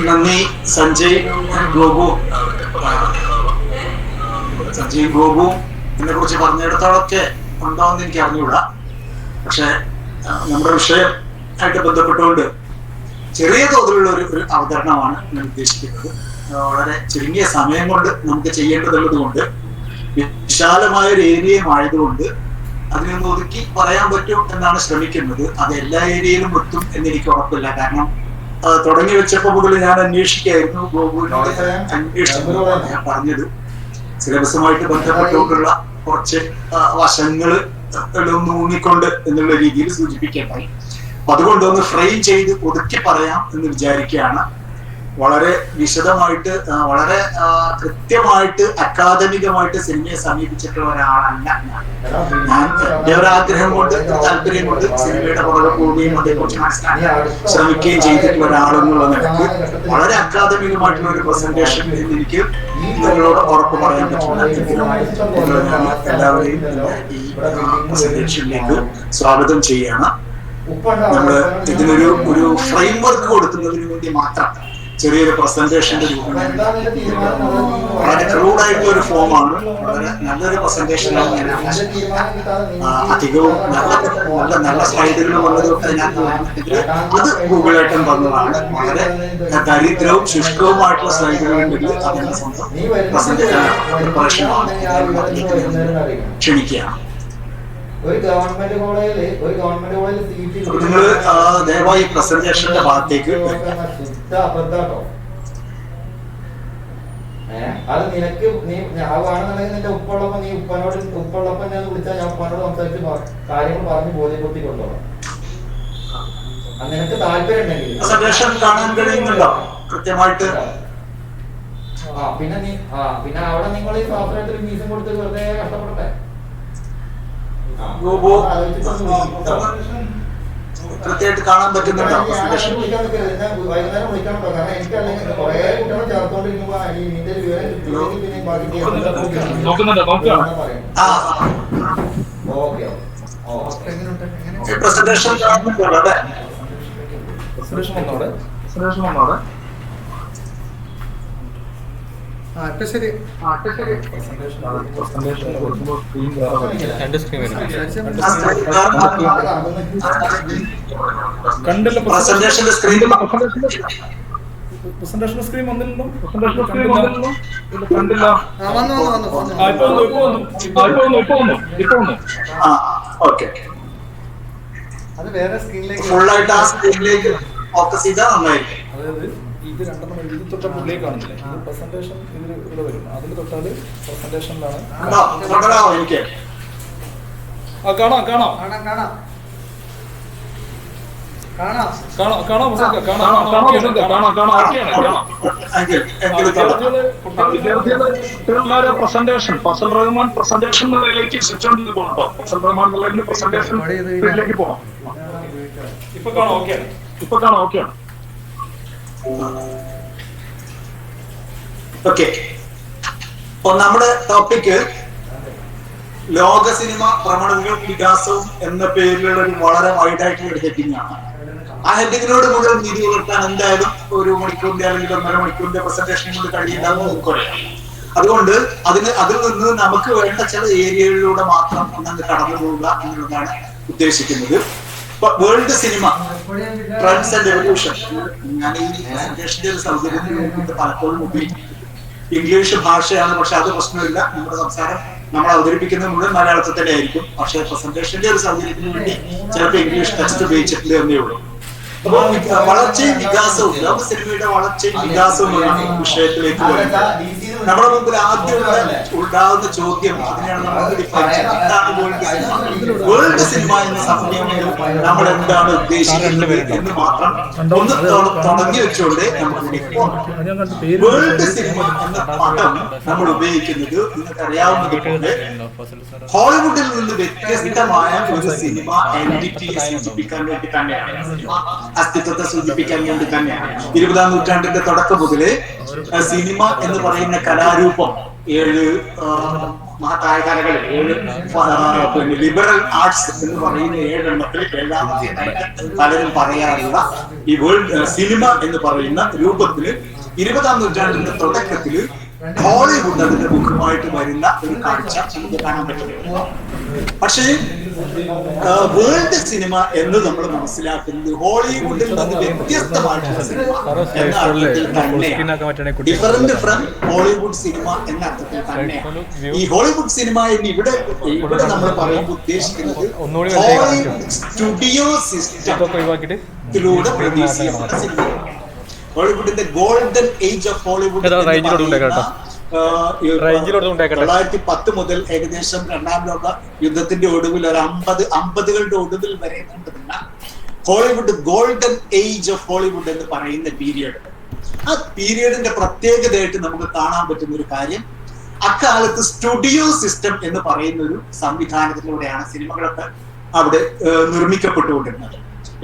നന്ദി സഞ്ജയ് ഗോപു. സഞ്ജയ് ഗോപു എന്നെ കുറിച്ച് പറഞ്ഞിടത്തോളൊക്കെ ഉണ്ടാവുമെന്ന് എനിക്ക് അറിഞ്ഞുകൂടാ. പക്ഷെ നമ്മുടെ വിഷയം ആയിട്ട് ബന്ധപ്പെട്ടുകൊണ്ട് ചെറിയ തോതിലുള്ള ഒരു അവതരണമാണ് ഞാൻ ഉദ്ദേശിക്കുന്നത്. വളരെ ചുരുങ്ങിയ സമയം കൊണ്ട് നമുക്ക് ചെയ്യേണ്ടതുള്ളത് കൊണ്ട്, വിശാലമായ ഒരു ഏരിയയും ആയതുകൊണ്ട് അതിനൊന്ന് ഒതുക്കി പറയാൻ പറ്റും എന്നാണ് ശ്രമിക്കുന്നത്. അത് എല്ലാ ഏരിയയിലും എത്തും എന്ന് എനിക്ക് ഉറപ്പില്ല. കാരണം തുടങ്ങി വെച്ചപ്പോ മുതൽ ഞാൻ അന്വേഷിക്കായിരുന്നു, ഗോകുലിനോട് അന്വേഷിച്ചപ്പോഴാണ് ഞാൻ പറഞ്ഞത് സിലബസുമായിട്ട് ബന്ധപ്പെട്ടുകൊണ്ടുള്ള കുറച്ച് വശങ്ങള് ഒന്ന് ഊന്നിക്കൊണ്ട് എന്നുള്ള രീതിയിൽ സൂചിപ്പിക്കേണ്ടായി. അപ്പൊ അതുകൊണ്ട് ഒന്ന് ഫ്രെയിം ചെയ്ത് ഒതുക്കി പറയാം എന്ന് വിചാരിക്കുകയാണ്. വളരെ വിശദമായിട്ട് വളരെ കൃത്യമായിട്ട് അക്കാദമികമായിട്ട് സിനിമയെ സമീപിച്ചിട്ടുള്ള ഒരാളല്ല ഞാൻ. എന്റെ ഒരാഗ്രഹം കൊണ്ട് താല്പര്യം കൊണ്ട് സിനിമയുടെ പുറകെ പോവുകയും അതേക്കുറിച്ച് മനസ്സിലാക്കാൻ ശ്രമിക്കുകയും ചെയ്തിട്ടുള്ള ഒരാളെന്നുള്ള നിലക്ക് വളരെ അക്കാദമികമായിട്ടുള്ള ഒരു പ്രസന്റേഷൻ എനിക്ക് നിങ്ങളോട് ഉറപ്പ് പറയാൻ പറ്റില്ല. ഞാൻ എല്ലാവരെയും ഈ പ്രസന്റേഷനിലേക്ക് സ്വാഗതം ചെയ്യാണ്. നമ്മള് ഇതിനൊരു ഫ്രെയിം വർക്ക് കൊടുക്കുന്നതിന് വേണ്ടി മാത്രം ചെറിയൊരു പ്രസന്റേഷന്റെ രൂപം വളരെ ക്രൂഡായിട്ടുള്ള ഒരു ഫോമാണ്. വളരെ നല്ലൊരു പ്രസന്റേഷനാണ് ഞാൻ അധികവും നല്ല നല്ല സ്ലൈഡുകൾ ഉള്ളതൊക്കെ അതിനകത്ത് അത് ഗൂഗിളായിട്ടും വന്നതാണ്. വളരെ ദരിദ്രവും ശുഷ്കവുമായിട്ടുള്ള സ്ലൈഡുകൾ ഉണ്ടെങ്കിൽ അതിന്റെ സ്വന്തം പ്രിപ്പറേഷനാണ്. ക്ഷണിക്കുകയാണ്. നിങ്ങൾ ദയവായി പ്രസന്റേഷന്റെ ഭാഗത്തേക്ക് അത് നിനക്ക് നീ ആവുകയാണെന്നുണ്ടെങ്കിൽ നിന്റെ ഉപ്പുള്ളപ്പോ നീ ഉപ്പുള്ളപ്പോ ഞാൻ വിളിച്ചാൽ ഞാൻ ഉപ്പാനോട് സംസാരിച്ച് കാര്യങ്ങൾ പറഞ്ഞ് ബോധ്യപ്പെടുത്തി കൊണ്ടുപോകണം. നിനക്ക് താല്പര്യം ഉണ്ടെങ്കിൽ കൃത്യമായിട്ട് പിന്നെ അവിടെ നിങ്ങൾ ഈ സ്വാതന്ത്ര്യത്തിൽ ഫീസും കൊടുത്ത് വെറുതെ കഷ്ടപ്പെടട്ടെ. കൃത്യമായിട്ട് കാണാൻ പറ്റുന്നുണ്ടോ? വൈകുന്നേരം വിളിക്കണം. കാരണം എനിക്ക് അല്ലെങ്കിൽ കുറെ കുട്ടികളെ ചേർത്തോണ്ടിരിക്കുമ്പോ ഇതിന്റെ വിവരം കിട്ടിയില്ലെങ്കിൽ പ്രസന്റേഷൻ സ്ക്രീൻ വന്നിട്ടുണ്ടോ? കണ്ടില്ല. അത് വേറെ സ്ക്രീനിലേക്ക് ഫുള്ളായിട്ട് ആ സ്ക്രീനിലേക്ക് ഫോക്കസ് ചെയ്താൽ നന്നായിരിക്കും. അതായത് ഇത് രണ്ടെണ്ണം ഇത് തൊട്ട മുകളിലേക്ക് കാണുന്നില്ലേ? ഇത് പ്രസന്റേഷൻ ഇവിടെ വരും. അതിൽ തൊട്ടാല് പ്രസന്റേഷനിലാണ്. പ്രസന്റേഷൻ ഫസൽ റഹ്മാൻ പ്രസന്റേഷൻ പോകണം. ഫസൽ റഹ്മാൻ പ്രസന്റേഷനിലേക്ക് പോകണം. ഇപ്പൊ കാണാം. ഓക്കെയാണ്. ഓക്കെ. അപ്പൊ നമ്മുടെ ടോപ്പിക്ക് ലോക സിനിമ പ്രവണതകളും വികാസവും എന്ന പേരിലുള്ള ഒരു വളരെ വൈഡായിട്ടുള്ള ഒരു ഹെഡിങ് ആണ്. ആ ഹെഡിങ്ങിനോട് മുഴുവൻ നീതി പുലർത്താൻ എന്തായാലും 1 മണിക്കൂറിന്റെ അല്ലെങ്കിൽ 1.5 മണിക്കൂറിന്റെ പ്രസന്റേഷൻ കൊണ്ട് കഴിയുണ്ടാകും നമുക്കറിയാം. അതുകൊണ്ട് അതിൽ നിന്ന് നമുക്ക് വേണ്ട ചില ഏരിയകളിലൂടെ മാത്രം ഒന്നങ്ങ് കടന്നു പോവുക എന്നുള്ളതാണ് ഉദ്ദേശിക്കുന്നത്. World cinema trends and evolution. ഞാൻ ഈ പ്രസന്റേഷന്റെ ഒരു സൗകര്യത്തിന് വേണ്ടിയിട്ട് പലപ്പോഴും ഉപയോഗിക്കും. ഇംഗ്ലീഷ് ഭാഷയാണ്, പക്ഷെ അത് പ്രശ്നമില്ല. നമ്മുടെ സംസാരം നമ്മൾ അവതരിപ്പിക്കുന്നത് മുഴുവൻ മലയാളത്തിൽ തന്നെ ആയിരിക്കും. പക്ഷെ പ്രസന്റേഷന്റെ ഒരു സൗകര്യത്തിന് വേണ്ടി ചിലപ്പോൾ ഇംഗ്ലീഷ് ടെക്സ്റ്റ് ഉപയോഗിച്ചിട്ടില്ല എന്നേ ഉള്ളൂ. അപ്പൊ വളർച്ചയും വികാസവും, ലോക സിനിമയുടെ വളർച്ചയും വികാസവും എന്ന വിഷയത്തിലേക്ക് വരുന്നത് നമ്മുടെ മുമ്പിൽ ആദ്യം ഉണ്ടാകുന്ന ചോദ്യം അതിനെയാണ് നമുക്ക് ഡിഫൈൻ ചെയ്യുന്നത്. എന്താണ് വേൾഡ് സിനിമ? വേൾഡ് സിനിമ എന്ന സമയം നമ്മൾ എന്താണ് ഉദ്ദേശിക്കുന്നത് എന്ന് മാത്രം ഒന്ന് തുടങ്ങി വെച്ചുകൊണ്ട് നമുക്ക് വേൾഡ് സിനിമ എന്ന പദം നമ്മൾ ഉപയോഗിക്കുന്നത് നിങ്ങൾക്ക് അറിയാവുന്നതുപോലെ ഹോളിവുഡിൽ നിന്ന് വ്യത്യസ്തമായ ഒരു സിനിമ എൻറ്റിറ്റിയെ സൂചിപ്പിക്കാൻ വേണ്ടി തന്നെയാണ്, അസ്തിത്വത്തെ സൂചിപ്പിക്കാൻ വേണ്ടി തന്നെയാണ്. 20-ാം നൂറ്റാണ്ടിന്റെ തുടക്കം മുതല് സിനിമ എന്ന് പറയുന്ന കലാരൂപം 7 മഹത്തായ കലകൾ 7 ലിബറൽ ആർട്സ് എന്ന് പറയുന്ന 7 എണ്ണത്തിൽ ഏഴാമതായിട്ട് പലരും പറയാറുള്ള ഈ വേൾഡ് സിനിമ എന്ന് പറയുന്ന രൂപത്തില് 20ാം നൂറ്റാണ്ടിന്റെ തുടക്കത്തിൽ ഹോളിവുഡ് അതിന്റെ മുഖമായിട്ട് വരുന്ന ഒരു കാഴ്ച നമുക്ക് കാണാൻ പറ്റുന്നു. പക്ഷേ വേൾഡ് സിനിമ എന്ന് നമ്മൾ മനസ്സിലാക്കുന്നത് ഹോളിവുഡിൽ നിന്ന് വ്യത്യസ്തമായിട്ടുള്ള സിനിമ എന്ന അർത്ഥത്തിൽ തന്നെയാണ്. ഡിഫറന്റ് ഫ്രം ഹോളിവുഡ് സിനിമ എന്ന അർത്ഥത്തിൽ തന്നെയാണ് ഈ ഹോളിവുഡ് സിനിമ എന്ന് ഇവിടെ നമ്മൾ പറയുമ്പോൾ ഉദ്ദേശിക്കുന്നത് ഹോളിവുഡ് സ്റ്റുഡിയോ സിസ്റ്റത്തിലൂടെ പ്രൊഡ്യൂസ് ചെയ്യപ്പെട്ട സിനിമ. ഹോളിവുഡിന്റെ ഗോൾഡൻ ഏജ് ഓഫ് ഹോളിവുഡ് 1910 മുതൽ ഏകദേശം 2ാം ലോക യുദ്ധത്തിന്റെ ഒടുവിൽ ഒരു 50കളുടെ ഒടുവിൽ വരെ കൊണ്ടുവന്ന Hollywood golden age of Hollywood എന്ന് പറയുന്ന പീരിയഡ്. ആ പീരിയഡിന്റെ പ്രത്യേകതയായിട്ട് നമുക്ക് കാണാൻ പറ്റുന്ന ഒരു കാര്യം, അക്കാലത്ത് സ്റ്റുഡിയോ സിസ്റ്റം എന്ന് പറയുന്ന ഒരു സംവിധാനത്തിലൂടെയാണ് സിനിമകളൊക്കെ അവിടെ നിർമ്മിക്കപ്പെട്ടുകൊണ്ടിരുന്നത്.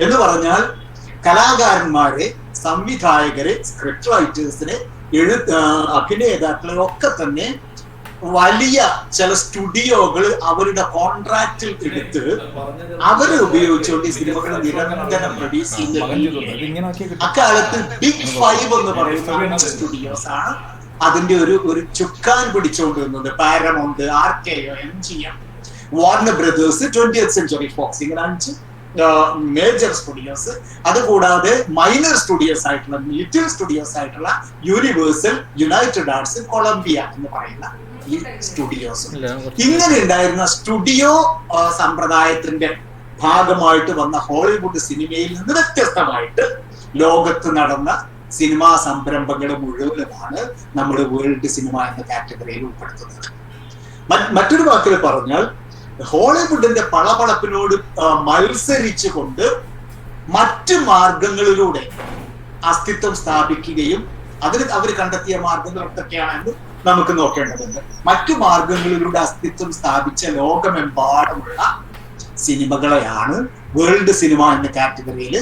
എന്ന് പറഞ്ഞാൽ കലാകാരന്മാരെ, സംവിധായകരെ, സ്ക്രിപ്റ്റ് റൈറ്റേഴ്സിനെ, അഭിനേതാക്കളെ ഒക്കെ തന്നെ വലിയ ചില സ്റ്റുഡിയോകൾ അവരുടെ കോൺട്രാക്റ്റിൽ എടുത്ത് അവരെ ഉപയോഗിച്ചുകൊണ്ട് ഈ സിനിമകൾ നിരന്തരം പ്രൊഡ്യൂസ് ചെയ്യുന്ന അക്കാലത്ത് ബിഗ് 5 എന്ന് പറയുന്ന സ്റ്റുഡിയോസ് ആണ് അതിന്റെ ഒരു ചുക്കാൻ പിടിച്ചുകൊണ്ടിരുന്നത്. Paramount, RKO, MGM, Warner Brothers, 20th century Fox, ഇങ്ങനെ 5 മേജർ സ്റ്റുഡിയോസ്. അതുകൂടാതെ മൈനർ സ്റ്റുഡിയോസ് ആയിട്ടുള്ള, ലിറ്റിൽ സ്റ്റുഡിയോസ് ആയിട്ടുള്ള യൂണിവേഴ്സൽ, യുണൈറ്റഡ് ആർട്സ്, കൊളംബിയ എന്ന് പറയുന്ന ഈ സ്റ്റുഡിയോസ്. ഇങ്ങനെ ഉണ്ടായിരുന്ന സ്റ്റുഡിയോ സമ്പ്രദായത്തിന്റെ ഭാഗമായിട്ട് വന്ന ഹോളിവുഡ് സിനിമയിൽ നിന്ന് വ്യത്യസ്തമായിട്ട് ലോകത്ത് നടന്ന സിനിമാ സംരംഭങ്ങൾ മുഴുവനുമാണ് നമ്മൾ വേൾഡ് സിനിമ എന്ന കാറ്റഗറിയിൽ ഉൾപ്പെടുത്തുന്നത്. മറ്റൊരു വാക്കിൽ പറഞ്ഞാൽ ഹോളിവുഡിന്റെ പളപളപ്പിനോട് മത്സരിച്ചുകൊണ്ട് മറ്റു മാർഗങ്ങളിലൂടെ അസ്തിത്വം സ്ഥാപിക്കുകയും അതിന് അവർ കണ്ടെത്തിയ മാർഗങ്ങൾ എന്തൊക്കെയാണെന്ന് നമുക്ക് നോക്കേണ്ടതുണ്ട്. മറ്റു മാർഗങ്ങളിലൂടെ അസ്തിത്വം സ്ഥാപിച്ച ലോകമെമ്പാടുമുള്ള സിനിമകളെയാണ് വേൾഡ് സിനിമ എന്ന കാറ്റഗറിയിൽ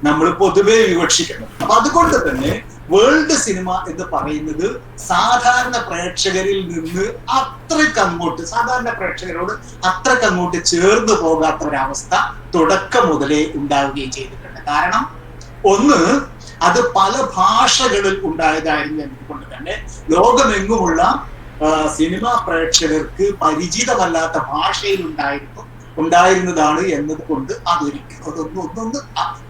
നമ്മൾ പൊതുവെ വിവക്ഷിക്കുന്നത്. അപ്പൊ അതുകൊണ്ട് തന്നെ വേൾഡ് സിനിമ എന്ന് പറയുന്നത് സാധാരണ പ്രേക്ഷകരിൽ നിന്ന് സാധാരണ പ്രേക്ഷകരോട് അത്രക്കങ്ങോട്ട് ചേർന്ന് പോകാത്ത ഒരവസ്ഥ തുടക്കം മുതലേ ഉണ്ടാവുകയും ചെയ്തിട്ടുണ്ട്. കാരണം ഒന്ന്, അത് പല ഭാഷകളിൽ ഉണ്ടായതായിരുന്നു എന്നതുകൊണ്ട് തന്നെ ലോകമെങ്ങുമുള്ള സിനിമാ പ്രേക്ഷകർക്ക് പരിചിതമല്ലാത്ത ഭാഷയിൽ ഉണ്ടായിരുന്നതാണ് എന്നതുകൊണ്ട്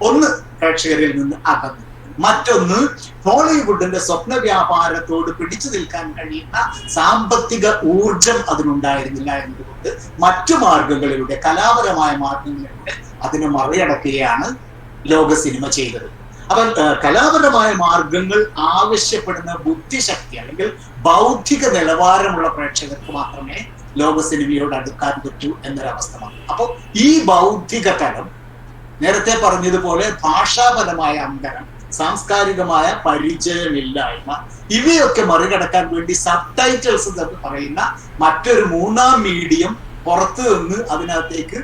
ഒന്ന് പ്രേക്ഷകരിൽ നിന്ന് അകന്നു. മറ്റൊന്ന്, ഹോളിവുഡിന്റെ സ്വപ്ന വ്യാപാരത്തോട് പിടിച്ചു നിൽക്കാൻ കഴിയുന്ന സാമ്പത്തിക ഊർജം അതിനുണ്ടായിരുന്നില്ല എന്നതുകൊണ്ട് മറ്റു മാർഗങ്ങളിലൂടെ, കലാപരമായ മാർഗങ്ങളിലൂടെ അതിനെ മറികടക്കുകയാണ് ലോക സിനിമ ചെയ്തത്. അപ്പൊ കലാപരമായ മാർഗങ്ങൾ ആവശ്യപ്പെടുന്ന ബുദ്ധിശക്തി അല്ലെങ്കിൽ ബൗദ്ധിക നിലവാരമുള്ള പ്രേക്ഷകർക്ക് മാത്രമേ ലോക സിനിമയോട് അടുക്കാൻ പറ്റൂ എന്നൊരവസ്ഥമാണ്. അപ്പോൾ ഈ ബൗദ്ധിക തലം, നേരത്തെ പറഞ്ഞതുപോലെ ഭാഷാപരമായ അന്തരം, സാംസ്കാരികമായ പരിചയമില്ലായ്മ, ഇവയൊക്കെ മറികടക്കാൻ വേണ്ടി സബ് ടൈറ്റിൽസ് എന്ന് പറയുന്ന മറ്റൊരു 3ാം മീഡിയം പുറത്തു നിന്ന് അതിനകത്തേക്ക്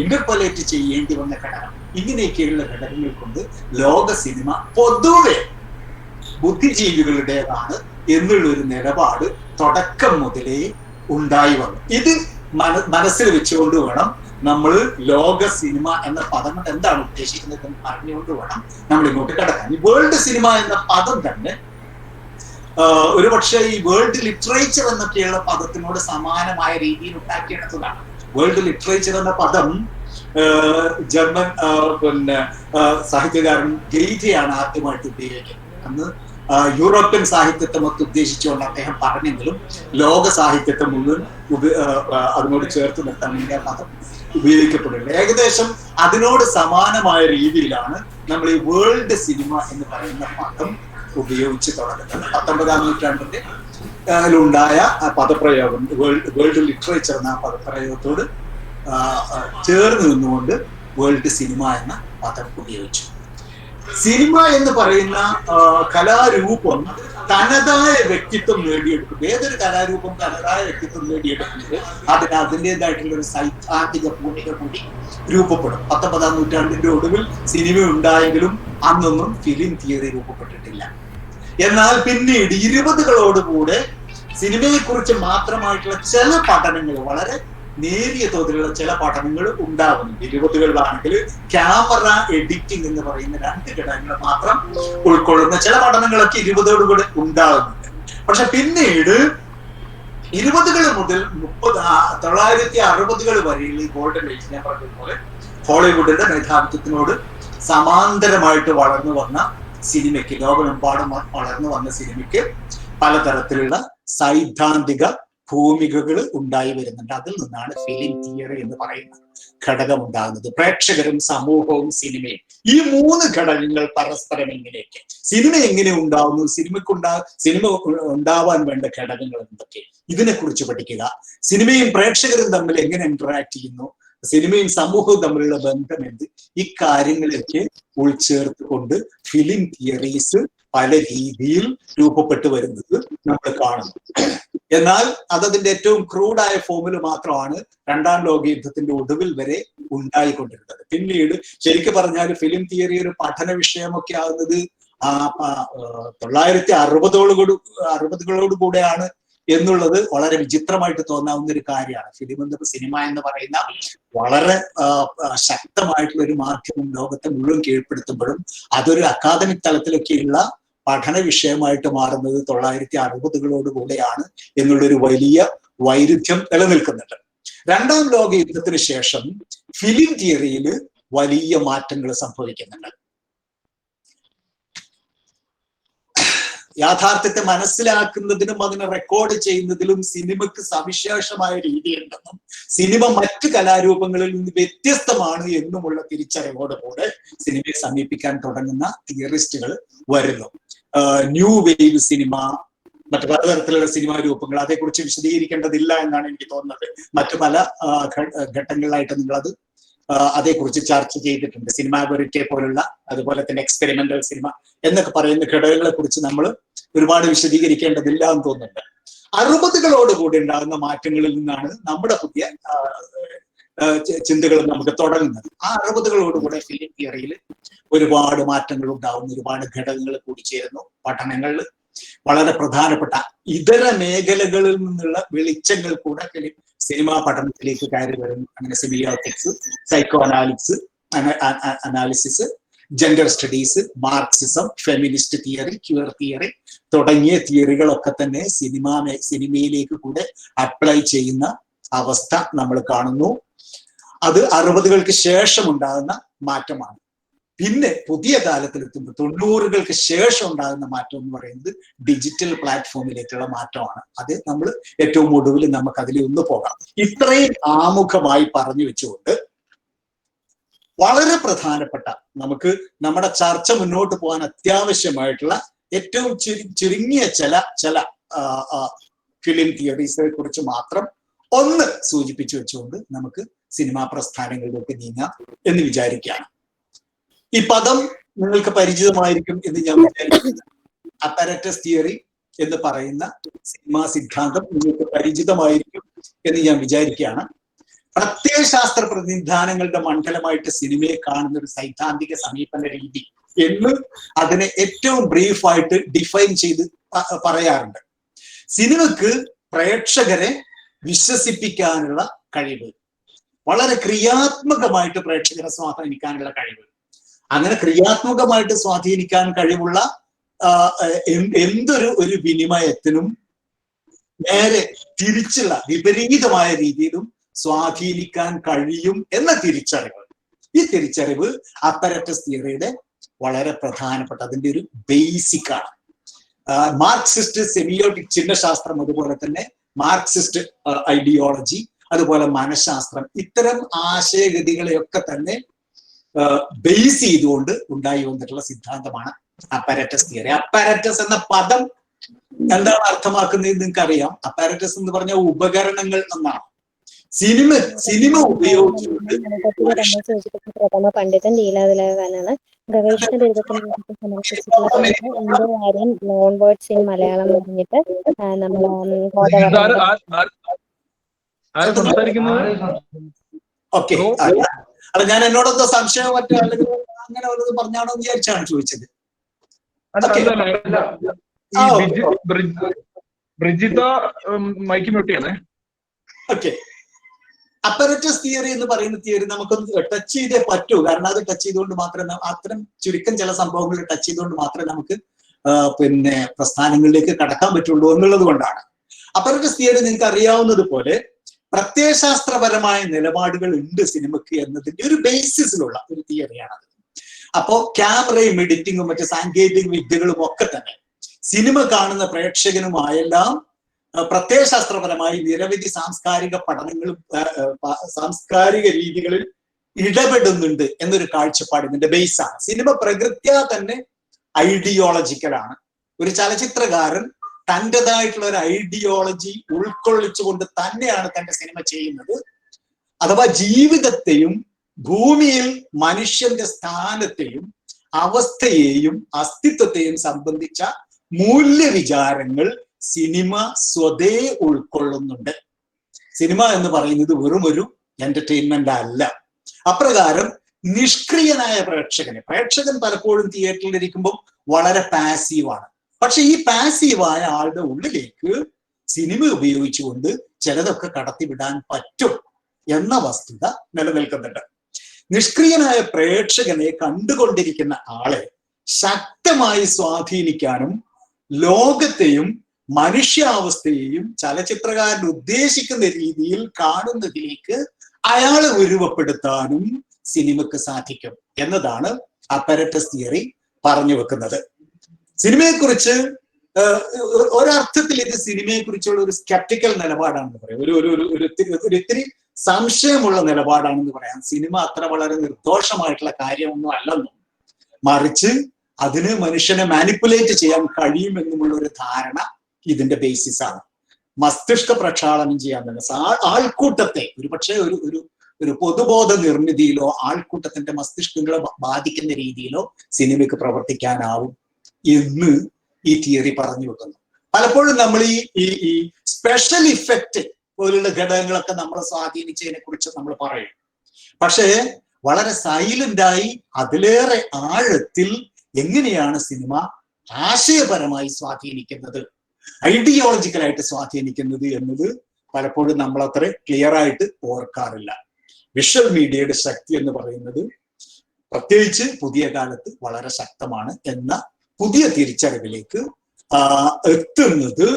ഇന്റർപൊലേറ്റ് ചെയ്യേണ്ടി വന്ന ഘടകം, ഇങ്ങനെയൊക്കെയുള്ള ഘടകങ്ങൾ കൊണ്ട് ലോക സിനിമ പൊതുവെ ബുദ്ധിജീവികളുടേതാണ് എന്നുള്ളൊരു നിലപാട് തുടക്കം മുതലേ ഉണ്ടായി വന്നു. ഇത് മനസ്സിൽ വെച്ചുകൊണ്ട് വേണം നമ്മൾ ലോക സിനിമ എന്ന പദം കൊണ്ട് എന്താണ് ഉദ്ദേശിക്കുന്നത് എന്ന് പറഞ്ഞുകൊണ്ട് വേണം നമ്മൾ ഇങ്ങോട്ട് കിടക്കാൻ. ഈ വേൾഡ് സിനിമ എന്ന പദം തന്നെ ഒരുപക്ഷെ ഈ വേൾഡ് ലിറ്ററേച്ചർ എന്നൊക്കെയുള്ള പദത്തിനോട് സമാനമായ രീതിയിൽ ഉണ്ടാക്കിയെടുത്തതാണ്. വേൾഡ് ലിറ്ററേച്ചർ എന്ന പദം ജർമ്മൻ സാഹിത്യകാരൻ ഗെയ്തെയാണ് ആദ്യമായിട്ട് ഉപയോഗിക്കുന്നത്. അന്ന് യൂറോപ്യൻ സാഹിത്യത്തെ മൊത്തം ഉദ്ദേശിച്ചുകൊണ്ട് അദ്ദേഹം പറഞ്ഞെങ്കിലും ലോക സാഹിത്യത്തെ മുഴുവൻ അതിനോട് ചേർത്ത് നിർത്താൻ വേണ്ടി ആ പദം ഉപയോഗിക്കപ്പെടുന്നത്. ഏകദേശം അതിനോട് സമാനമായ രീതിയിലാണ് നമ്മൾ ഈ വേൾഡ് സിനിമ എന്ന് പറയുന്ന പദം ഉപയോഗിച്ച് തുടങ്ങുന്നത്. 19ാം നൂറ്റാണ്ടിന്റെ ഉണ്ടായ പദപ്രയോഗം, വേൾഡ് ലിറ്ററേച്ചർ എന്ന പദപ്രയോഗത്തോട് ചേർന്ന് നിന്നുകൊണ്ട് വേൾഡ് സിനിമ എന്ന പദം ഉപയോഗിച്ചു. സിനിമ എന്ന് പറയുന്ന കലാരൂപം തനതായ വ്യക്തിത്വം നേടിയെടുക്കും. ഏതൊരു കലാരൂപം തനതായ വ്യക്തിത്വം നേടിയെടുക്കുന്നത് അതിൻ്റെതായിട്ടുള്ള ഒരു സൈദ്ധാന്തിക ഭൂമിക കൂടി രൂപപ്പെടും. 19ാം നൂറ്റാണ്ടിന്റെ ഒടുവിൽ സിനിമ ഉണ്ടായെങ്കിലും അന്നൊന്നും ഫിലിം തിയറി രൂപപ്പെട്ടിട്ടില്ല. എന്നാൽ പിന്നീട് 20കളോടുകൂടെ സിനിമയെ കുറിച്ച് മാത്രമായിട്ടുള്ള ചില പഠനങ്ങൾ, വളരെ നേരിയ തോതിലുള്ള ചില പഠനങ്ങൾ ഉണ്ടാവുന്നുണ്ട്. 20കളിലാണെങ്കിൽ ക്യാമറ എഡിറ്റിംഗ് എന്ന് പറയുന്ന 2 ഘടകങ്ങൾ മാത്രം ഉൾക്കൊള്ളുന്ന ചില പഠനങ്ങളൊക്കെ 20കളോടുകൂടെ ഉണ്ടാകുന്നുണ്ട്. പക്ഷെ പിന്നീട് 20കൾ മുതൽ 1960കൾ വരെയുള്ള ഈ ഗോൾഡൻ ഏജ്, ഞാൻ പറഞ്ഞതുപോലെ ഹോളിവുഡിന്റെ മേധാവിത്വത്തിനോട് സമാന്തരമായിട്ട് വളർന്നു വന്ന സിനിമയ്ക്ക്, ലോകമെമ്പാടും വളർന്നു വന്ന സിനിമയ്ക്ക് പലതരത്തിലുള്ള സൈദ്ധാന്തിക ഭൂമികകൾ ഉണ്ടായി വരുന്നുണ്ട്. അതിൽ നിന്നാണ് ഫിലിം തിയറി എന്ന് പറയുന്ന ഘടകം ഉണ്ടാകുന്നത്. പ്രേക്ഷകരും സമൂഹവും സിനിമയും, ഈ 3 ഘടകങ്ങൾ പരസ്പരം എങ്ങനെയൊക്കെ, സിനിമ എങ്ങനെ ഉണ്ടാവുന്നു, സിനിമ ഉണ്ടാവാൻ വേണ്ട ഘടകങ്ങൾ എന്തൊക്കെ, ഇതിനെക്കുറിച്ച് പഠിക്കുക. സിനിമയും പ്രേക്ഷകരും തമ്മിൽ എങ്ങനെ ഇന്ററാക്ട് ചെയ്യുന്നു, സിനിമയും സമൂഹവും തമ്മിലുള്ള ബന്ധം എന്ത്, ഇക്കാര്യങ്ങളൊക്കെ ഉൾച്ചേർത്തുകൊണ്ട് ഫിലിം തിയറീസ് പല രീതിയിൽ രൂപപ്പെട്ടു വരുന്നത് നമ്മൾ കാണുന്നു. എന്നാൽ അതതിന്റെ ഏറ്റവും ക്രൂഡായ ഫോമിൽ മാത്രമാണ് 2ാം ലോക യുദ്ധത്തിന്റെ ഒടുവിൽ വരെ ഉണ്ടായിക്കൊണ്ടിരുന്നത്. പിന്നീട് ശരിക്കും പറഞ്ഞാൽ ഫിലിം തിയറി ഒരു പഠന വിഷയമൊക്കെ ആകുന്നത് 1960കളോട് കൂടെയാണ് എന്നുള്ളത് വളരെ വിചിത്രമായിട്ട് തോന്നാവുന്ന ഒരു കാര്യമാണ്. സിനിമ എന്ന് പറയുന്ന വളരെ ശക്തമായിട്ടുള്ള ഒരു മാധ്യമം ലോകത്തെ മുഴുവൻ കീഴ്പ്പെടുത്തുമ്പോഴും അതൊരു അക്കാദമിക് തലത്തിലൊക്കെയുള്ള പഠന വിഷയമായിട്ട് മാറുന്നത് 1960കളോട് കൂടെയാണ് എന്നുള്ളൊരു വലിയ വൈരുദ്ധ്യം നിലനിൽക്കുന്നുണ്ട്. 2ാം ലോക യുദ്ധത്തിന് ശേഷം ഫിലിം തിയറിയിൽ വലിയ മാറ്റങ്ങൾ സംഭവിക്കുന്നുണ്ട്. യാഥാർത്ഥ്യത്തെ മനസ്സിലാക്കുന്നതിനും അതിനെ റെക്കോർഡ് ചെയ്യുന്നതിലും സിനിമക്ക് സവിശേഷമായ രീതിയുണ്ടെന്നും സിനിമ മറ്റു കലാരൂപങ്ങളിൽ നിന്ന് വ്യത്യസ്തമാണ് എന്നുമുള്ള തിരിച്ചറിവോടുകൂടെ സിനിമയെ സമീപിക്കാൻ തുടങ്ങുന്ന തിയറിസ്റ്റുകൾ വരുന്നു. ന്യൂ വേവ് സിനിമ, മറ്റു പലതരത്തിലുള്ള സിനിമാ രൂപങ്ങൾ, അതേക്കുറിച്ച് വിശദീകരിക്കേണ്ടതില്ല എന്നാണ് എനിക്ക് തോന്നുന്നത്. മറ്റു പല ഘട്ടങ്ങളിലായിട്ട് നിങ്ങളത് അതേക്കുറിച്ച് ചർച്ച ചെയ്തിട്ടുണ്ട്. സിനിമാഗോറിറ്റെ പോലുള്ള, അതുപോലെ തന്നെ എക്സ്പെരിമെന്റൽ സിനിമ എന്നൊക്കെ പറയുന്ന ഘടകങ്ങളെ കുറിച്ച് നമ്മൾ ഒരുപാട് വിശദീകരിക്കേണ്ടതില്ല എന്ന് തോന്നുന്നുണ്ട്. 60കളോടുകൂടി ഉണ്ടാകുന്ന മാറ്റങ്ങളിൽ നിന്നാണ് നമ്മുടെ പുതിയ ചിന്തകൾ നമുക്ക് തുടങ്ങുന്നത്. ആ 60കളോടുകൂടെ ഫിലിം തിയറിയിൽ ഒരുപാട് മാറ്റങ്ങൾ ഉണ്ടാകുന്നു, ഒരുപാട് ഘടകങ്ങൾ കൂടിച്ചേരുന്നു. പഠനങ്ങളിൽ വളരെ പ്രധാനപ്പെട്ട ഇതര മേഖലകളിൽ നിന്നുള്ള വെളിച്ചങ്ങൾ കൂടെ സിനിമാ പഠനത്തിലേക്ക് കയറി വരുന്നു. അങ്ങനെ semiotics, psycho analysis, gender studies, Marxism, feminist theory, cure theory തുടങ്ങിയ തിയറികളൊക്കെ തന്നെ സിനിമയിലേക്ക് കൂടെ അപ്ലൈ ചെയ്യുന്ന അവസ്ഥ നമ്മൾ കാണുന്നു. അത് 60കൾക്ക് ശേഷം ഉണ്ടാകുന്ന മാറ്റമാണ്. പിന്നെ പുതിയ കാലത്തിലെത്തുമ്പോൾ 90കൾക്ക് ശേഷം ഉണ്ടാകുന്ന മാറ്റം എന്ന് പറയുന്നത് ഡിജിറ്റൽ പ്ലാറ്റ്ഫോമിലേക്കുള്ള മാറ്റമാണ്. അത് നമ്മൾ ഏറ്റവും ഒടുവിൽ നമുക്ക് അതിലൊന്ന് പോകാം. ഇത്രയും ആമുഖമായി പറഞ്ഞു വെച്ചുകൊണ്ട് വളരെ പ്രധാനപ്പെട്ട, നമുക്ക് നമ്മുടെ ചർച്ച മുന്നോട്ട് പോകാൻ അത്യാവശ്യമായിട്ടുള്ള ഏറ്റവും ചുരുങ്ങിയ ചില ഫിലിം തിയറീസിനെ കുറിച്ച് മാത്രം ഒന്ന് സൂചിപ്പിച്ചു വെച്ചുകൊണ്ട് നമുക്ക് സിനിമാ പ്രസ്ഥാനങ്ങളിലേക്ക് നീങ്ങാം എന്ന് വിചാരിക്കുകയാണ്. ഈ പദം നിങ്ങൾക്ക് പരിചിതമായിരിക്കും എന്ന് ഞാൻ വിചാരിക്കുന്നു. അപ്പാരറ്റസ് തിയറി എന്ന് പറയുന്ന സിനിമാ സിദ്ധാന്തം നിങ്ങൾക്ക് പരിചിതമായിരിക്കും എന്ന് ഞാൻ വിചാരിക്കുകയാണ്. പ്രത്യയശാസ്ത്ര പ്രതിനിധാനങ്ങളുടെ മണ്ഡലമായിട്ട് സിനിമയെ കാണുന്ന ഒരു സൈദ്ധാന്തിക സമീപന രീതി എന്ന് അതിനെ ഏറ്റവും ബ്രീഫായിട്ട് ഡിഫൈൻ ചെയ്ത് പറയാറുണ്ട്. സിനിമക്ക് പ്രേക്ഷകരെ വിശ്വസിപ്പിക്കാനുള്ള കഴിവ്, വളരെ ക്രിയാത്മകമായിട്ട് പ്രേക്ഷകരെ സ്വാധീനിക്കാനുള്ള കഴിവ്, അങ്ങനെ ക്രിയാത്മകമായിട്ട് സ്വാധീനിക്കാൻ കഴിവുള്ള എന്തൊരു വിനിമയത്തിനും നേരെ വളരെ വിപരീതമായ രീതിയിലും സ്വാധീനിക്കാൻ കഴിയും എന്ന തിരിച്ചറിവ്, ഈ തിരിച്ചറിവ് അപ്പരറ്റസ് തിയറിയുടെ വളരെ പ്രധാനപ്പെട്ട, അതിന്റെ ഒരു ബേസിക് ആണ്. മാർക്സിസ്റ്റ് സെമിയോട്ടിക് ചിഹ്നശാസ്ത്രം, അതുപോലെ തന്നെ മാർക്സിസ്റ്റ് ഐഡിയോളജി, അതുപോലെ മനഃശാസ്ത്രം, ഇത്തരം ആശയഗതികളെയൊക്കെ തന്നെ ബേസ് ചെയ്തുകൊണ്ട് ഉണ്ടായി വന്നിട്ടുള്ള സിദ്ധാന്തമാണ് അപ്പാരറ്റസ് തിയറി. അപ്പാരറ്റസ് എന്ന പദം എന്താണ് അർത്ഥമാക്കുന്നത് നിങ്ങൾക്ക് അറിയാം. അപ്പാരറ്റസ് എന്ന് പറഞ്ഞ ഉപകരണങ്ങൾ എന്നാണ്. സിനിമ ഉപയോഗിച്ചുകൊണ്ട് പ്രഥമ പണ്ഡിതൻ ലീലാതിലകനാണ്. ഗവേഷണ ബിരുദത്തിന് സമർപ്പിച്ചിട്ടുള്ള നോൺ വേർഡ്സ് ഇൻ മലയാളം എന്ന് പറഞ്ഞിട്ട് ഓക്കെ. അല്ല, ഞാൻ എന്നോടൊക്കെ സംശയം മറ്റോ അല്ലെങ്കിൽ അങ്ങനെ വല്ലതും പറഞ്ഞാണോ എന്ന് വിചാരിച്ചാണ് ചോദിച്ചത്. ബ്രിജിത മൈക്ക് മ്യൂട്ട് ചെയ്യണേ. ഓക്കെ. അപ്പറേറ്റസ് തിയറി എന്ന് പറയുന്ന തിയറി നമുക്കൊന്ന് ടച്ച് ചെയ്തേ പറ്റൂ. കാരണം അത് ടച്ച് ചെയ്തുകൊണ്ട് മാത്രമേ, അത്തരം ചുരുക്കം ചില സംഭവങ്ങൾ ടച്ച് ചെയ്തുകൊണ്ട് മാത്രമേ നമുക്ക് പിന്നെ പ്രസ്ഥാനങ്ങളിലേക്ക് കടക്കാൻ പറ്റുള്ളൂ എന്നുള്ളത് കൊണ്ടാണ്. അപ്പറേറ്റസ് തിയറി നിങ്ങൾക്ക് അറിയാവുന്നത് പോലെ പ്രത്യയശാസ്ത്രപരമായ നിലപാടുകൾ ഉണ്ട് സിനിമയ്ക്ക് എന്നതിന്റെ ഒരു ബേസിസിലുള്ള ഒരു തിയറിയാണത്. അപ്പോ ക്യാമറയും എഡിറ്റിങ്ങും മറ്റു സാങ്കേതിക വിദ്യകളും ഒക്കെ തന്നെ സിനിമ കാണുന്ന പ്രേക്ഷകനുമായെല്ലാം പ്രത്യയശാസ്ത്രപരമായി നിരവധി സാംസ്കാരിക പഠനങ്ങളും സാംസ്കാരിക രീതികളിൽ ഇടപെടുന്നുണ്ട് എന്നൊരു കാഴ്ചപ്പാട് ഇതിന്റെ ബേസാണ്. സിനിമ പ്രകൃത്യാ തന്നെ ഐഡിയോളജിക്കലാണ്. ഒരു ചലച്ചിത്രകാരൻ തൻ്റെതായിട്ടുള്ള ഒരു ഐഡിയോളജി ഉൾക്കൊള്ളിച്ചുകൊണ്ട് തന്നെയാണ് തന്റെ സിനിമ ചെയ്യുന്നത്. അഥവാ ജീവിതത്തെയും ഭൂമിയിൽ മനുഷ്യന്റെ സ്ഥാനത്തെയും അവസ്ഥയെയും അസ്തിത്വത്തെയും സംബന്ധിച്ച മൂല്യവിചാരങ്ങൾ സിനിമ സ്വതേ ഉൾക്കൊള്ളുന്നുണ്ട്. സിനിമ എന്ന് പറയുന്നത് വെറും ഒരു എന്റർടൈൻമെന്റ് അല്ല. അപ്രകാരം നിഷ്ക്രിയനായ പ്രേക്ഷകൻ പലപ്പോഴും തിയേറ്ററിൽ ഇരിക്കുമ്പോൾ വളരെ പാസീവാണ്. പക്ഷെ ഈ പാസീവായ ആളുടെ ഉള്ളിലേക്ക് സിനിമ ഉപയോഗിച്ചുകൊണ്ട് ചിലതൊക്കെ കടത്തിവിടാൻ പറ്റും എന്ന വസ്തുത നിലനിൽക്കുന്നുണ്ട്. നിഷ്ക്രിയനായ പ്രേക്ഷകനെ കണ്ടുകൊണ്ടിരിക്കുന്ന ആളെ ശക്തമായി സ്വാധീനിക്കാനും ലോകത്തെയും മനുഷ്യാവസ്ഥയെയും ചലച്ചിത്രകാരൻ ഉദ്ദേശിക്കുന്ന രീതിയിൽ കാണുന്നതിലേക്ക് അയാളെ ഉരുവപ്പെടുത്താനും സിനിമക്ക് സാധിക്കും എന്നതാണ് അപ്പറേറ്റസ് തിയറി പറഞ്ഞു വെക്കുന്നത്. സിനിമയെക്കുറിച്ച് ഒരർത്ഥത്തിൽ ഇത് സിനിമയെക്കുറിച്ചുള്ള ഒരു സ്കെപ്റ്റിക്കൽ നിലപാടാണെന്ന് പറയാം. ഒരു ഇത്തിരി സംശയമുള്ള നിലപാടാണെന്ന് പറയാം. സിനിമ അത്ര വളരെ നിർദോഷമായിട്ടുള്ള കാര്യമൊന്നും അല്ലെന്നും, മറിച്ച് അതിന് മനുഷ്യനെ മാനിപ്പുലേറ്റ് ചെയ്യാൻ കഴിയുമെന്നുമുള്ള ഒരു ധാരണ ഇതിന്റെ ബേസിസ് ആണ്. മസ്തിഷ്ക പ്രക്ഷാളനം ചെയ്യാൻ തന്നെ ആൾക്കൂട്ടത്തെ ഒരുപക്ഷെ ഒരു പൊതുബോധ നിർമ്മിതിയിലോ ആൾക്കൂട്ടത്തിന്റെ മസ്തിഷ്കങ്ങളെ ബാധിക്കുന്ന രീതിയിലോ സിനിമയ്ക്ക് പ്രവർത്തിക്കാനാവും എന്ന് ഈ തിയറി പറഞ്ഞു വെക്കുന്നു. പലപ്പോഴും നമ്മൾ ഈ സ്പെഷ്യൽ ഇഫക്റ്റ് പോലുള്ള ഘടകങ്ങളൊക്കെ നമ്മളെ സ്വാധീനിച്ചതിനെ കുറിച്ച് നമ്മൾ പറയും. പക്ഷേ വളരെ സൈലന്റായി അതിലേറെ ആഴത്തിൽ എങ്ങനെയാണ് സിനിമ ആശയപരമായി സ്വാധീനിക്കുന്നത്, ഐഡിയോളജിക്കലായിട്ട് സ്വാധീനിക്കുന്നത് എന്നത് പലപ്പോഴും നമ്മൾ അത്ര ക്ലിയർ ആയിട്ട് ഓർക്കാറില്ല. വിഷ്വൽ മീഡിയയുടെ ശക്തി എന്ന് പറയുന്നത് പ്രത്യേകിച്ച് പുതിയ കാലത്ത് വളരെ ശക്തമാണ് എന്ന പുതിയ തിരിച്ചറിവിലേക്ക് എത്തുന്നത്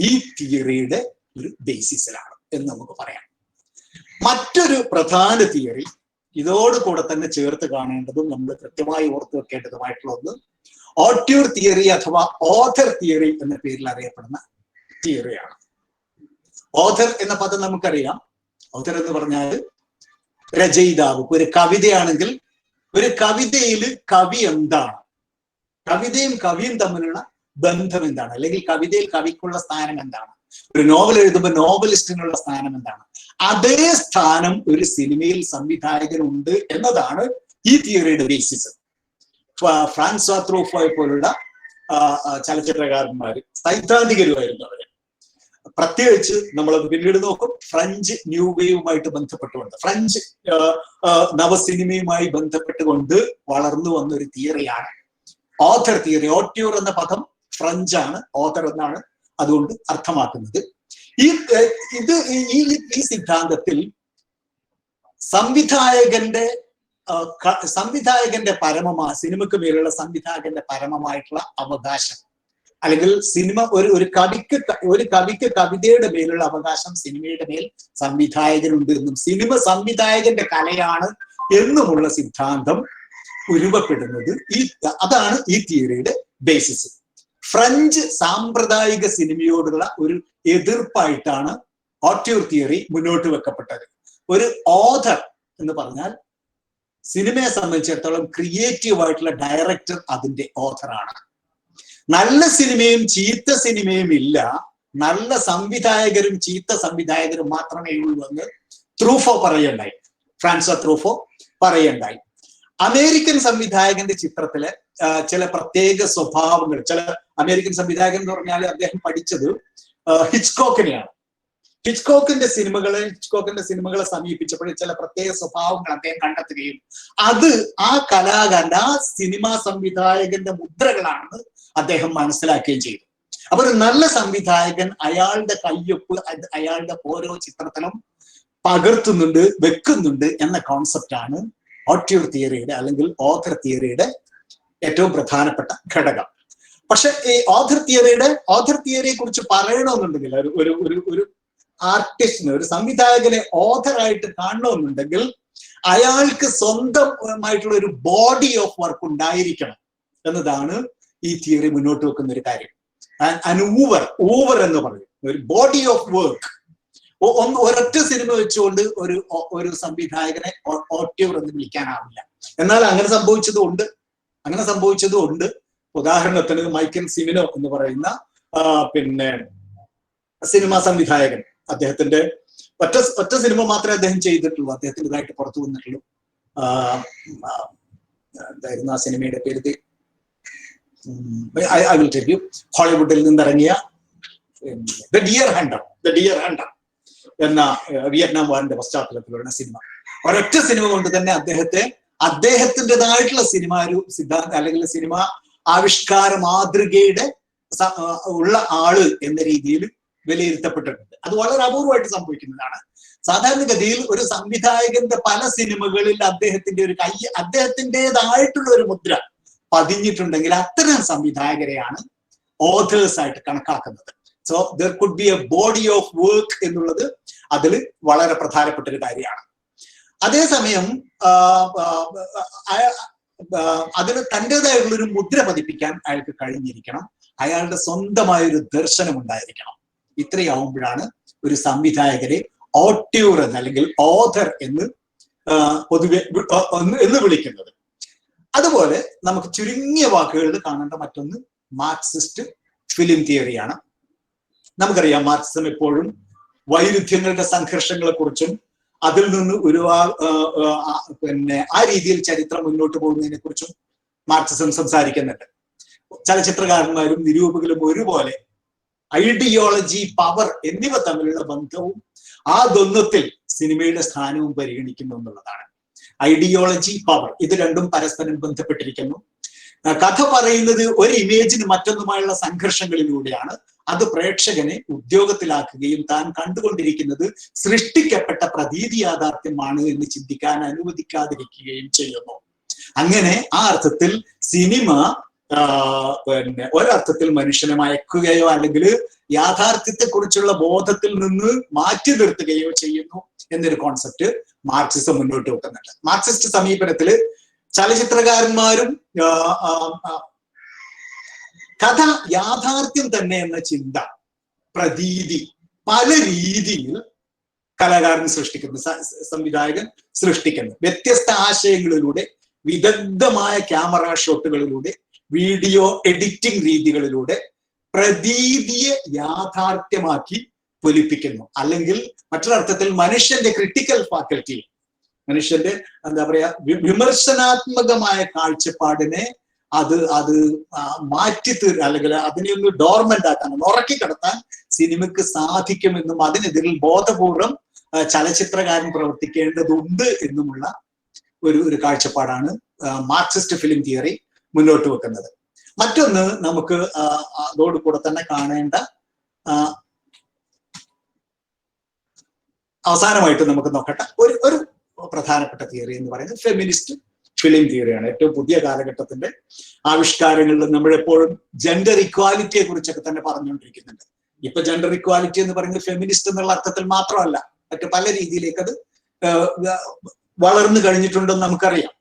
ഈ തിയറിയുടെ ഒരു ബേസിസിലാണ് എന്ന് നമുക്ക് പറയാം. മറ്റൊരു പ്രധാന തിയറി ഇതോടുകൂടെ തന്നെ ചേർത്ത് കാണേണ്ടതും നമ്മൾ കൃത്യമായി ഓർത്തു വെക്കേണ്ടതുമായിട്ടുള്ള ഒന്ന് ഓട്യൂർ തിയറി അഥവാ ഓഥർ തിയറി എന്ന പേരിൽ അറിയപ്പെടുന്ന തിയറിയാണ്. ഓഥർ എന്ന പദം നമുക്കറിയാം. ഓഥർ എന്ന് പറഞ്ഞാൽ രചയിതാവ്. ഒരു കവിതയാണെങ്കിൽ ഒരു കവിതയിൽ കവി എന്താണ്, കവിതയും കവിയും തമ്മിലുള്ള ബന്ധം എന്താണ്, അല്ലെങ്കിൽ കവിതയിൽ കവിക്കുള്ള സ്ഥാനം എന്താണ്, ഒരു നോവൽ എഴുതുമ്പോൾ നോവലിസ്റ്റിനുള്ള സ്ഥാനം എന്താണ്, അതേ സ്ഥാനം ഒരു സിനിമയിൽ സംവിധായകനുണ്ട് എന്നതാണ് ഈ തിയറിയുടെ ബേസിസ്. ഫ്രാൻസ്വാ ട്രൂഫോയെ പോലുള്ള ചലച്ചിത്രകാരന്മാര് സൈദ്ധാന്തികരുമായിരുന്നു അവര്. പ്രത്യേകിച്ച് നമ്മളത് പിന്നീട് നോക്കും. ഫ്രഞ്ച് ന്യൂ വേവുമായിട്ട് ബന്ധപ്പെട്ടുകൊണ്ട്, ഫ്രഞ്ച് നവസിനിമയുമായി ബന്ധപ്പെട്ടുകൊണ്ട് വളർന്നു വന്ന ഒരു തിയറിയാണ് ഓഥർ തിയറി. ഓട്യൂർ എന്ന പദം ഫ്രഞ്ചാണ്, ഓഥർ എന്നാണ് അതുകൊണ്ട് അർത്ഥമാക്കുന്നത്. ഈ സിദ്ധാന്തത്തിൽ സംവിധായകന്റെ സിനിമക്ക് മേലുള്ള സംവിധായകന്റെ പരമമായിട്ടുള്ള അവകാശം, അല്ലെങ്കിൽ സിനിമ ഒരു കവിക്ക് കവിതയുടെ മേലുള്ള അവകാശം സിനിമയുടെ മേൽ സംവിധായകനുണ്ട് എന്നും സിനിമ സംവിധായകന്റെ കലയാണ് എന്നുമുള്ള സിദ്ധാന്തം ഉരുവപ്പെടുന്നത് അതാണ് ഈ തിയറിയുടെ ബേസിസ്. ഫ്രഞ്ച് സാമ്പ്രദായിക സിനിമയോടുള്ള ഒരു എതിർപ്പായിട്ടാണ് ഓട്യൂർ തിയറി മുന്നോട്ട് വെക്കപ്പെട്ടത്. ഒരു ഓഥർ എന്ന് പറഞ്ഞാൽ സിനിമയെ സംബന്ധിച്ചിടത്തോളം ക്രിയേറ്റീവ് ആയിട്ടുള്ള ഡയറക്ടർ അതിന്റെ ഓഥറാണ്. നല്ല സിനിമയും ചീത്ത സിനിമയും ഇല്ല, നല്ല സംവിധായകരും ചീത്ത സംവിധായകരും മാത്രമേ ഉള്ളൂ എന്ന് ട്രൂഫോ പറയുണ്ടായി, ഫ്രാൻസ്വാ ട്രൂഫോ പറയുണ്ടായി. അമേരിക്കൻ സംവിധായകന്റെ ചിത്രത്തിലെ ചില പ്രത്യേക സ്വഭാവങ്ങൾ, ചില അമേരിക്കൻ സംവിധായകൻ എന്ന് പറഞ്ഞാൽ അദ്ദേഹം പഠിച്ചത് ഹിച്ച്കോക്കിനെയാണ്. ഹിച്ച്കോക്കിന്റെ സിനിമകളെ സമീപിച്ചപ്പോൾ ചില പ്രത്യേക സ്വഭാവങ്ങൾ അദ്ദേഹം കണ്ടെത്തുകയും അത് ആ കലാകാരന്റെ, ആ സിനിമാ സംവിധായകന്റെ മുദ്രകളാണെന്ന് അദ്ദേഹം മനസ്സിലാക്കുകയും ചെയ്തു. അപ്പൊ ഒരു നല്ല സംവിധായകൻ അയാളുടെ കയ്യൊപ്പ് അയാളുടെ ഓരോ ചിത്രത്തിലും പകർത്തുന്നുണ്ട്, വെക്കുന്നുണ്ട് എന്ന കോൺസെപ്റ്റാണ് ഓട്യൂർ തിയറിയുടെ അല്ലെങ്കിൽ ഓഥർ തിയറിയുടെ ഏറ്റവും പ്രധാനപ്പെട്ട ഘടകം. പക്ഷെ ഈ ഓഥർ തിയറിയെ കുറിച്ച് പറയണമെന്നുണ്ടെങ്കിൽ ഒരു ഒരു ഒരു ആർട്ടിസ്റ്റിന്, ഒരു സംവിധായകനെ ഓഥറായിട്ട് കാണണമെന്നുണ്ടെങ്കിൽ അയാൾക്ക് സ്വന്തമായിട്ടുള്ള ഒരു ബോഡി ഓഫ് വർക്ക് ഉണ്ടായിരിക്കണം എന്നതാണ് ഈ തിയറി മുന്നോട്ട് വെക്കുന്ന ഒരു കാര്യം. ഊവർ എന്ന് പറയും, ഒരു ബോഡി ഓഫ് വർക്ക്. ഒരൊറ്റ സിനിമ വെച്ചുകൊണ്ട് ഒരു സംവിധായകനെ ഓട്യൂർ എന്ന് വിളിക്കാനാവില്ല. എന്നാൽ അങ്ങനെ സംഭവിച്ചതും ഉണ്ട്. ഉദാഹരണത്തിന് മൈക്കൽ സിമിനോ എന്ന് പറയുന്ന സിനിമാ സംവിധായകൻ, അദ്ദേഹത്തിന്റെ ഒറ്റ സിനിമ മാത്രമേ അദ്ദേഹം ചെയ്തിട്ടുള്ളൂ, അദ്ദേഹത്തിൻ്റെതായിട്ട് പുറത്തു വന്നിട്ടുള്ളൂ. എന്തായിരുന്നു ആ സിനിമയുടെ പേര്? I will tell you. ഹോളിവുഡിൽ നിന്നിറങ്ങിയ ദ ഡിയർ ഹണ്ടർ എന്ന വിയറ്റ്നാം വാറിന്റെ പശ്ചാത്തലത്തിലുള്ള സിനിമ. ഒരൊറ്റ സിനിമ കൊണ്ട് തന്നെ അദ്ദേഹത്തിൻ്റെതായിട്ടുള്ള സിദ്ധാന്തം അല്ലെങ്കിൽ സിനിമ ആവിഷ്കാര മാതൃകയുടെ ഉള്ള ആള് എന്ന രീതിയിൽ വിലയിരുത്തപ്പെട്ടിട്ടുണ്ട്. അത് വളരെ അപൂർവമായിട്ട് സംഭവിക്കുന്നതാണ്. സാധാരണഗതിയിൽ ഒരു സംവിധായകന്റെ പല സിനിമകളിൽ അദ്ദേഹത്തിൻ്റെതായിട്ടുള്ള ഒരു മുദ്ര പതിഞ്ഞിട്ടുണ്ടെങ്കിൽ അത്തരം സംവിധായകരെയാണ് ഓഥേഴ്സ് ആയിട്ട് കണക്കാക്കുന്നത്. So there could be A body of work എന്നുള്ളത് അതിൽ വളരെ പ്രധാനപ്പെട്ട ഒരു കാര്യമാണ്. അതേസമയം അതിന് തൻ്റെതായിട്ടുള്ളൊരു മുദ്ര പതിപ്പിക്കാൻ അയാൾക്ക് കഴിഞ്ഞിരിക്കണം. അയാളുടെ സ്വന്തമായൊരു ദർശനം ഉണ്ടായിരിക്കണം. ഇത്രയാവുമ്പോഴാണ് ഒരു സംവിധായകരെ ഓട്യൂർ എന്ന് അല്ലെങ്കിൽ ഓഥർ എന്ന് പൊതുവെ എന്ന് വിളിക്കുന്നത്. അതുപോലെ നമുക്ക് ചുരുങ്ങിയ വാക്കുകളിൽ കാണേണ്ട മറ്റൊന്ന് മാർക്സിസ്റ്റ് ഫിലിം തിയറിയാണ്. നമുക്കറിയാം, മാർക്സിസം എപ്പോഴും വൈരുദ്ധ്യങ്ങളുടെ സംഘർഷങ്ങളെ കുറിച്ചും അതിൽ നിന്ന് ആ രീതിയിൽ ചരിത്രം മുന്നോട്ട് പോകുന്നതിനെ കുറിച്ചും മാർക്സിസം സംസാരിക്കുന്നുണ്ട്. ചലച്ചിത്രകാരന്മാരും നിരൂപകരും ഒരുപോലെ ഐഡിയോളജി, പവർ എന്നിവ തമ്മിലുള്ള ബന്ധവും ആ ദ്വന്ദ്വത്തിൽ സിനിമയുടെ സ്ഥാനവും പരിഗണിക്കുന്നു എന്നുള്ളതാണ്. ഐഡിയോളജി, പവർ ഇത് രണ്ടും പരസ്പരം ബന്ധപ്പെട്ടിരിക്കുന്നു. കഥ പറയുന്നത് ഒരു ഇമേജിന് മറ്റൊന്നുമായുള്ള സംഘർഷങ്ങളിലൂടെയാണ്. അത് പ്രേക്ഷകനെ ഉദ്യോഗത്തിലാക്കുകയും താൻ കണ്ടുകൊണ്ടിരിക്കുന്നത് സൃഷ്ടിക്കപ്പെട്ട പ്രതീതി യാഥാർത്ഥ്യമാണ് എന്ന് ചിന്തിക്കാൻ അനുവദിക്കാതിരിക്കുകയും ചെയ്യുന്നു. അങ്ങനെ ആ അർത്ഥത്തിൽ സിനിമ ഒരർത്ഥത്തിൽ മനുഷ്യനെ മയക്കുകയോ അല്ലെങ്കിൽ യാഥാർത്ഥ്യത്തെ കുറിച്ചുള്ള ബോധത്തിൽ നിന്ന് മാറ്റി നിർത്തുകയോ ചെയ്യുന്നു എന്നൊരു കോൺസെപ്റ്റ് മാർക്സിസം മുന്നോട്ട് വെക്കുന്നുണ്ട്. മാർക്സിസ്റ്റ് സമീപനത്തില് ചലച്ചിത്രകാരന്മാരും കഥ യാഥാർത്ഥ്യം തന്നെ എന്ന ചിന്ത, പ്രതീതി പല രീതിയിൽ കലാകാരൻ സൃഷ്ടിക്കുന്നു, സംവിധായകൻ സൃഷ്ടിക്കുന്നു. വ്യത്യസ്ത ആശയങ്ങളിലൂടെ, വിദഗ്ധമായ ക്യാമറ ഷോട്ടുകളിലൂടെ, വീഡിയോ എഡിറ്റിംഗ് രീതികളിലൂടെ പ്രതീതിയെ യാഥാർത്ഥ്യമാക്കി പൊലിപ്പിക്കുന്നു. അല്ലെങ്കിൽ മറ്റൊരർത്ഥത്തിൽ മനുഷ്യന്റെ ക്രിട്ടിക്കൽ ഫാക്കൽറ്റി, മനുഷ്യന്റെ എന്താ പറയാ വിമർശനാത്മകമായ കാഴ്ചപ്പാടിനെ അത് മാറ്റി അല്ലെങ്കിൽ അതിനെ ഒന്ന് ഡോർമെന്റ് ആക്കാൻ, ഉറക്കി കിടത്താൻ സിനിമയ്ക്ക് സാധിക്കുമെന്നും അതിനെതിരിൽ ബോധപൂർവം ചലച്ചിത്രകാരൻ പ്രവർത്തിക്കേണ്ടതുണ്ട് എന്നുമുള്ള ഒരു കാഴ്ചപ്പാടാണ് മാർക്സിസ്റ്റ് ഫിലിം തിയറി മുന്നോട്ട് വെക്കുന്നത്. മറ്റൊന്ന് നമുക്ക് അതോടുകൂടെ തന്നെ കാണേണ്ട അവസാനമായിട്ട് നമുക്ക് നോക്കട്ടെ ഒരു പ്രധാനപ്പെട്ട തിയറി എന്ന് പറയുന്നത് ഫെമിനിസ്റ്റ് ഫിലിം തിയറിയാണ്. ഏറ്റവും പുതിയ കാലഘട്ടത്തിന്റെ ആവിഷ്കാരങ്ങളിൽ നമ്മളെപ്പോഴും ജെൻഡർ ഇക്വാലിറ്റിയെ കുറിച്ചൊക്കെ തന്നെ പറഞ്ഞുകൊണ്ടിരിക്കുന്നുണ്ട്. ഇപ്പൊ ജെൻഡർ ഇക്വാലിറ്റി എന്ന് പറയുന്നത് ഫെമിനിസ്റ്റ് എന്നുള്ള അർത്ഥത്തിൽ മാത്രമല്ല, മറ്റു പല രീതിയിലേക്ക് അത് വളർന്നു കഴിഞ്ഞിട്ടുണ്ടെന്ന് നമുക്കറിയാം.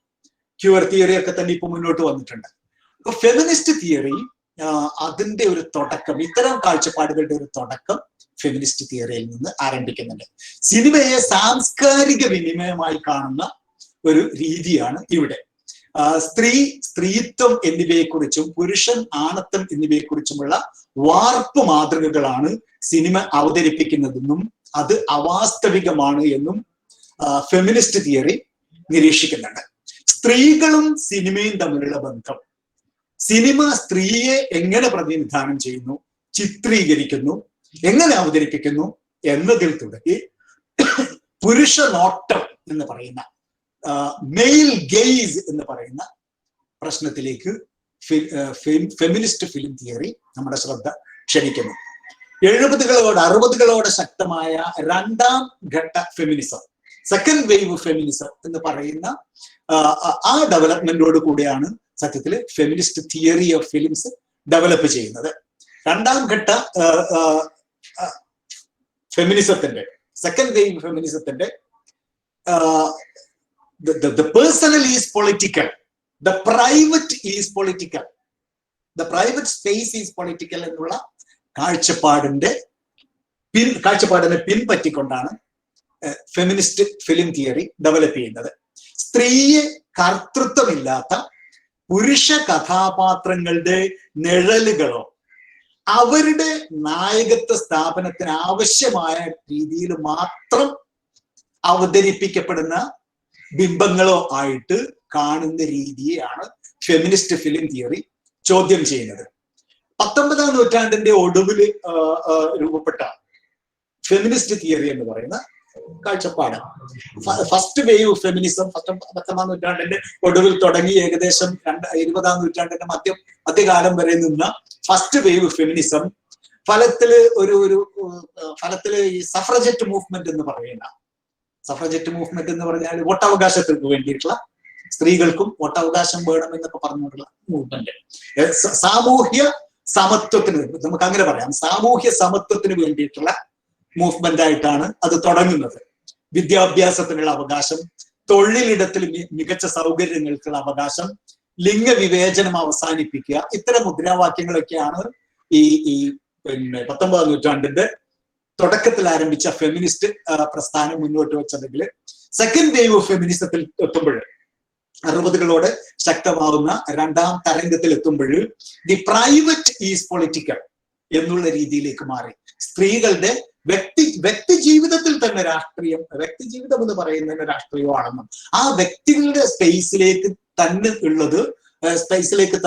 ക്യൂർ തിയറി ഒക്കെ തന്നെ ഇപ്പൊ മുന്നോട്ട് വന്നിട്ടുണ്ട്. അപ്പൊ ഫെമിനിസ്റ്റ് തിയറി അതിന്റെ ഒരു തുടക്കം, ഇത്തരം കാഴ്ചപ്പാടുകളുടെ ഒരു തുടക്കം ഫെമിനിസ്റ്റ് തിയറിയിൽ നിന്ന് ആരംഭിക്കുന്നുണ്ട്. സിനിമയെ സാംസ്കാരിക വിനിമയമായി കാണുന്ന ഒരു രീതിയാണ് ഇവിടെ. സ്ത്രീത്വം എന്നിവയെക്കുറിച്ചും പുരുഷൻ ആണത്വം എന്നിവയെക്കുറിച്ചുമുള്ള വാർപ്പ് മാതൃകകളാണ് സിനിമ അവതരിപ്പിക്കുന്നതെന്നും അത് അവാസ്തവികമാണ് എന്നും ഫെമിനിസ്റ്റ് തിയറി നിരീക്ഷിക്കുന്നുണ്ട്. സ്ത്രീകളും സിനിമയും തമ്മിലുള്ള ബന്ധം, സിനിമ സ്ത്രീയെ എങ്ങനെ പ്രതിനിധാനം ചെയ്യുന്നു, ചിത്രീകരിക്കുന്നു, എങ്ങനെ അവതരിപ്പിക്കുന്നു എന്നതിൽ തുടങ്ങി പുരുഷ നോട്ടം എന്ന് പറയുന്ന മെയിൽ ഗെയ്സ് എന്ന് പറയുന്ന പ്രശ്നത്തിലേക്ക് ഫെമിനിസ്റ്റ് ഫിലിം തിയറി നമ്മുടെ ശ്രദ്ധ ക്ഷണിക്കുന്നു. 70കളോട് 60കളോട് ശക്തമായ രണ്ടാം ഘട്ട ഫെമിനിസം, സെക്കൻഡ് വേവ് ഫെമിനിസം എന്ന് പറയുന്ന ആ ഡെവലപ്മെന്റോട് കൂടിയാണ് സത്യത്തിൽ feminist theory of films develop ചെയ്യുന്നത്. രണ്ടാം ഘട്ട ഫെമിനിസത്തിന്റെ, സെക്കൻഡ് വേവ് ഫെമിനിസത്തിന്റെ the personal is political, the private is political, the private space is political എന്നുള്ള കാഴ്ചപ്പാടിനെ പിൻപറ്റിക്കൊണ്ടാണ് ഫെമിനിസ്റ്റ് ഫിലിം തിയറി ഡെവലപ്പ് ചെയ്യുന്നത്. സ്ത്രീയെ കർത്തൃത്വമില്ലാത്ത പുരുഷ കഥാപാത്രങ്ങളുടെ നിഴലുകളോ അവരുടെ നായകത്വ സ്ഥാപനത്തിന് ആവശ്യമായ രീതിയിൽ മാത്രം അവതരിപ്പിക്കപ്പെടുന്ന ബിംബങ്ങളോ ആയിട്ട് കാണുന്ന രീതിയെയാണ് ഫെമിനിസ്റ്റ് ഫിലിം തിയറി ചോദ്യം ചെയ്യുന്നത്. 19ാം നൂറ്റാണ്ടിന്റെ ഒടുവിൽ രൂപപ്പെട്ട ഫെമിനിസ്റ്റ് തിയറി എന്ന് പറയുന്ന കാഴ്ചപ്പാട്, ഫസ്റ്റ് വേവ് ഫെമിനിസം 19ാം നൂറ്റാണ്ടിന്റെ ഒടുവിൽ തുടങ്ങി ഏകദേശം 20ാം നൂറ്റാണ്ടിന്റെ മധ്യകാലം വരെ നിന്ന ഫസ്റ്റ് വേവ് ഫെമിനിസം ഫലത്തില് ഈ സഫ്രജറ്റ് മൂവ്മെന്റ് എന്ന് പറയുന്ന, സഫ്രജറ്റ് മൂവ്മെന്റ് എന്ന് പറഞ്ഞാൽ വോട്ടവകാശത്തിற்கு വേണ്ടിയിട്ടുള്ള, സ്ത്രീകൾക്കും വോട്ടവകാശം വേണം എന്നൊക്കെ പറഞ്ഞിട്ടുള്ള മൂവ്മെന്റ്, സാമൂഹ്യ സമത്വത്തിന്, നമുക്ക് അങ്ങനെ പറയാം, സാമൂഹ്യ സമത്വത്തിന് വേണ്ടിയിട്ടുള്ള മൂവ്മെന്റ് ആയിട്ടാണ് അത് തുടങ്ങുന്നത്. വിദ്യാഭ്യാസത്തിനുള്ള അവകാശം, തൊഴിലിടത്തിൽ മികച്ച സൗകര്യങ്ങൾക്കുള്ള അവകാശം, ലിംഗവിവേചനം അവസാനിപ്പിക്കുക, ഇത്തരം മുദ്രാവാക്യങ്ങളൊക്കെയാണ് ഈ 19ാം നൂറ്റാണ്ടിന്റെ തുടക്കത്തിൽ ആരംഭിച്ച ഫെമിനിസ്റ്റ് പ്രസ്ഥാനം മുന്നോട്ട് വെച്ചതെങ്കിൽ സെക്കൻഡ് വേവ് ഫെമിനിസത്തിൽ എത്തുമ്പോൾ, 60കളോട് ശക്തമാവുന്ന രണ്ടാം തരംഗത്തിൽ എത്തുമ്പോൾ ദി പ്രൈവറ്റ് ഈസ് പൊളിറ്റിക്കൽ എന്നുള്ള രീതിയിലേക്ക് മാറി. സ്ത്രീകളുടെ വ്യക്തി ജീവിതത്തിൽ തന്നെ രാഷ്ട്രീയം, വ്യക്തി ജീവിതം എന്ന് പറയുന്നതിന് രാഷ്ട്രീയമാണെന്നും ആ വ്യക്തികളുടെ സ്പേസിലേക്ക്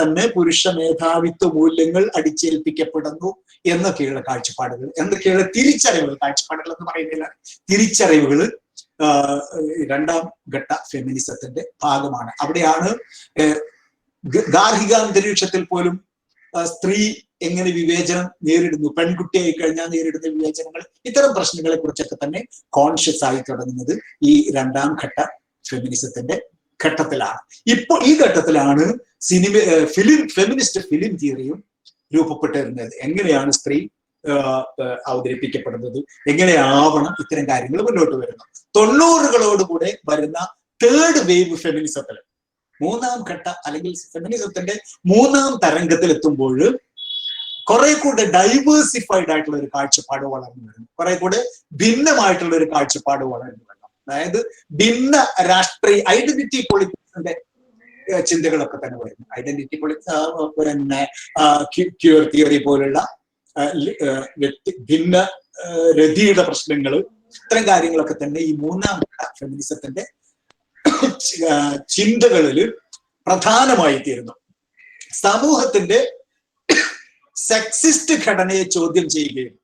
തന്നെ പുരുഷ മേധാവിത്വ മൂല്യങ്ങൾ അടിച്ചേൽപ്പിക്കപ്പെടുന്നു എന്നൊക്കെയുള്ള കാഴ്ചപ്പാടുകൾ, എന്തൊക്കെയുള്ള തിരിച്ചറിവുകൾ, കാഴ്ചപ്പാടുകൾ എന്ന് പറയുന്നില്ല, തിരിച്ചറിവുകൾ രണ്ടാം ഘട്ട ഫെമിനിസത്തിന്റെ ഭാഗമാണ്. അവിടെയാണ് ഗാർഹിക അന്തരീക്ഷത്തിൽ പോലും സ്ത്രീ എങ്ങനെ വിവേചനം നേരിടുന്നു, പെൺകുട്ടിയായി കഴിഞ്ഞാൽ നേരിടുന്ന വിവേചനങ്ങൾ, ഇത്തരം പ്രശ്നങ്ങളെ കുറിച്ചൊക്കെ തന്നെ കോൺഷ്യസ് ആയി തുടങ്ങുന്നത് ഈ രണ്ടാം ഘട്ട ഫെമിനിസത്തിന്റെ ഘട്ടത്തിലാണ്. ഇപ്പോൾ ഈ ഘട്ടത്തിലാണ് ഫെമിനിസ്റ്റ് ഫിലിം തിയറിയും രൂപപ്പെട്ടു വരുന്നത്. എങ്ങനെയാണ് സ്ത്രീ അവതരിപ്പിക്കപ്പെടുന്നത്, എങ്ങനെയാവണം, ഇത്തരം കാര്യങ്ങൾ മുന്നോട്ട് വരുന്നു. 90കളോടുകൂടെ വരുന്ന തേർഡ് വേവ് ഫെമിനിസത്തിൽ, മൂന്നാം ഘട്ട അല്ലെങ്കിൽ ഫെമിനിസത്തിന്റെ മൂന്നാം തരംഗത്തിൽ എത്തുമ്പോൾ കുറെ കൂടെ ഡൈവേഴ്സിഫൈഡ് ആയിട്ടുള്ള ഒരു കാഴ്ചപ്പാട് വളർന്നു വരുന്നു, കുറെ കൂടെ ഭിന്നമായിട്ടുള്ള ഒരു കാഴ്ചപ്പാട് വളർന്നു വരുന്നു. അതായത് ഭിന്ന രാഷ്ട്രീയ ഐഡന്റിറ്റി പൊളിറ്റിക്സിന്റെ ചിന്തകളൊക്കെ തന്നെ വരുന്നു. ഐഡന്റിറ്റി പിന്നെ ക്യൂർ തിയറി പോലുള്ള ഭിന്ന രതിയുടെ പ്രശ്നങ്ങൾ, ഇത്തരം കാര്യങ്ങളൊക്കെ തന്നെ ഈ മൂന്നാം ഫെമിനിസത്തിന്റെ ചിന്തകളിൽ പ്രധാനമായി തീരുന്നു. സമൂഹത്തിന്റെ സെക്സിസ്റ്റ് ഘടനയെ ചോദ്യം ചെയ്യുകയും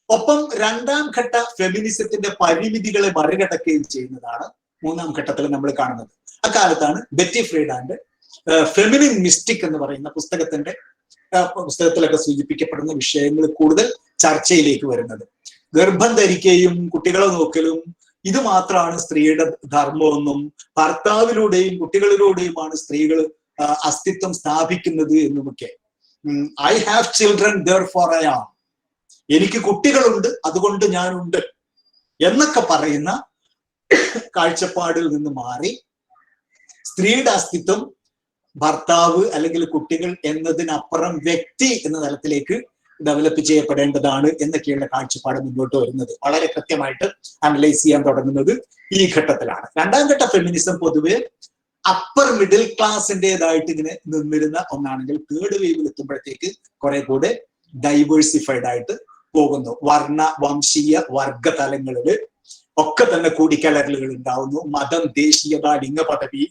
ഒപ്പം രണ്ടാം ഘട്ട ഫെമിനിസത്തിന്റെ പരിമിതികളെ മറികടക്കുകയും ചെയ്യുന്നതാണ് മൂന്നാം ഘട്ടത്തിൽ നമ്മൾ കാണുന്നത്. അക്കാലത്താണ് ബെറ്റി ഫ്രീഡാന്റെ ഫെമിനിൻ മിസ്റ്റിക് എന്ന് പറയുന്ന പുസ്തകത്തിലൊക്കെ സൂചിപ്പിക്കപ്പെടുന്ന വിഷയങ്ങൾ കൂടുതൽ ചർച്ചയിലേക്ക് വരുന്നത്. ഗർഭം ധരിക്കുകയും കുട്ടികളെ നോക്കലും ഇത് മാത്രമാണ് സ്ത്രീയുടെ ധർമ്മമെന്നും ഭർത്താവിലൂടെയും കുട്ടികളിലൂടെയുമാണ് സ്ത്രീകൾ അസ്തിത്വം സ്ഥാപിക്കുന്നത് എന്നുമൊക്കെ, I have children therefore I am, എനിക്ക് കുട്ടികളുണ്ട് അതുകൊണ്ട് ഞാനുണ്ട് എന്നൊക്കെ പറയുന്ന കാഴ്ചപ്പാടിൽ നിന്ന് മാറി സ്ത്രീയുടെ അസ്തിത്വം ഭർത്താവ് അല്ലെങ്കിൽ കുട്ടികൾ എന്നതിനപ്പുറം വ്യക്തി എന്ന തലത്തിലേക്ക് ഡെവലപ്പ് ചെയ്യപ്പെടേണ്ടതാണ് എന്നൊക്കെയുള്ള കാഴ്ചപ്പാട് മുന്നോട്ട് വരുന്നത്, വളരെ കൃത്യമായിട്ട് അനലൈസ് ചെയ്യാൻ തുടങ്ങുന്നത് ഈ ഘട്ടത്തിലാണ്. രണ്ടാം ഘട്ട ഫെമിനിസം പൊതുവെ അപ്പർ മിഡിൽ ക്ലാസിൻ്റെതായിട്ട് ഇങ്ങനെ നിന്നിരുന്ന ഒന്നാണെങ്കിൽ തേർഡ് വേവിൽ എത്തുമ്പോഴത്തേക്ക് കുറെ കൂടെ ഡൈവേഴ്സിഫൈഡ് ആയിട്ട് പോകുന്നു. വർണ്ണ വംശീയ വർഗ തലങ്ങളിൽ ഒക്കെ തന്നെ കൂടിക്കലരലുകൾ ഉണ്ടാവുന്നു. മതം, ദേശീയത, ലിംഗപദവി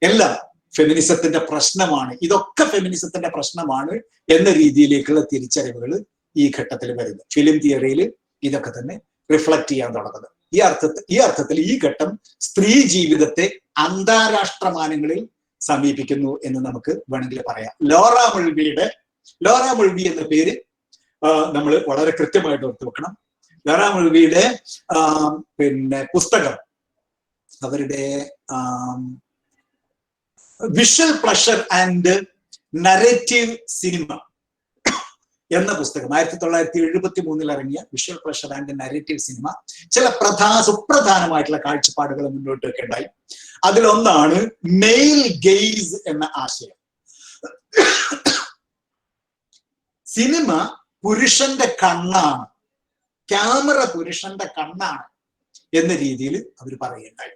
എല്ലാം ഫെമിനിസത്തിന്റെ പ്രശ്നമാണ്, ഇതൊക്കെ ഫെമിനിസത്തിന്റെ പ്രശ്നമാണ് എന്ന രീതിയിലേക്കുള്ള തിരിച്ചറിവുകൾ ഈ ഘട്ടത്തിൽ വരുന്നു. ഫിലിം തിയറിയിൽ ഇതൊക്കെ തന്നെ റിഫ്ലക്ട് ചെയ്യാൻ തുടങ്ങുന്നത്. ഈ അർത്ഥത്തിൽ ഈ ഘട്ടം സ്ത്രീ ജീവിതത്തെ അന്താരാഷ്ട്ര മാനങ്ങളിൽ സമീപിക്കുന്നു എന്ന് നമുക്ക് വേണമെങ്കിൽ പറയാം. ലോറ മുൾവി എന്ന പേര് നമ്മൾ വളരെ കൃത്യമായിട്ട് ഓർത്ത് വെക്കണം. ലോറ മുൾവിയുടെ പിന്നെ പുസ്തകം, അവരുടെ visual pleasure and narrative cinema എന്ന പുസ്തകം 1973 ഇറങ്ങിയ visual pleasure and narrative cinema ചില സുപ്രധാനമായിട്ടുള്ള കാഴ്ചപ്പാടുകൾ മുന്നോട്ട് വെക്കേണ്ടായി. അതിലൊന്നാണ് മെയിൽ ഗെയ്സ് എന്ന ആശയം. സിനിമ പുരുഷന്റെ കണ്ണാണ്, ക്യാമറ പുരുഷന്റെ കണ്ണാണ് എന്ന രീതിയിൽ അവർ പറയുണ്ടായി.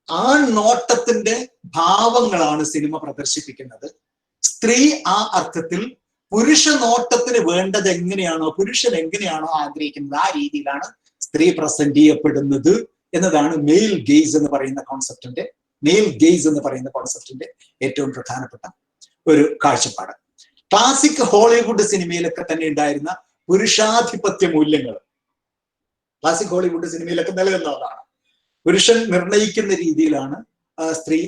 ആ നോട്ടത്തിന്റെ ഭാവങ്ങളാണ് സിനിമ പ്രദർശിപ്പിക്കുന്നത്. സ്ത്രീ ആ അർത്ഥത്തിൽ പുരുഷ നോട്ടത്തിന് വേണ്ടത് എങ്ങനെയാണോ, പുരുഷൻ എങ്ങനെയാണോ ആഗ്രഹിക്കുന്നത് ആ രീതിയിലാണ് സ്ത്രീ പ്രസന്റ് ചെയ്യപ്പെടുന്നത് എന്നതാണ് മെയിൽ ഗെയ്സ് എന്ന് പറയുന്ന കോൺസെപ്റ്റിന്റെ ഏറ്റവും പ്രധാനപ്പെട്ട ഒരു കാഴ്ചപ്പാട്. ക്ലാസിക് ഹോളിവുഡ് സിനിമയിലൊക്കെ തന്നെ ഉണ്ടായിരുന്ന പുരുഷാധിപത്യ മൂല്യങ്ങൾ ക്ലാസിക് ഹോളിവുഡ് സിനിമയിലൊക്കെ നിലനിന്നതാണ്. പുരുഷൻ രീതിയിലാണ് സ്ത്രീ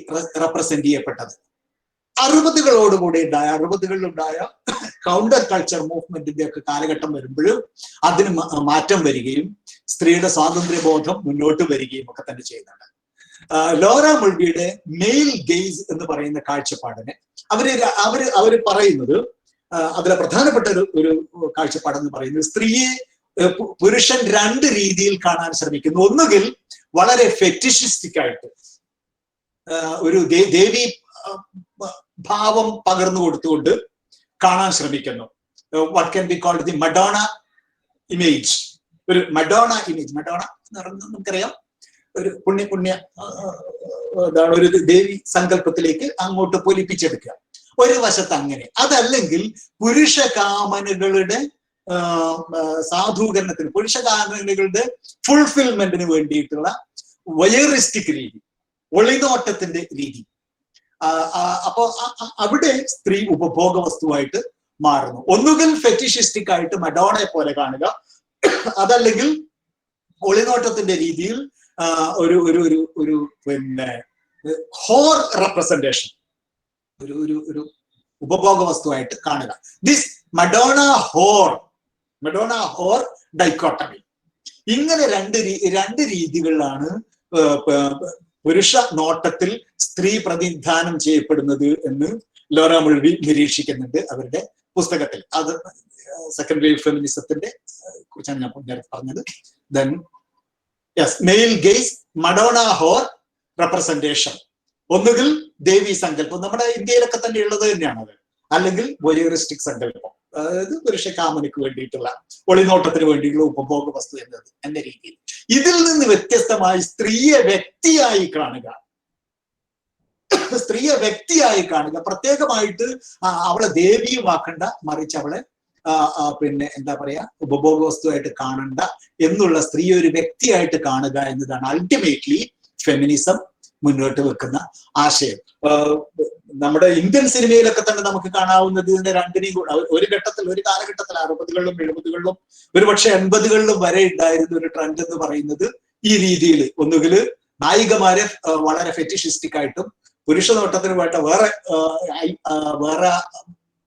റെപ്രസെന്റ് ചെയ്യപ്പെട്ടത്. 60കളിലുണ്ടായ കൗണ്ടർ കൾച്ചർ മൂവ്മെന്റിന്റെ ഒക്കെ കാലഘട്ടം വരുമ്പോഴും അതിന് മാറ്റം വരികയും സ്ത്രീയുടെ സ്വാതന്ത്ര്യബോധം മുന്നോട്ട് വരികയും ഒക്കെ തന്നെ ചെയ്യുന്നുണ്ട്. ലോറ മുൾവിയുടെ മെയിൽ ഗെയ്സ് എന്ന് പറയുന്ന കാഴ്ചപ്പാടിനെ അവര് പറയുന്നത്, അതിലെ പ്രധാനപ്പെട്ട ഒരു കാഴ്ചപ്പാടെന്ന് പറയുന്നത്, സ്ത്രീയെ പുരുഷൻ 2 രീതിയിൽ കാണാൻ ശ്രമിക്കുന്നു. ഒന്നുകിൽ വളരെ ഫെറ്റിഷിസ്റ്റിക് ആയിട്ട് ഒരു ദേവി ഭാവം പകർന്നു കൊടുത്തുകൊണ്ട് കാണാൻ ശ്രമിക്കുന്നു. What can be called the Madonna image. ഒരു മഡോണ ഇമേജ്, മഡോണ എന്ന് പറയുന്നത് നമുക്കറിയാം, ഒരു പുണ്യ എന്താണ്, ഒരു ദേവി സങ്കല്പത്തിലേക്ക് അങ്ങോട്ട് പൊലിപ്പിച്ചെടുക്കുക. ഒരു വശത്ത് അങ്ങനെ. അതല്ലെങ്കിൽ പുരുഷ കാമനകളുടെ സാധൂകരണത്തിന്, പുരുഷ കാമനകളുടെ ഫുൾഫിൽമെന്റിന് വേണ്ടിയിട്ടുള്ള വയറിസ്റ്റിക് രീതി, ഒളിനോട്ടത്തിന്റെ രീതി. അപ്പോ അവിടെ സ്ത്രീ ഉപഭോഗ വസ്തുവായിട്ട് മാറുന്നു. ഒന്നുകിൽ ഫെറ്റിഷിസ്റ്റിക് ആയിട്ട് മഡോണയെ പോലെ കാണുക, അതല്ലെങ്കിൽ ഒളിനോട്ടത്തിന്റെ രീതിയിൽ ഒരു പിന്നെ ഹോർ റെപ്രസെന്റേഷൻ, ഒരു ഉപഭോഗ വസ്തുവായിട്ട് കാണുക. This Madonna Hor dichotomy. ഇങ്ങനെ രണ്ട് രീതികളിലാണ് പുരുഷ നോട്ടത്തിൽ സ്ത്രീ പ്രതിനിധാനം ചെയ്യപ്പെടുന്നത് എന്ന് ലോറ മുൾവി നിരീക്ഷിക്കുന്നുണ്ട് അവരുടെ പുസ്തകത്തിൽ. അത് സെക്കൻഡ് വേവ് ഫെമിനിസത്തിന്റെ കുറിച്ചാണ് ഞാൻ നേരത്തെ പറഞ്ഞത്. Then male gaze, Madonna whore representation. ഒന്നുകിൽ ദേവി സങ്കല്പം, നമ്മുടെ ഇന്ത്യയിലൊക്കെ തന്നെ ഉള്ളത് തന്നെയാണ് അത്, അല്ലെങ്കിൽ വോയേറിസ്റ്റിക് സങ്കല്പം, അതായത് പുരുഷ കാമനയ്ക്ക് വേണ്ടിയിട്ടുള്ള, ഒളിനോട്ടത്തിന് വേണ്ടിയിട്ടുള്ള ഉപഭോഗ വസ്തു എന്ന രീതിയിൽ. ഇതിൽ നിന്ന് വ്യത്യസ്തമായി സ്ത്രീയെ വ്യക്തിയായി കാണുക, പ്രത്യേകമായിട്ട് അവളെ ദേവിയുമാക്കണ്ട, മറിച്ച് അവളെ പിന്നെ എന്താ പറയാ, ഉപഭോഗ വസ്തുവായിട്ട് കാണണ്ട എന്നുള്ള, സ്ത്രീയെ ഒരു വ്യക്തിയായിട്ട് കാണുക എന്നതാണ് അൾട്ടിമേറ്റ്ലി ഫെമിനിസം മുന്നോട്ട് വെക്കുന്ന ആശയം. നമ്മുടെ ഇന്ത്യൻ സിനിമയിലൊക്കെ തന്നെ നമുക്ക് കാണാവുന്നത് ഇതിന്റെ രണ്ടിനെയും ഒരു കാലഘട്ടത്തിൽ 60കളിലും 70കളിലും ഒരുപക്ഷെ 80കളിലും വരെ ഉണ്ടായിരുന്ന ഒരു ട്രെൻഡ് എന്ന് പറയുന്നത് ഈ രീതിയിൽ. ഒന്നുകിൽ നായികമാരെ വളരെ ഫെറ്റിഷിസ്റ്റിക് ആയിട്ടും പുരുഷ നോട്ടത്തിന് വേണ്ട വേറെ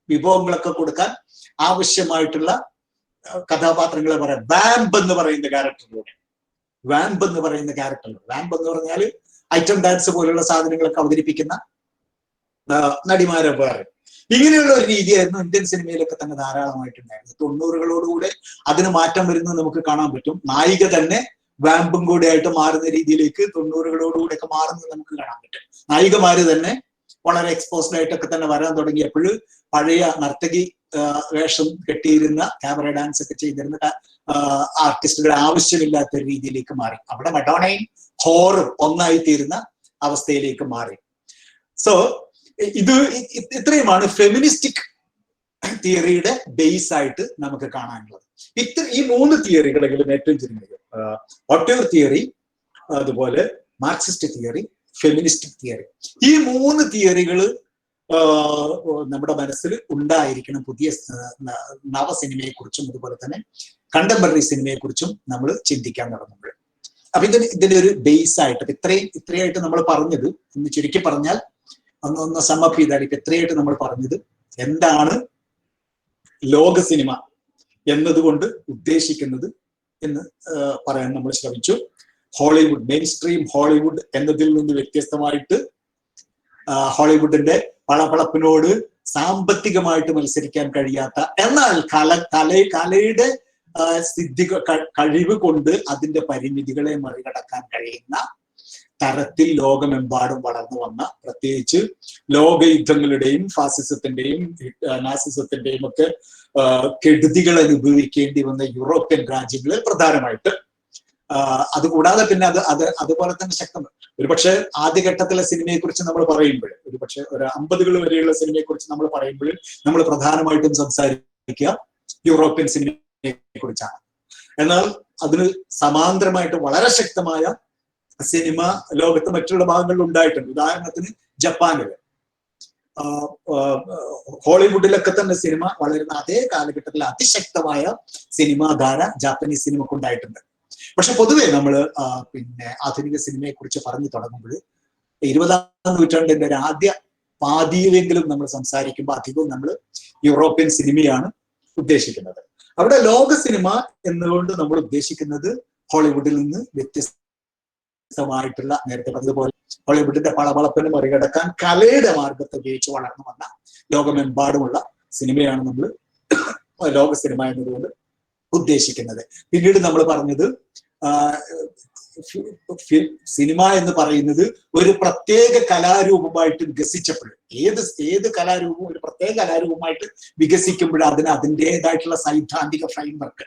വിഭവങ്ങളൊക്കെ കൊടുക്കാൻ ആവശ്യമായിട്ടുള്ള കഥാപാത്രങ്ങളെ പറയാം. വാമ്പ് എന്ന് പറയുന്ന ക്യാരക്ടറിലൂടെ, വാമ്പ് എന്ന് പറഞ്ഞാൽ ഐറ്റം ഡാൻസ് പോലുള്ള സാധനങ്ങളൊക്കെ അവതരിപ്പിക്കുന്ന നടിമാരെ വേറെ. ഇങ്ങനെയുള്ള ഒരു രീതിയായിരുന്നു ഇന്ത്യൻ സിനിമയിലൊക്കെ തന്നെ ധാരാളമായിട്ടുണ്ടായിരുന്നു. 90കളോടുകൂടെ അതിന് മാറ്റം വരുന്നത് നമുക്ക് കാണാൻ പറ്റും. നായിക തന്നെ വാമ്പും കൂടെ ആയിട്ട് മാറുന്ന രീതിയിലേക്ക് 90കളോടുകൂടെ ഒക്കെ മാറുന്നത് നമുക്ക് കാണാൻ പറ്റും. നായികമാര് തന്നെ വളരെ എക്സ്പോസ്ഡ് ആയിട്ടൊക്കെ തന്നെ വരാൻ തുടങ്ങിയപ്പോൾ പഴയ നർത്തകി വേഷം കെട്ടിയിരുന്ന, ക്യാമറ ഡാൻസ് ഒക്കെ ചെയ്തിരുന്ന ആർട്ടിസ്റ്റുകളെ ആവശ്യമില്ലാത്ത രീതിയിലേക്ക് മാറി. അവിടെ മഡോണയും ഹോറും ഒന്നായി തീരുന്ന അവസ്ഥയിലേക്ക് മാറി. സോ ഇത്രയുമാണ് ഫെമിനിസ്റ്റിക് തിയറിയുടെ ബേസ് ആയിട്ട് നമുക്ക് കാണാനുള്ളത്. ഈ 3 തിയറികളെങ്കിലും ഏറ്റവും ചുരുങ്ങിയത് ഓട്ടോർ തിയറി, അതുപോലെ മാർക്സിസ്റ്റ് തിയറി, ഫെമിനിസ്റ്റിക് തിയറി. ഈ 3 തിയറികൾ നമ്മുടെ മനസ്സിൽ ഉണ്ടായിരിക്കണം പുതിയ നവസിനിമയെ കുറിച്ചും അതുപോലെ തന്നെ കണ്ടംപററി സിനിമയെ കുറിച്ചും നമ്മൾ ചിന്തിക്കാൻ തുടങ്ങുമ്പോൾ. അപ്പൊ ഇതിന്റെ ഒരു ബേസ് ആയിട്ട് ഇത്രയായിട്ട് നമ്മൾ പറഞ്ഞത്, ഒന്ന് ചുരുക്കി പറഞ്ഞാൽ, ഒന്ന് സമ്മപ്പ് ചെയ്താൽ ഇപ്പൊ എത്രയായിട്ട് നമ്മൾ പറഞ്ഞത് എന്താണ് ലോക സിനിമ എന്നതുകൊണ്ട് ഉദ്ദേശിക്കുന്നത് എന്ന് പറയാൻ നമ്മൾ ശ്രമിച്ചു. ഹോളിവുഡ്, മെയിൻ സ്ട്രീം ഹോളിവുഡ് എന്നതിൽ നിന്ന് വ്യത്യസ്തമായിട്ട് ഹോളിവുഡിന്റെ പളപളപ്പിനോട് സാമ്പത്തികമായിട്ട് മത്സരിക്കാൻ കഴിയാത്ത, എന്നാൽ കലയുടെ കഴിവ് കൊണ്ട് അതിന്റെ പരിമിതികളെ മറികടക്കാൻ കഴിയുന്ന തരത്തിൽ ലോകമെമ്പാടും വളർന്നു വന്ന, പ്രത്യേകിച്ച് ലോകയുദ്ധങ്ങളുടെയും ഫാസിസത്തിന്റെയും നാസിസത്തിന്റെയും ഒക്കെ കെടുതികൾ അനുഭവിക്കേണ്ടി വന്ന യൂറോപ്യൻ രാജ്യങ്ങളിൽ പ്രധാനമായിട്ട്, അതുകൂടാതെ പിന്നെ അതുപോലെ തന്നെ ശക്തമാണ്. ഒരുപക്ഷെ ആദ്യഘട്ടത്തിലെ സിനിമയെ കുറിച്ച് നമ്മൾ പറയുമ്പോൾ, ഒരുപക്ഷെ ഒരു 50കൾ വരെയുള്ള സിനിമയെ കുറിച്ച് നമ്മൾ പറയുമ്പോൾ നമ്മൾ പ്രധാനമായിട്ടും സംസാരിക്കുക യൂറോപ്യൻ സിനിമയെ കുറിച്ചാണ്. എന്നാൽ അതിന് സമാന്തരമായിട്ട് വളരെ ശക്തമായ സിനിമ ലോകത്ത് മറ്റുള്ള ഭാഗങ്ങളിൽ ഉണ്ടായിട്ടുണ്ട്. ഉദാഹരണത്തിന് ജപ്പാനില്, ഹോളിവുഡിലൊക്കെ തന്നെ സിനിമ വളരുന്ന അതേ കാലഘട്ടത്തിൽ അതിശക്തമായ സിനിമാധാര ജാപ്പനീസ് സിനിമക്ക് ഉണ്ടായിട്ടുണ്ട്. പക്ഷെ പൊതുവെ നമ്മൾ പിന്നെ ആധുനിക സിനിമയെ കുറിച്ച് പറഞ്ഞു തുടങ്ങുമ്പോൾ 20ാം നൂറ്റാണ്ടിന്റെ ഒരു ആദ്യ പാതിയിലെങ്കിലും നമ്മൾ സംസാരിക്കുമ്പോൾ അധികവും നമ്മൾ യൂറോപ്യൻ സിനിമയാണ് ഉദ്ദേശിക്കുന്നത്. അവിടെ ലോക സിനിമ എന്നുകൊണ്ട് നമ്മൾ ഉദ്ദേശിക്കുന്നത് ഹോളിവുഡിൽ നിന്ന് വ്യത്യസ്തമായിട്ടുള്ള, നേരത്തെ പറഞ്ഞതുപോലെ ഹോളിവുഡിന്റെ പളപളപ്പിന് മറികടക്കാൻ കലയുടെ മാർഗത്തെ ഉപയോഗിച്ച് വളർന്നു വന്ന ലോകമെമ്പാടുമുള്ള സിനിമയാണ് നമ്മൾ ലോക സിനിമ എന്നതുകൊണ്ട് ഉദ്ദേശിക്കുന്നത്. പിന്നീട് നമ്മൾ പറഞ്ഞത് സിനിമ എന്ന് പറയുന്നത് ഒരു പ്രത്യേക കലാരൂപമായിട്ട് വികസിച്ചപ്പോൾ, ഏത് കലാരൂപവും ഒരു പ്രത്യേക കലാരൂപമായിട്ട് വികസിക്കുമ്പോൾ അതിന് അതിൻ്റെതായിട്ടുള്ള സൈദ്ധാന്തിക ഫ്രെയിംവർക്ക്,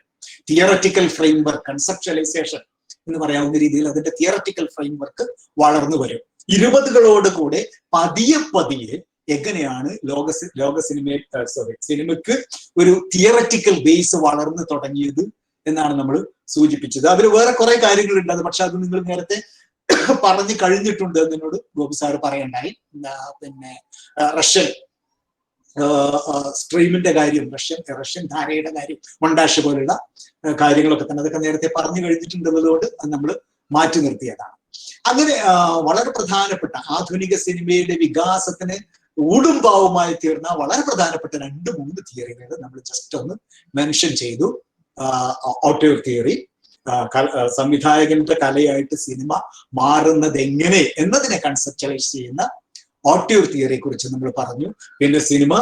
തിയററ്റിക്കൽ ഫ്രെയിംവർക്ക്, കൺസെപ്ച്വലൈസേഷൻ എന്ന് പറയാവുന്ന രീതിയിൽ അതിന്റെ തിയററ്റിക്കൽ ഫ്രെയിംവർക്ക് വളർന്നു വരും. 20കളോട് കൂടെ പതിയെ എങ്ങനെയാണ് സിനിമയ്ക്ക് ഒരു തിയററ്റിക്കൽ ബേസ് വളർന്നു തുടങ്ങിയത് എന്നാണ് നമ്മൾ സൂചിപ്പിച്ചത്. അതിൽ വേറെ കുറെ കാര്യങ്ങളുണ്ട്, അത് പക്ഷെ അത് നിങ്ങൾ നേരത്തെ പറഞ്ഞു കഴിഞ്ഞിട്ടുണ്ട് എന്നോട് ഗോപി സാർ പറയണ്ടായി. പിന്നെ റഷ്യൻ സ്ട്രീമിന്റെ കാര്യം, റഷ്യൻ ധാരയുടെ കാര്യം, മൊണ്ടാഷ് പോലുള്ള കാര്യങ്ങളൊക്കെ തന്നെ അതൊക്കെ നേരത്തെ പറഞ്ഞു കഴിഞ്ഞിട്ടുണ്ടെന്നതുകൊണ്ട് അത് നമ്മൾ മാറ്റി നിർത്തിയതാണ്. അങ്ങനെ വളരെ പ്രധാനപ്പെട്ട ആധുനിക സിനിമയുടെ വികാസത്തിന് ഊടുംപാവുമായി തീർന്ന വളരെ പ്രധാനപ്പെട്ട 2-3 തിയറികൾ നമ്മൾ ജസ്റ്റ് ഒന്ന് മെൻഷൻ ചെയ്തു. ഓട്ടോർ തിയറി, സംവിധായകന്റെ കലയായിട്ട് സിനിമ മാറുന്നത് എങ്ങനെ എന്നതിനെ കൺസെപ്ച്വലൈസ് ചെയ്യുന്ന ഓട്ടോർ തിയറിയെ കുറിച്ച് നമ്മൾ പറഞ്ഞു. പിന്നെ സിനിമ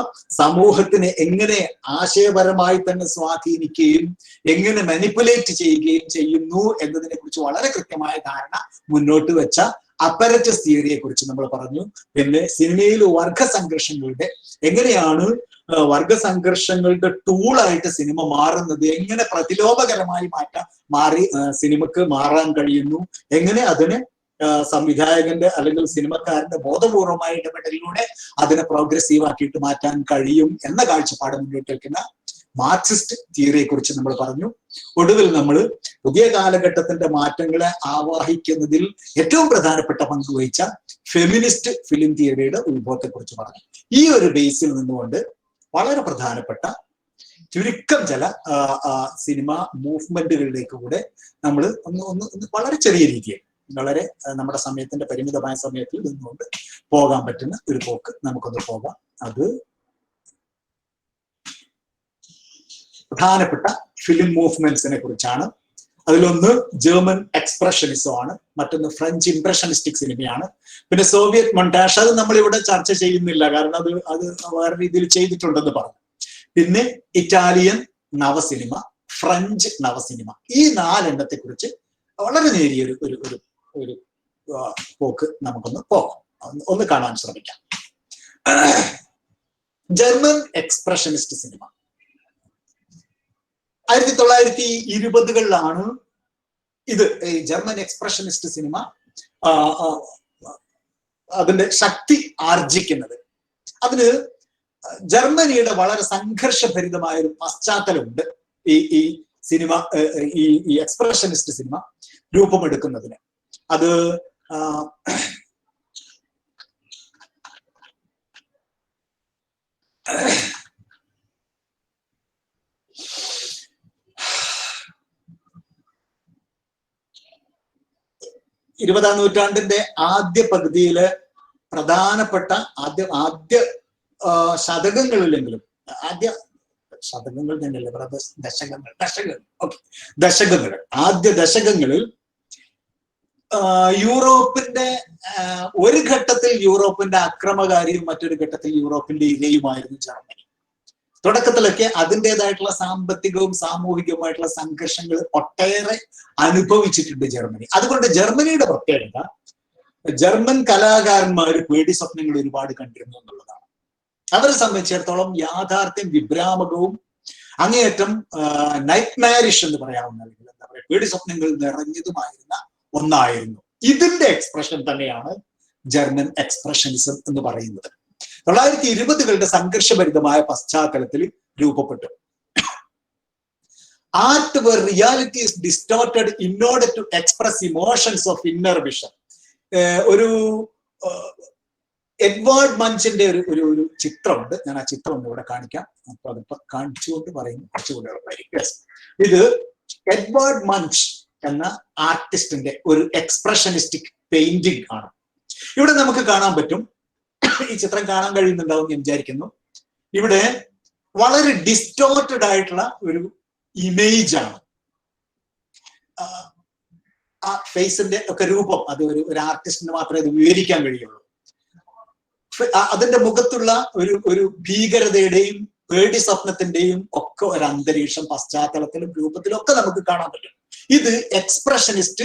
സമൂഹത്തിനെ എങ്ങനെ ആശയപരമായി തന്നെ സ്വാധീനിക്കുകയും എങ്ങനെ മാനിപ്പുലേറ്റ് ചെയ്യുകയും ചെയ്യുന്നു എന്നതിനെ കുറിച്ച് വളരെ കൃത്യമായ ധാരണ മുന്നോട്ട് വെച്ച അപ്പരറ്റസ് തിയറിയെ കുറിച്ച് നമ്മൾ പറഞ്ഞു. പിന്നെ സിനിമയിൽ വർഗസംഘർഷങ്ങളുടെ എങ്ങനെയാണ് വർഗസംഘർഷങ്ങളുടെ ടൂളായിട്ട് സിനിമ മാറുന്നത്, എങ്ങനെ പ്രതിലോഭകരമായി സിനിമക്ക് മാറാൻ കഴിയുന്നു, എങ്ങനെ അതിനെ സംവിധായകന്റെ അല്ലെങ്കിൽ സിനിമക്കാരന്റെ ബോധപൂർവമായ ഇടപെടലിലൂടെ അതിനെ പ്രോഗ്രസീവ് ആക്കിയിട്ട് മാറ്റാൻ കഴിയും എന്ന കാഴ്ചപ്പാട് മുന്നോട്ട് വയ്ക്കുന്ന മാർക്സിസ്റ്റ് തിയറിയെ കുറിച്ച് നമ്മൾ പറഞ്ഞു. ഒടുവിൽ നമ്മൾ പുതിയ കാലഘട്ടത്തിന്റെ മാറ്റങ്ങളെ ആവാഹിക്കുന്നതിൽ ഏറ്റവും പ്രധാനപ്പെട്ട പങ്ക് വഹിച്ച ഫെമിനിസ്റ്റ് ഫിലിം തിയറിയുടെ ഉത്ഭവത്തെ കുറിച്ച് പറഞ്ഞു. ഈ ഒരു ബേസിൽ നിന്നുകൊണ്ട് വളരെ പ്രധാനപ്പെട്ട ചുരുക്കം ചില സിനിമ മൂവ്മെന്റുകളിലേക്ക് കൂടെ നമ്മൾ ഒന്ന് വളരെ ചെറിയ രീതിയിൽ, വളരെ നമ്മുടെ സമയത്തിന്റെ പരിമിതമായ സമയത്തിൽ നിന്നുകൊണ്ട് പോകാൻ പറ്റുന്ന ഒരു പോക്ക് നമുക്കൊന്ന് പോകാം. അത് പ്രധാനപ്പെട്ട ഫിലിം മൂവ്മെന്റ്സിനെ കുറിച്ചാണ്. അതിലൊന്ന് ജർമ്മൻ എക്സ്പ്രഷനിസം ആണ്, മറ്റൊന്ന് ഫ്രഞ്ച് ഇംപ്രഷനിസ്റ്റിക് സിനിമയാണ്, പിന്നെ സോവിയറ്റ് മൊണ്ടാഷ്. അത് നമ്മളിവിടെ ചർച്ച ചെയ്യുന്നില്ല, കാരണം അത് വേറെ രീതിയിൽ ചെയ്തിട്ടുണ്ടെന്ന് പറഞ്ഞു. പിന്നെ ഇറ്റാലിയൻ നവസിനിമ, ഫ്രഞ്ച് നവസിനിമ. ഈ 4 എണ്ണത്തെ കുറിച്ച് വളരെ നേരിയ ഒരു പോക്ക് നമുക്കൊന്ന് പോകാം, ഒന്ന് കാണാൻ ശ്രമിക്കാം. ജർമ്മൻ എക്സ്പ്രഷനിസ്റ്റ് സിനിമ 1920കളിലാണ് ഇത് ജർമ്മൻ എക്സ്പ്രഷനിസ്റ്റ് സിനിമ അതിന്റെ ശക്തി ആർജിക്കുന്നത്. അതിന് ജർമ്മനിയുടെ വളരെ സംഘർഷഭരിതമായ ഒരു പശ്ചാത്തലമുണ്ട് ഈ സിനിമ, ഈ എക്സ്പ്രഷനിസ്റ്റ് സിനിമ രൂപമെടുക്കുന്നതിന്. അത് ഇരുപതാം നൂറ്റാണ്ടിന്റെ ആദ്യ പകുതിയില് പ്രധാനപ്പെട്ട ആദ്യ ശതകങ്ങളിലെങ്കിലും, ആദ്യ ശതകങ്ങൾ തന്നെയല്ലേ പറയുന്നത്, ദശകങ്ങൾ ഓക്കെ, ദശകങ്ങൾ. ആദ്യ ദശകങ്ങളിൽ യൂറോപ്പിന്റെ ഒരു ഘട്ടത്തിൽ യൂറോപ്പിന്റെ അക്രമകാരിയും മറ്റൊരു ഘട്ടത്തിൽ യൂറോപ്പിന്റെ ഇരയുമായിരുന്നു ജർമ്മനി. തുടക്കത്തിലൊക്കെ അതിൻ്റെതായിട്ടുള്ള സാമ്പത്തികവും സാമൂഹികവുമായിട്ടുള്ള സംഘർഷങ്ങൾ ഒട്ടേറെ അനുഭവിച്ചിട്ടുണ്ട് ജർമ്മനി. അതുകൊണ്ട് ജർമ്മനിയുടെ പ്രത്യേകത, ജർമ്മൻ കലാകാരന്മാർ പേടി സ്വപ്നങ്ങൾ ഒരുപാട് കണ്ടിരുന്നു എന്നുള്ളതാണ്. അവരെ സംബന്ധിച്ചിടത്തോളം യാഥാർത്ഥ്യം വിഭ്രാമകവും അങ്ങേയറ്റം നൈറ്റ്മാരിഷ് എന്ന് പറയാവുന്ന, അല്ലെങ്കിൽ എന്താ പറയുക, പേടി സ്വപ്നങ്ങൾ നിറഞ്ഞതുമായിരുന്ന ഒന്നായിരുന്നു. ഇതിന്റെ എക്സ്പ്രഷൻ തന്നെയാണ് ജർമ്മൻ എക്സ്പ്രഷനിസം എന്ന് പറയുന്നത്. 1920കളുടെ സംഘർഷഭരിതമായ പശ്ചാത്തലത്തിൽ രൂപപ്പെട്ടു. Art where reality is distorted in order to express emotions of inner vision. ഒരു എഡ്വേർഡ് മഞ്ചിന്റെ ഒരു ചിത്രമുണ്ട്, ഞാൻ ആ ചിത്രം ഒന്ന് ഇവിടെ കാണിക്കാം. അപ്പൊ അതിപ്പോ കാണിച്ചുകൊണ്ട് പറയുന്നു കുറച്ചുകൂടെ എളുപ്പമായിരിക്കും. ഇത് എഡ്വേർഡ് മഞ്ച് എന്ന ആർട്ടിസ്റ്റിന്റെ ഒരു എക്സ്പ്രഷനിസ്റ്റിക് പെയിന്റിംഗ് ആണ്. ഇവിടെ നമുക്ക് കാണാൻ പറ്റും, ഈ ചിത്രം കാണാൻ കഴിയുന്നുണ്ടാവും ഞാൻ വിചാരിക്കുന്നു. ഇവിടെ വളരെ ഡിസ്റ്റോർട്ടഡ് ആയിട്ടുള്ള ഒരു ഇമേജ് ആണ്. ആ ഫേസിന്റെ ഒക്കെ രൂപം അത് ഒരു ആർട്ടിസ്റ്റിന് മാത്രമേ അത് വിവരിക്കാൻ കഴിയുള്ളൂ. അതിന്റെ മുഖത്തുള്ള ഒരു ഭീകരതയുടെയും പേടി സ്വപ്നത്തിന്റെയും ഒക്കെ ഒരു അന്തരീക്ഷം പശ്ചാത്തലത്തിലും രൂപത്തിലും ഒക്കെ നമുക്ക് കാണാൻ പറ്റും. ഇത് എക്സ്പ്രഷനിസ്റ്റ്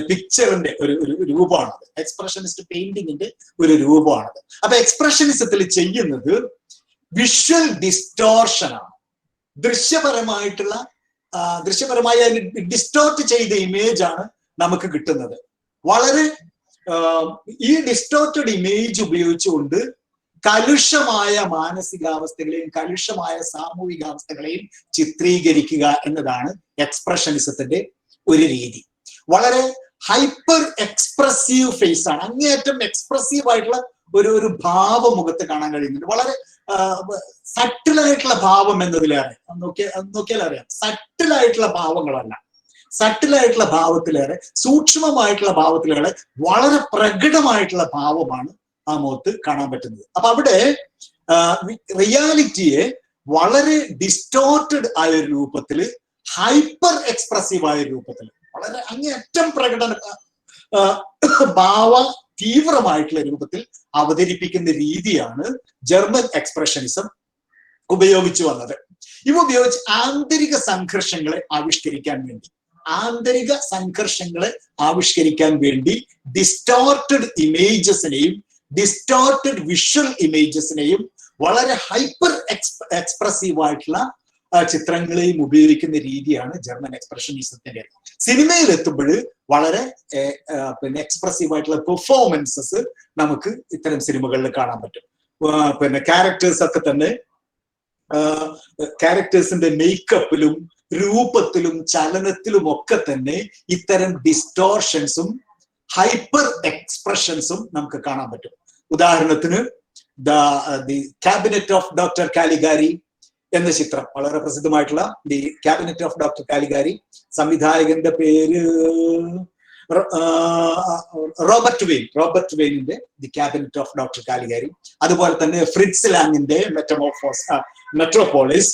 പിക്ചറിന്റെ ഒരു രൂപമാണത്, എക്സ്പ്രഷനിസ്റ്റ് പെയിന്റിങ്ങിന്റെ ഒരു രൂപമാണത്. അപ്പൊ എക്സ്പ്രഷനിസത്തിൽ ചെയ്യുന്നത് വിഷ്വൽ ഡിസ്റ്റോർഷൻ ആണ്. ദൃശ്യപരമായി അതിന് ഡിസ്റ്റോർട്ട് ചെയ്ത ഇമേജ് ആണ് നമുക്ക് കിട്ടുന്നത്. വളരെ ഈ ഡിസ്റ്റോർട്ടഡ് ഇമേജ് ഉപയോഗിച്ചുകൊണ്ട് കലുഷമായ മാനസികാവസ്ഥകളെയും കലുഷമായ സാമൂഹികാവസ്ഥകളെയും ചിത്രീകരിക്കുക എന്നതാണ് എക്സ്പ്രഷനിസത്തിന്റെ ഒരു രീതി. വളരെ ഹൈപ്പർ എക്സ്പ്രസീവ് ഫേസ് ആണ്, അങ്ങേയറ്റം എക്സ്പ്രസീവ് ആയിട്ടുള്ള ഒരു ഭാവം മുഖത്ത് കാണാൻ കഴിയുന്നുണ്ട്. വളരെ സട്ടിലായിട്ടുള്ള ഭാവം എന്നതിലേറെ നോക്കിയാൽ അറിയാം, സട്ടിലായിട്ടുള്ള ഭാവങ്ങളല്ല, സട്ടിലായിട്ടുള്ള ഭാവത്തിലേറെ സൂക്ഷ്മമായിട്ടുള്ള ഭാവത്തിലേറെ വളരെ പ്രകടമായിട്ടുള്ള ഭാവമാണ് ആ മുഖത്ത് കാണാൻ പറ്റുന്നത്. അപ്പൊ അവിടെ റിയാലിറ്റിയെ വളരെ ഡിസ്റ്റോർട്ടഡ് ആയ ഒരു രൂപത്തില്, ഹൈപ്പർ എക്സ്പ്രസീവ് ആയ രൂപത്തിൽ, വളരെ അങ്ങേയറ്റം പ്രകടന ഭാവ തീവ്രമായിട്ടുള്ള രൂപത്തിൽ അവതരിപ്പിക്കുന്ന രീതിയാണ് ജർമ്മൻ എക്സ്പ്രഷനിസം ഉപയോഗിച്ചു വന്നത്. ഇവ ഉപയോഗിച്ച് ആന്തരിക സംഘർഷങ്ങളെ ആവിഷ്കരിക്കാൻ വേണ്ടി ഡിസ്റ്റോർട്ടഡ് ഇമേജസിനെയും ഡിസ്റ്റോർട്ടഡ് വിഷ്വൽ ഇമേജസിനെയും വളരെ ഹൈപ്പർ എക്സ്പ്രസീവ് ആയിട്ടുള്ള ചിത്രങ്ങളെയും ഉപയോഗിക്കുന്ന രീതിയാണ് ജർമ്മൻ എക്സ്പ്രഷനിസത്തിന്റെ. സിനിമയിൽ എത്തുമ്പോൾ വളരെ എക്സ്പ്രസീവ് ആയിട്ടുള്ള പെർഫോമൻസസ് നമുക്ക് ഇത്തരം സിനിമകളിൽ കാണാൻ പറ്റും. ക്യാരക്ടേഴ്സ് ഒക്കെ തന്നെ ക്യാരക്ടേഴ്സിന്റെ മേക്കപ്പിലും രൂപത്തിലും ചലനത്തിലും ഒക്കെ തന്നെ ഇത്തരം ഡിസ്റ്റോർഷൻസും ഹൈപ്പർ എക്സ്പ്രഷൻസും നമുക്ക് കാണാൻ പറ്റും. ഉദാഹരണത്തിന് the cabinet of doctor Caligari എന്ന ചിത്രം, വളരെ പ്രസിദ്ധമായിട്ടുള്ള the cabinet of doctor Caligari, സംവിധായകന്റെ പേര് റോബർട്ട് വെയിനിന്റെ the cabinet of doctor Caligari, അതുപോലെ തന്നെ ഫ്രിറ്റ്സ് ലാങ്ങിന്റെ മെട്രോപോളിസ്,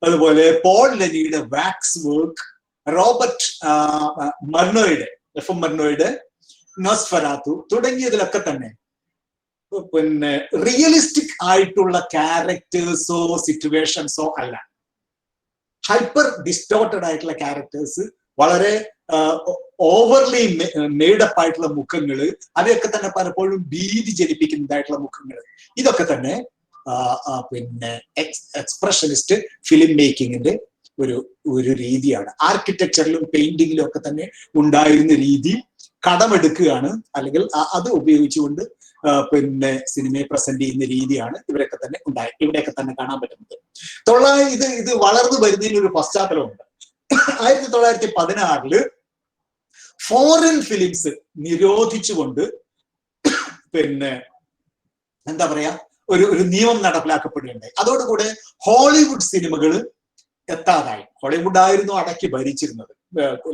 അതുപോലെ പോൾ ലെനിയുടെ വാക്സ് വർക്ക്, റോബർട്ട് മർണോയുടെ നോസ്ഫെറാത്തു തുടങ്ങിയതിലൊക്കെ തന്നെ റിയലിസ്റ്റിക് ആയിട്ടുള്ള ക്യാരക്ടേഴ്സോ സിറ്റുവേഷൻസോ അല്ല, ഹൈപ്പർ ഡിസ്റ്റോർട്ടഡ് ആയിട്ടുള്ള ക്യാരക്ടേഴ്സ്, വളരെ ഓവർലി മെയ്ഡപ്പ് ആയിട്ടുള്ള മുഖങ്ങള്, അവയൊക്കെ തന്നെ പലപ്പോഴും ഭീതി ജനിപ്പിക്കുന്നതായിട്ടുള്ള മുഖങ്ങൾ, ഇതൊക്കെ തന്നെ എക്സ്പ്രഷനിസ്റ്റ് ഫിലിം മേക്കിങ്ങിന്റെ ഒരു രീതിയാണ്. ആർക്കിടെക്ചറിലും പെയിന്റിങ്ങിലും ഒക്കെ തന്നെ ഉണ്ടായിരുന്ന രീതി കടമെടുക്കുകയാണ്, അല്ലെങ്കിൽ അത് ഉപയോഗിച്ചുകൊണ്ട് സിനിമയെ പ്രസന്റ് ചെയ്യുന്ന രീതിയാണ് ഇവിടെയൊക്കെ തന്നെ കാണാൻ പറ്റുന്നത്. ഇത് വളർന്നു വരുന്നതിന് ഒരു പശ്ചാത്തലമുണ്ട്. 1916 ഫോറിൻ ഫിലിംസ് നിരോധിച്ചുകൊണ്ട് എന്താ പറയാ ഒരു നിയമം നടപ്പിലാക്കപ്പെടുകയുണ്ടായി. അതോടുകൂടെ ഹോളിവുഡ് സിനിമകൾ എത്താതായി. ഹോളിവുഡ് ആയിരുന്നു അടക്കി ഭരിച്ചിരുന്നത്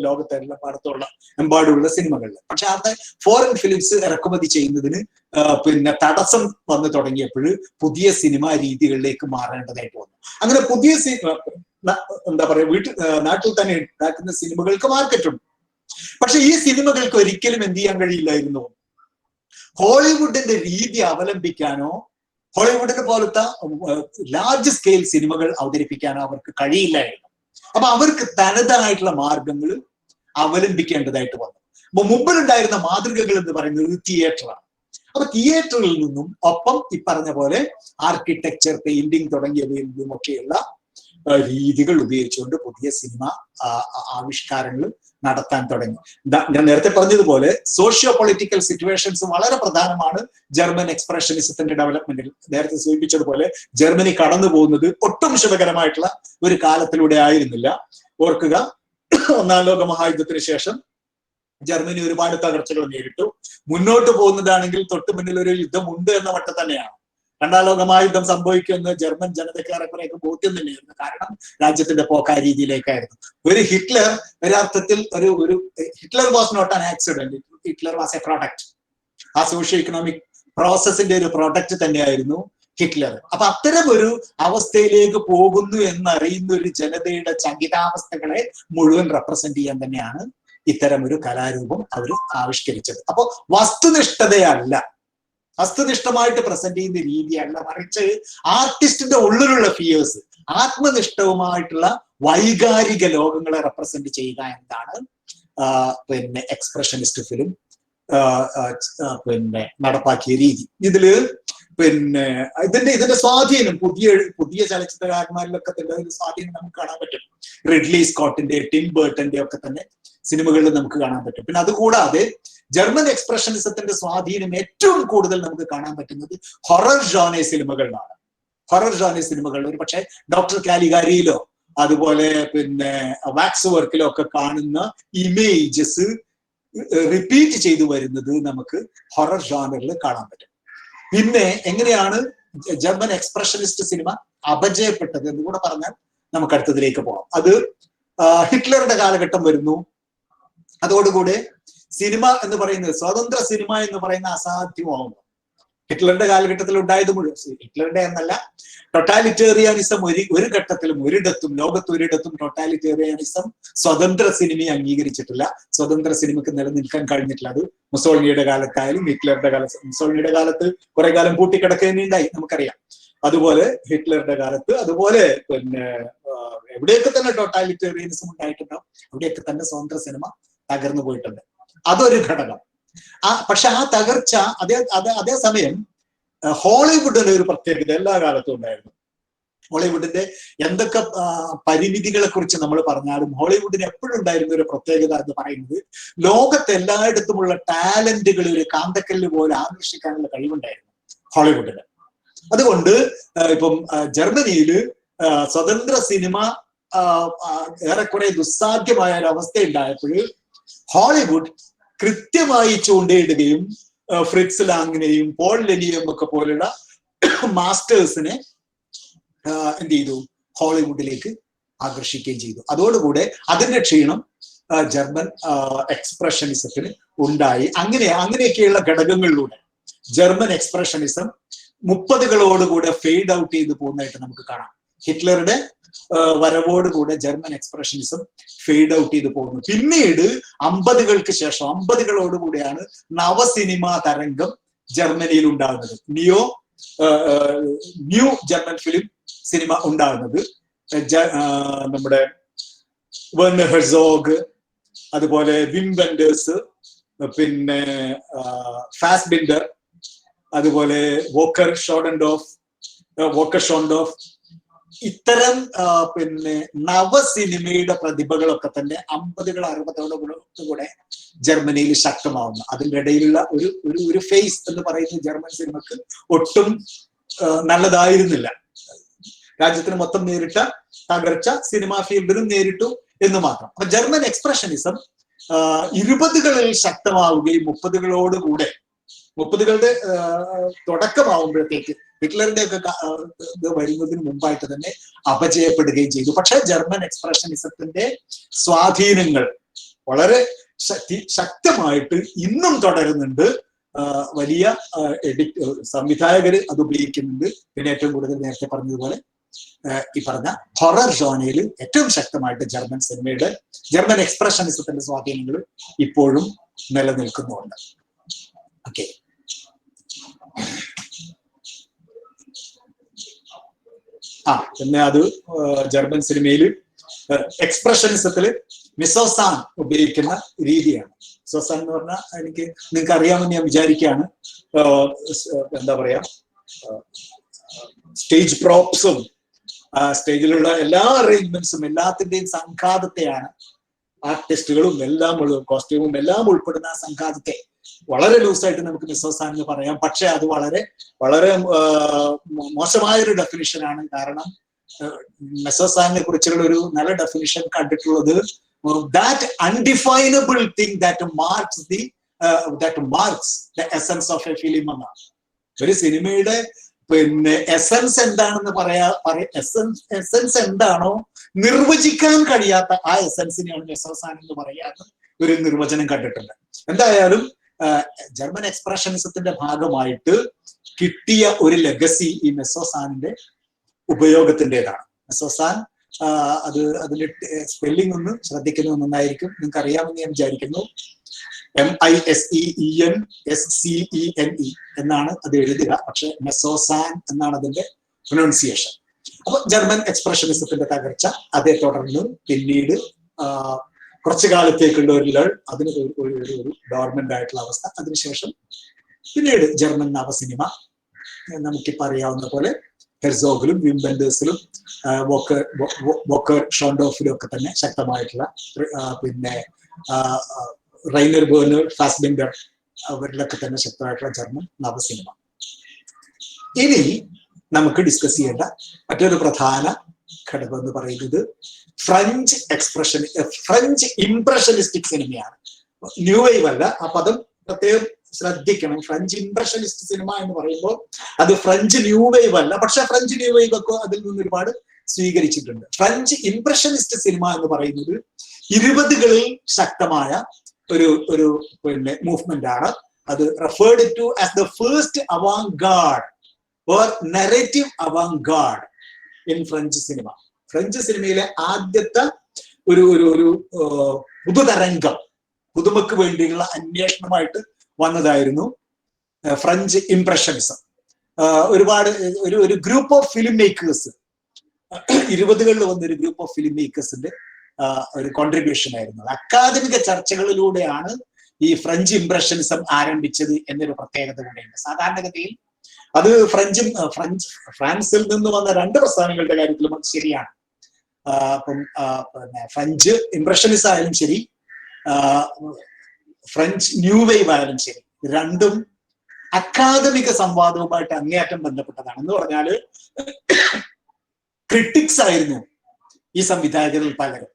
ലോകത്തെല്ലാം എമ്പാടുള്ള സിനിമകളിൽ. പക്ഷെ അന്ന് ഫോറിൻ ഫിലിംസ് ഇറക്കുമതി ചെയ്യുന്നതിന് തടസ്സം വന്നു തുടങ്ങിയപ്പോൾ പുതിയ സിനിമാ രീതികളിലേക്ക് മാറേണ്ടതായിട്ട് വന്നു. അങ്ങനെ പുതിയ എന്താ പറയുക നാട്ടിൽ തന്നെ ഉണ്ടാക്കുന്ന സിനിമകൾക്ക് മാർക്കറ്റുണ്ട്. പക്ഷെ ഈ സിനിമകൾക്ക് ഒരിക്കലും എന്ത് ചെയ്യാൻ കഴിയില്ലായിരുന്നു, ഹോളിവുഡിന്റെ രീതി അവലംബിക്കാനോ ഹോളിവുഡിനെ പോലത്തെ ലാർജ് സ്കെയിൽ സിനിമകൾ അവതരിപ്പിക്കാനോ അവർക്ക് കഴിയില്ലായിരുന്നു. അപ്പൊ അവർക്ക് തനതായിട്ടുള്ള മാർഗങ്ങൾ അവലംബിക്കേണ്ടതായിട്ട് വന്നു. അപ്പൊ മുമ്പിലുണ്ടായിരുന്ന മാതൃകകൾ എന്ന് പറയുന്നത് തിയേറ്ററാണ്. അപ്പൊ തിയേറ്ററിൽ നിന്നും ഒപ്പം ഈ പറഞ്ഞ പോലെ ആർക്കിടെക്ചർ, പെയിന്റിങ് തുടങ്ങിയവയിൽ നിന്നുമൊക്കെയുള്ള രീതികൾ ഉപയോഗിച്ചുകൊണ്ട് പുതിയ സിനിമ ആവിഷ്കാരങ്ങൾ നടത്താൻ തുടങ്ങി. ഞാൻ നേരത്തെ പറഞ്ഞതുപോലെ സോഷ്യോ പൊളിറ്റിക്കൽ സിറ്റുവേഷൻസ് വളരെ പ്രധാനമാണ് ജർമ്മൻ എക്സ്പ്രഷനിസത്തിന്റെ ഡെവലപ്മെന്റിൽ. നേരത്തെ സൂചിപ്പിച്ചതുപോലെ ജർമ്മനി കടന്നു പോകുന്നത് ഒട്ടും ശുഭകരമായിട്ടുള്ള ഒരു കാലത്തിലൂടെ ആയിരുന്നില്ല. ഓർക്കുക, ഒന്നാം ലോക മഹായുദ്ധത്തിന് ശേഷം ജർമ്മനി ഒരുപാട് തകർച്ചകൾ നേരിട്ടു. മുന്നോട്ട് പോകുന്നതാണെങ്കിൽ തൊട്ടു മുന്നിൽ ഒരു യുദ്ധമുണ്ട് എന്ന മട്ടിൽ തന്നെയാണ്. രണ്ടാം ലോക മഹായുദ്ധം സംഭവിക്കുമെന്ന് ജർമ്മൻ ജനതയ്ക്കാരെക്കുറെയൊക്കെ ബോധ്യം തന്നെയായിരുന്നു. കാരണം രാജ്യത്തിന്റെ പോക്ക രീതിയിലേക്കായിരുന്നു. ഒരു ഹിറ്റ്ലർ ഒരർത്ഥത്തിൽ ഒരു Hitler was not an accident, Hitler was a product. ആ സോഷ്യോ ഇക്കണോമിക് പ്രോസസ്സിന്റെ ഒരു പ്രോഡക്റ്റ് തന്നെയായിരുന്നു ഹിറ്റ്ലർ. അപ്പൊ അത്തരം ഒരു അവസ്ഥയിലേക്ക് പോകുന്നു എന്നറിയുന്ന ഒരു ജനതയുടെ ചകിതാവസ്ഥകളെ മുഴുവൻ റെപ്രസെന്റ് ചെയ്യാൻ തന്നെയാണ് ഇത്തരം ഒരു കലാരൂപം അവർ ആവിഷ്കരിച്ചത്. അപ്പോ വസ്തുനിഷ്ഠമായിട്ട് പ്രസന്റ് ചെയ്യുന്ന രീതിയല്ല, മറിച്ച് ആർട്ടിസ്റ്റിന്റെ ഉള്ളിലുള്ള ഫിയേഴ്സ്, ആത്മനിഷ്ഠവുമായിട്ടുള്ള വൈകാരിക ലോകങ്ങളെ റെപ്രസെന്റ് ചെയ്യുക എന്നതാണ് പിന്നെ എക്സ്പ്രഷനിസ്റ്റ് ഫിലിം പിന്നെ നടപ്പാക്കിയ രീതി. ഇതില് പിന്നെ ഇതിന്റെ സ്വാധീനം പുതിയ ചലച്ചിത്രകാരന്മാരിലൊക്കെ തന്നെ അതിന്റെ സ്വാധീനം നമുക്ക് കാണാൻ പറ്റും. റിഡ്ലി സ്കോട്ടിന്റെ, ടിം ബേർട്ടന്റെ ഒക്കെ തന്നെ സിനിമകളിൽ നമുക്ക് കാണാൻ പറ്റും. പിന്നെ അതുകൂടാതെ ജർമ്മൻ എക്സ്പ്രഷനിസത്തിന്റെ സ്വാധീനം ഏറ്റവും കൂടുതൽ നമുക്ക് കാണാൻ പറ്റുന്നത് ഹൊറർ ജോണേ സിനിമകളിലാണ്. ഹൊറർ ജോണേ സിനിമകൾ ഒരു പക്ഷേ ഡോക്ടർ കാലിഗാരിയിലോ അതുപോലെ പിന്നെ വാക്സ് വർക്കിലോ ഒക്കെ കാണുന്ന ഇമേജസ് റിപ്പീറ്റ് ചെയ്തു വരുന്നത് നമുക്ക് ഹൊറർ ജോണറിൽ കാണാൻ പറ്റും. പിന്നെ എങ്ങനെയാണ് ജർമ്മൻ എക്സ്പ്രഷനിസ്റ്റ് സിനിമ അപജയപ്പെട്ടത് എന്ന് കൂടെ പറഞ്ഞാൽ നമുക്ക് അടുത്തതിലേക്ക് പോകാം. അത് ഹിറ്റ്ലറുടെ കാലഘട്ടം വരുന്നു. അതോടുകൂടെ സിനിമ എന്ന് പറയുന്നത്, സ്വതന്ത്ര സിനിമ എന്ന് പറയുന്ന അസാധ്യമാവുന്നു. ഹിറ്റ്ലറുടെ കാലഘട്ടത്തിൽ ഉണ്ടായത് മുഴുവൻ, ഹിറ്റ്ലറുടെ എന്നല്ല, ടൊട്ടാലിറ്റേറിയനിസം ഒരു ഘട്ടത്തിലും ഒരിടത്തും ലോകത്തൊരിടത്തും ടൊട്ടാലിറ്റേറിയനിസം സ്വതന്ത്ര സിനിമയെ അംഗീകരിച്ചിട്ടില്ല. സ്വതന്ത്ര സിനിമയ്ക്ക് നിലനിൽക്കാൻ കഴിഞ്ഞിട്ടില്ല. അത് മുസോളിനിയുടെ കാലത്തായാലും ഹിറ്റ്ലറുടെ കാലത്ത്, മുസോളിനിയുടെ കാലത്ത് കുറെ കാലം പൂട്ടിക്കിടക്കുകയുണ്ടായി, നമുക്കറിയാം. അതുപോലെ ഹിറ്റ്ലറുടെ കാലത്ത്, അതുപോലെ പിന്നെ എവിടെയൊക്കെ തന്നെ ടോട്ടാലിറ്റേറിയനിസം ഉണ്ടായിട്ടുണ്ടോ അവിടെയൊക്കെ തന്നെ സ്വതന്ത്ര സിനിമ തകർന്നു പോയിട്ടുണ്ട്. അതൊരു ഘടകം. പക്ഷെ ആ തകർച്ച അതേസമയം ഹോളിവുഡിന് ഒരു പ്രത്യേകത എല്ലാ കാലത്തും ഉണ്ടായിരുന്നു. ഹോളിവുഡിന്റെ എന്തൊക്കെ പരിമിതികളെ കുറിച്ച് നമ്മൾ പറഞ്ഞാലും ഹോളിവുഡിന് എപ്പോഴും ഉണ്ടായിരുന്ന ഒരു പ്രത്യേകത എന്ന് പറയുന്നത് ലോകത്ത് എല്ലായിടത്തുമുള്ള ടാലന്റുകൾ ഒരു കാന്തക്കല്ല് പോലെ ആകർഷിക്കാനുള്ള കഴിവുണ്ടായിരുന്നു ഹോളിവുഡിന്. അതുകൊണ്ട് ഇപ്പം ജർമ്മനിയില് സ്വതന്ത്ര സിനിമ ഏറെക്കുറെ ദുസ്സാധ്യമായ ഒരു അവസ്ഥ ഉണ്ടായപ്പോൾ ഹോളിവുഡ് കൃത്യമായി ചൂണ്ടയിടുകയും ഫ്രിറ്റ്സ് ലാങ്ങിനെയും പോൾ ലെനിയും ഒക്കെ പോലുള്ള മാസ്റ്റേഴ്സിനെ എന്ത് ചെയ്തു, ഹോളിവുഡിലേക്ക് ആകർഷിക്കുകയും ചെയ്തു. അതോടുകൂടെ അതിന്റെ ക്ഷീണം ജർമ്മൻ എക്സ്പ്രഷനിസത്തിന് ഉണ്ടായി. അങ്ങനെയൊക്കെയുള്ള ഘടകങ്ങളിലൂടെ ജർമ്മൻ എക്സ്പ്രഷനിസം 30കളോടുകൂടെ ഫെയ്ഡ് ഔട്ട് ചെയ്ത് പോകുന്നതായിട്ട് നമുക്ക് കാണാം. ഹിറ്റ്ലറുടെ വരവോടുകൂടെ ജർമ്മൻ എക്സ്പ്രഷനിസം ഫെയ്ഡ് ഔട്ട് ചെയ്ത് പോകുന്നു. പിന്നീട് 50കൾക്ക് ശേഷം 50കളോടുകൂടിയാണ് നവസിനിമാ തരംഗം ജർമ്മനിയിൽ ഉണ്ടാകുന്നത്. ന്യൂ ജർമ്മൻ ഫിലിം സിനിമ ഉണ്ടാകുന്നത്. നമ്മുടെ വെർണർ ഹെർസോഗ്, അതുപോലെ വിം വെൻഡേഴ്സ്, പിന്നെ ഫാസ്ബിൻഡർ, അതുപോലെ വോക്കർ ഷോണ്ടോഫ്, ഇത്തരം പിന്നെ നവസിനിമയുടെ പ്രതിഭകളൊക്കെ തന്നെ 50കൾ 60കളോടുകൂടെ ജർമ്മനിയിൽ ശക്തമാവുന്നു. അതിൻ്റെ ഇടയിലുള്ള ഒരു ഫേസ് എന്ന് പറയുന്നത് ജർമ്മൻ സിനിമക്ക് ഒട്ടും നല്ലതായിരുന്നില്ല. രാജ്യത്തിന് മൊത്തം നേരിട്ട തകർച്ച സിനിമാ ഫീൽഡിലും നേരിട്ടു എന്ന് മാത്രം. അപ്പൊ ജർമ്മൻ എക്സ്പ്രഷനിസം 20കളിൽ ശക്തമാവുകയും 30കളോടുകൂടെ 30കളുടെ തുടക്കമാവുമ്പോഴത്തേക്ക് ഹിറ്റ്ലറിന്റെ ഒക്കെ വരുന്നതിന് മുമ്പായിട്ട് തന്നെ അപജയപ്പെടുകയും ചെയ്തു. പക്ഷെ ജർമ്മൻ എക്സ്പ്രഷനിസത്തിന്റെ സ്വാധീനങ്ങൾ വളരെ ശക്തമായിട്ട് ഇന്നും തുടരുന്നുണ്ട്. വലിയ സംവിധായകര് അത് ഉപയോഗിക്കുന്നുണ്ട്. പിന്നെ ഏറ്റവും കൂടുതൽ നേരത്തെ പറഞ്ഞതുപോലെ ഈ പറഞ്ഞ ഹൊറർ ജോണയിൽ ഏറ്റവും ശക്തമായിട്ട് ജർമ്മൻ എക്സ്പ്രഷനിസത്തിന്റെ സ്വാധീനങ്ങൾ ഇപ്പോഴും നിലനിൽക്കുന്നുണ്ട്. ഓക്കെ, പിന്നെ അത് ജർമ്മൻ സിനിമയിൽ എക്സ്പ്രഷനിസത്തില് മിസോസാൻ ഉപയോഗിക്കുന്ന രീതിയാണ്. മിസോസാൻ എന്ന് പറഞ്ഞാൽ നിങ്ങൾക്ക് അറിയാമെന്ന് ഞാൻ വിചാരിക്കുകയാണ്. എന്താ പറയാ, സ്റ്റേജ് പ്രോപ്സും സ്റ്റേജിലുള്ള എല്ലാ അറേഞ്ച്മെന്റ്സും എല്ലാത്തിന്റെയും സംഘാതത്തെയാണ്, ആർട്ടിസ്റ്റുകളും എല്ലാം കോസ്റ്റ്യൂമും എല്ലാം ഉൾപ്പെടുന്ന ആ സംഘാതത്തെ വളരെ ലൂസായിട്ട് നമുക്ക് മിസോസാൻ എന്ന് പറയാം. പക്ഷെ അത് വളരെ വളരെ മോശമായൊരു ഡെഫിനിഷനാണ്. കാരണം മിസോസാനെ കുറിച്ചുള്ള ഒരു നല്ല ഡെഫിനിഷൻ കണ്ടിട്ടുള്ളത് that undefinable thing that marks the essence of a film എന്നാണ്. ഒരു സിനിമയുടെ പിന്നെ എസൻസ് എന്താണെന്ന് എസൻസ് എന്താണോ നിർവചിക്കാൻ കഴിയാത്ത ആ എസൻസിനെയാണ് മെസോസാൻ എന്ന് പറയാന്ന് ഒരു നിർവചനം കണ്ടിട്ടുണ്ട്. എന്തായാലും ജർമ്മൻ എക്സ്പ്രഷനിസത്തിന്റെ ഭാഗമായിട്ട് കിട്ടിയ ഒരു ലെഗസി ഈ മെസോസാനിന്റെ ഉപയോഗത്തിൻ്റെതാണ്. മെസോസാൻ അതിന്റെ സ്പെല്ലിംഗ് ഒന്ന് ശ്രദ്ധിക്കുന്നത് നന്നായിരിക്കും. നിങ്ങൾക്ക് അറിയാമെന്ന് ഞാൻ വിചാരിക്കുന്നു. MISEENSCENE എന്നാണ് അത് എഴുതുക, പക്ഷെ മെസോസാൻ എന്നാണ് അതിന്റെ പ്രൊനൗൺസിയേഷൻ. അപ്പൊ ജർമ്മൻ എക്സ്പ്രഷനിസത്തിന്റെ തകർച്ച, അതേ തുടർന്ന് പിന്നീട് കുറച്ചു കാലത്തേക്കുള്ള ഒരു അതിന് ഒരു ഡോർമെന്റ് ആയിട്ടുള്ള അവസ്ഥ. അതിനുശേഷം പിന്നീട് ജർമ്മൻ നവസിനിമ നമുക്കിപ്പോൾ അറിയാവുന്ന പോലെ ഹെർസോഗിലും വിം വെൻഡേഴ്സിലും വോക്കർ ഷോണ്ടോഫിലും ഒക്കെ തന്നെ ശക്തമായിട്ടുള്ള, പിന്നെ റൈനർ ബേർണർ, ഫാസ്ബിൻഡർ, അവരിലൊക്കെ തന്നെ ശക്തമായിട്ടുള്ള ജർമ്മൻ നവസിനിമ. ഇനി നമുക്ക് ഡിസ്കസ് ചെയ്യേണ്ട മറ്റൊരു പ്രധാന ഘടകം എന്ന് പറയുന്നത് ഫ്രഞ്ച് ഇംപ്രഷനിസ്റ്റിക് സിനിമയാണ്. ന്യൂ വേവ് അല്ല, ആ പദം പ്രത്യേകം ശ്രദ്ധിക്കണം. ഫ്രഞ്ച് ഇംപ്രഷനിസ്റ്റ് സിനിമ എന്ന് പറയുമ്പോൾ അത് ഫ്രഞ്ച് ന്യൂ വേവ് അല്ല, പക്ഷെ ഫ്രഞ്ച് ന്യൂ വേവ് ഒക്കെ അതിൽ നിന്ന് ഒരുപാട് സ്വീകരിച്ചിട്ടുണ്ട്. ഫ്രഞ്ച് ഇംപ്രഷനിസ്റ്റ് സിനിമ എന്ന് പറയുന്നത് 20കളിൽ ശക്തമായ ഒരു പിന്നെ മൂവ്മെന്റ് ആണ്. അത് referred to as the first avant-garde or narrative avant-garde ഇൻ ഫ്രഞ്ച് സിനിമ. ഫ്രഞ്ച് സിനിമയിലെ ആദ്യത്തെ ഒരു പുതുതരംഗം, പുതുമക്ക് വേണ്ടിയുള്ള അന്വേഷണമായിട്ട് വന്നതായിരുന്നു ഫ്രഞ്ച് ഇംപ്രഷനിസം. ഒരുപാട് ഒരു ഗ്രൂപ്പ് ഓഫ് ഫിലിം മേക്കേഴ്സ്, 20കളിൽ വന്നൊരു ഗ്രൂപ്പ് ഓഫ് ഫിലിം മേക്കേഴ്സിന്റെ ഒരു കോൺട്രിബ്യൂഷൻ ആയിരുന്നു. അക്കാദമിക ചർച്ചകളിലൂടെയാണ് ഈ ഫ്രഞ്ച് ഇംപ്രഷനിസം ആരംഭിച്ചത് എന്നൊരു പ്രത്യേകത കൂടെയുണ്ട്. സാധാരണഗതിയിൽ അത് ഫ്രാൻസിൽ നിന്ന് വന്ന 2 പ്രസ്ഥാനങ്ങളുടെ കാര്യത്തിലും അത് ശരിയാണ്. പിന്നെ ഫ്രഞ്ച് ഇംപ്രഷനിസം ആയാലും ശരി, ഫ്രഞ്ച് ന്യൂ വേവ് ആയാലും ശരി, രണ്ടും അക്കാദമിക സംവാദവുമായിട്ട് അങ്ങേയറ്റം ബന്ധപ്പെട്ടതാണ്. എന്ന് പറഞ്ഞാല് ക്രിട്ടിക്സ് ആയിരുന്നു ഈ സംവിധായകരിൽ പലരും.